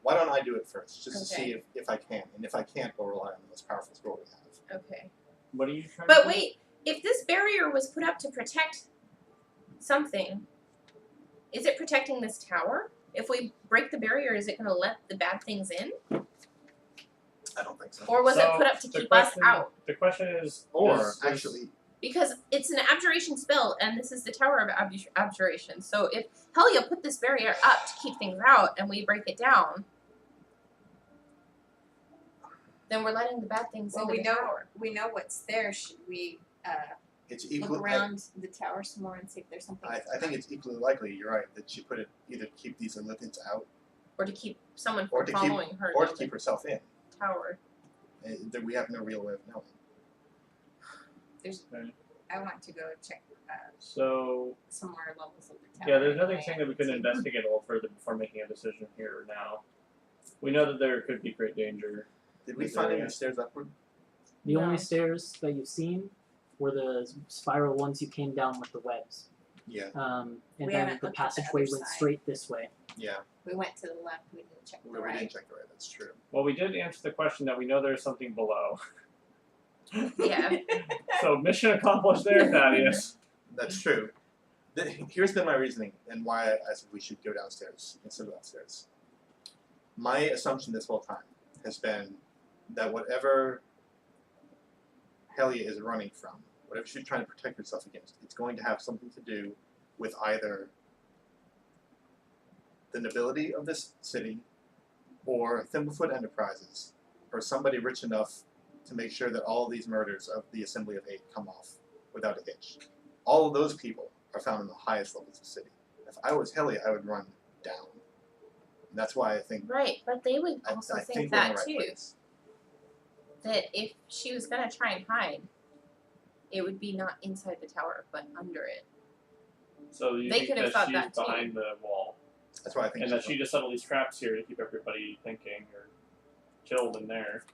Why don't I do it first, just to Okay. see if I can, and if I can't, we'll rely on the most powerful scroll we have. Okay. What are you trying But to wait, if this barrier was put up to protect something, is it protecting this tower? If we break the barrier, is it going to let the bad things in? I don't think so. Or was it put up to the keep us question- out? The question is, Or is- actually, Because it's an abjuration spell, and this is the Tower of Abjuration. So if Helja put this barrier up to keep things out, and we break it down, then we're letting the bad things Well, into we the know tower. we know what's there. Should we it's look equal. around the tower some more and see if there's something? I think it's equally likely. You're right that she put it either to keep these Elithians out Or to keep someone Or from to keep- following her or down to keep the herself in. tower. That we have no real way of knowing. I want to go check so some more levels of the tower. yeah, there's nothing anyway. saying that we couldn't investigate a little further before making a decision here or now. We know that there could be great danger. Did we This find area. any stairs upward? The No. only stairs that you've seen were the spiral ones you came down with the webs. Yeah. And We then haven't the looked at the passageway other went side. straight this way. Yeah. We went to the left. We didn't check the We right. didn't check the right. That's true. Well, we did answer the question that we know there's something below. Yeah. So mission accomplished there, Thaddeus. That's true. Here's been my reasoning and why I said we should go downstairs instead of upstairs. My assumption this whole time has been that whatever Helja is running from, whatever she's trying to protect herself against, it's going to have something to do with either the nobility of this city or Thimblefoot Enterprises or somebody rich enough to make sure that all of these murders of the Assembly of Eight come off without a hitch. All of those people are found in the highest levels of the city. If I was Helja, I would run down. And that's why I think Right, but they would I also think think we're in that the right too. place. That if she was gonna try and hide, it would be not inside the tower, but under it. So you They think could have that thought she's that too. behind the wall, That's why I think and she's that she just set all these traps here to keep everybody thinking or killed in there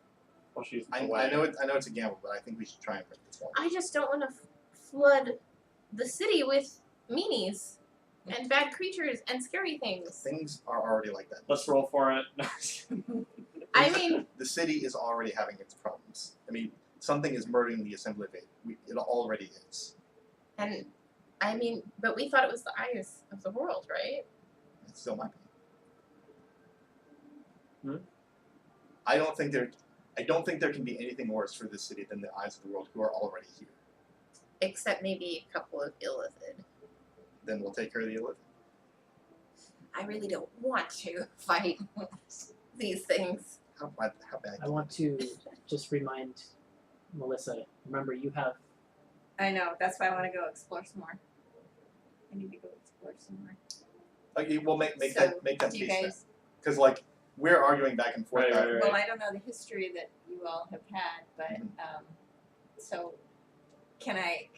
while she's away. I know it's a gamble, but I think we should try and break this one. I just don't want to flood the city with meanies and bad creatures and scary things. Things are already like that. Let's roll for it. I mean, The city is already having its problems. I mean, something is murdering the Assembly of Eight. It already is. and I mean, but we thought it was the eyes of the world, right? It still might be. Hmm? I don't think there can be anything worse for this city than the eyes of the world who are already here. Except maybe a couple of Illithid. Then we'll take care of the Elith. I really don't want to fight these things. How bad I want to just remind Melissa, remember you have I know. That's why I want to go explore some more. I need to go explore some more. Okay, we'll make So, that do you case then. guys? Because like we're arguing back and forth. Right, that- right, right. Well, I don't know the history that you all have had, but Mhm. so can I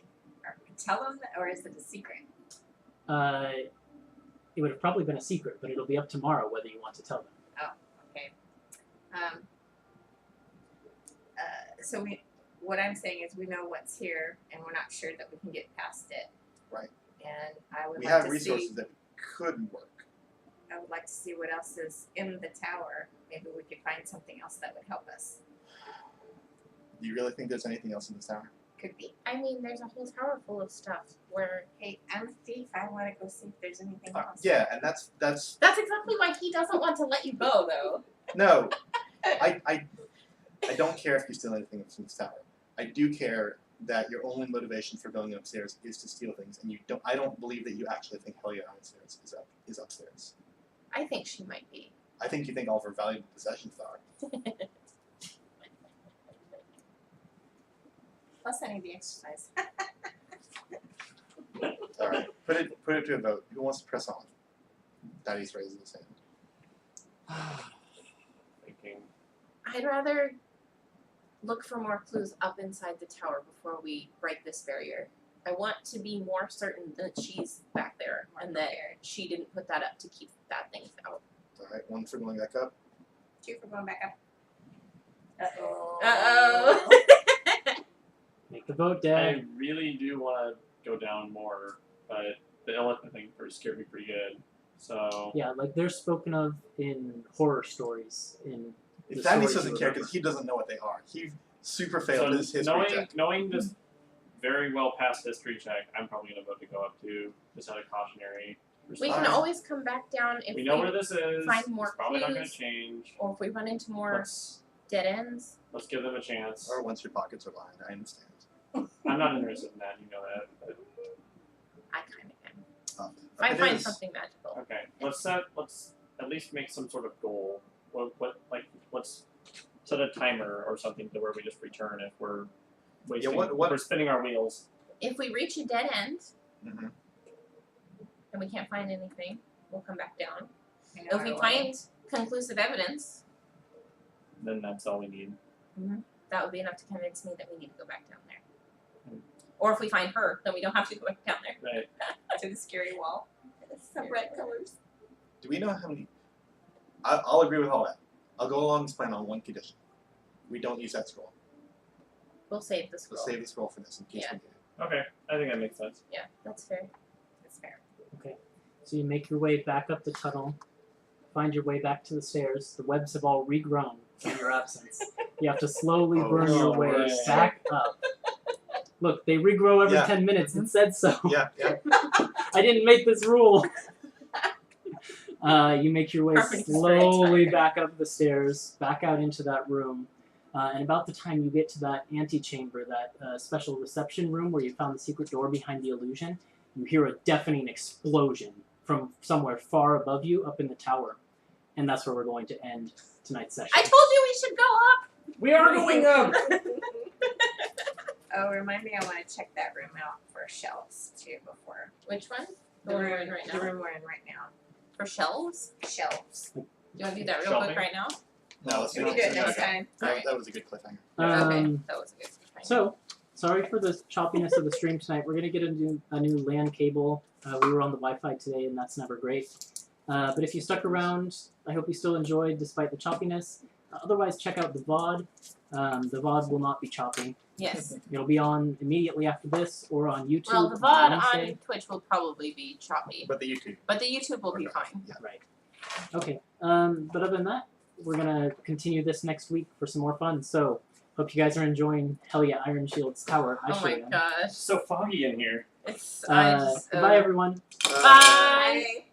tell them, or is it a secret? it would have probably been a secret, but it'll be up tomorrow whether you want to tell them. Okay. So what I'm saying is we know what's here, and we're not sure that we can get past it. Right. And I would We like have to resources see. that could work. I would like to see what else is in the tower. Maybe we could find something else that would help us. Do you really think there's anything else in this tower? Could be. I mean, there's a whole tower full of stuff where. Hey, I'm Thief. I want to go see if there's anything else. Yeah, and that's That's exactly why he doesn't want to let you go, though. no. I don't care if you steal anything from this tower. I do care that your only motivation for going upstairs is to steal things, and I don't believe that you actually think Helja Ironshield is upstairs. I think she might be. I think you think all of her valuable possessions are. Plus, I need the exercise. All right, put it to a vote. Who wants to press on? Daddy's raising his hand. Thinking. I'd rather look for more clues up inside the tower before we break this barrier. I want to be more certain that she's back there and that she didn't put that up to keep bad things out. All right, 1 for going back up. 2 for going back up. Uh-oh. Uh-oh. Make the vote, I Dad. really do want to go down more, but the elephant thing scared me pretty good. So Yeah, like they're spoken of in horror stories. In the If Thaddeus stories doesn't you care remember. because he doesn't know what they are. He super failed his history check. knowing this very well past history check, I'm probably gonna vote to go up to just out of cautionary. We response. can always come back down if We know where this is. find more it's probably not gonna clues. change. or if we run into more Let's dead ends. give them a chance. Or once your pockets are lined, I understand. I'm not interested in that. You know that. But, I kind of am. If It I find is- something magical. okay, let's at least make some sort of goal. Let's set a timer or something to where we just return if we're wasting. what- If we're spinning our wheels. If we reach a dead end Mhm. and we can't find anything, we'll come back down. I know If I we will. find conclusive evidence, Then that's all we need. that would be enough to convince me that we need to go back down there. Or if we find her, then we don't have to go back down there. Right. to the scary wall. Some red colors. Do we know how many? I'll agree with all that. I'll go along this plan on one condition. We don't use that scroll. We'll save the We'll scroll. save the scroll for this in case Yeah. we need it. Okay, I think that makes sense. Yeah, that's fair. That's fair. So you make your way back up the tunnel, find your way back to the stairs. The webs have all regrown in your absence. You have to slowly Oh, burn your no way way. back up. Look, they regrow every Yeah. 10 minutes. It said so. Yeah, yeah. I didn't make this rule. You make your way Perfect slowly experience. back up the stairs, back out into that room. And about the time you get to that antechamber, that special reception room where you found the secret door behind the illusion, you hear a deafening explosion from somewhere far above you up in the tower. And that's where we're going to end tonight's session. I told you we should go up! We are going up! Oh, remind me, I want to check that room out for shelves too before. Which one? The one we're in right The now? room we're in right now. For shelves? Shelves. Do you want to do that real Shelving? quick right now? No, let's We do can do it it next time. That was a good cliffhanger. Okay, that was good. So, sorry for the choppiness of the stream tonight. We're going to get a new LAN cable. We were on the Wi-Fi today, and that's never great. But if you stuck around, I hope you still enjoyed despite the choppiness. Otherwise, check out the VOD. The VOD will not be chopping. Yes. It'll be on immediately after this or on YouTube. Well, the on VOD Wednesday. on Twitch will probably be choppy, But the YouTube. but the YouTube will be fine. Right. Okay. But other than that, we're gonna continue this next week for some more fun. So, hope you guys are enjoying Helja Ironshield's tower. I Oh sure my am. gosh. It's so foggy in here. It's, I just, Goodbye, everyone. Bye!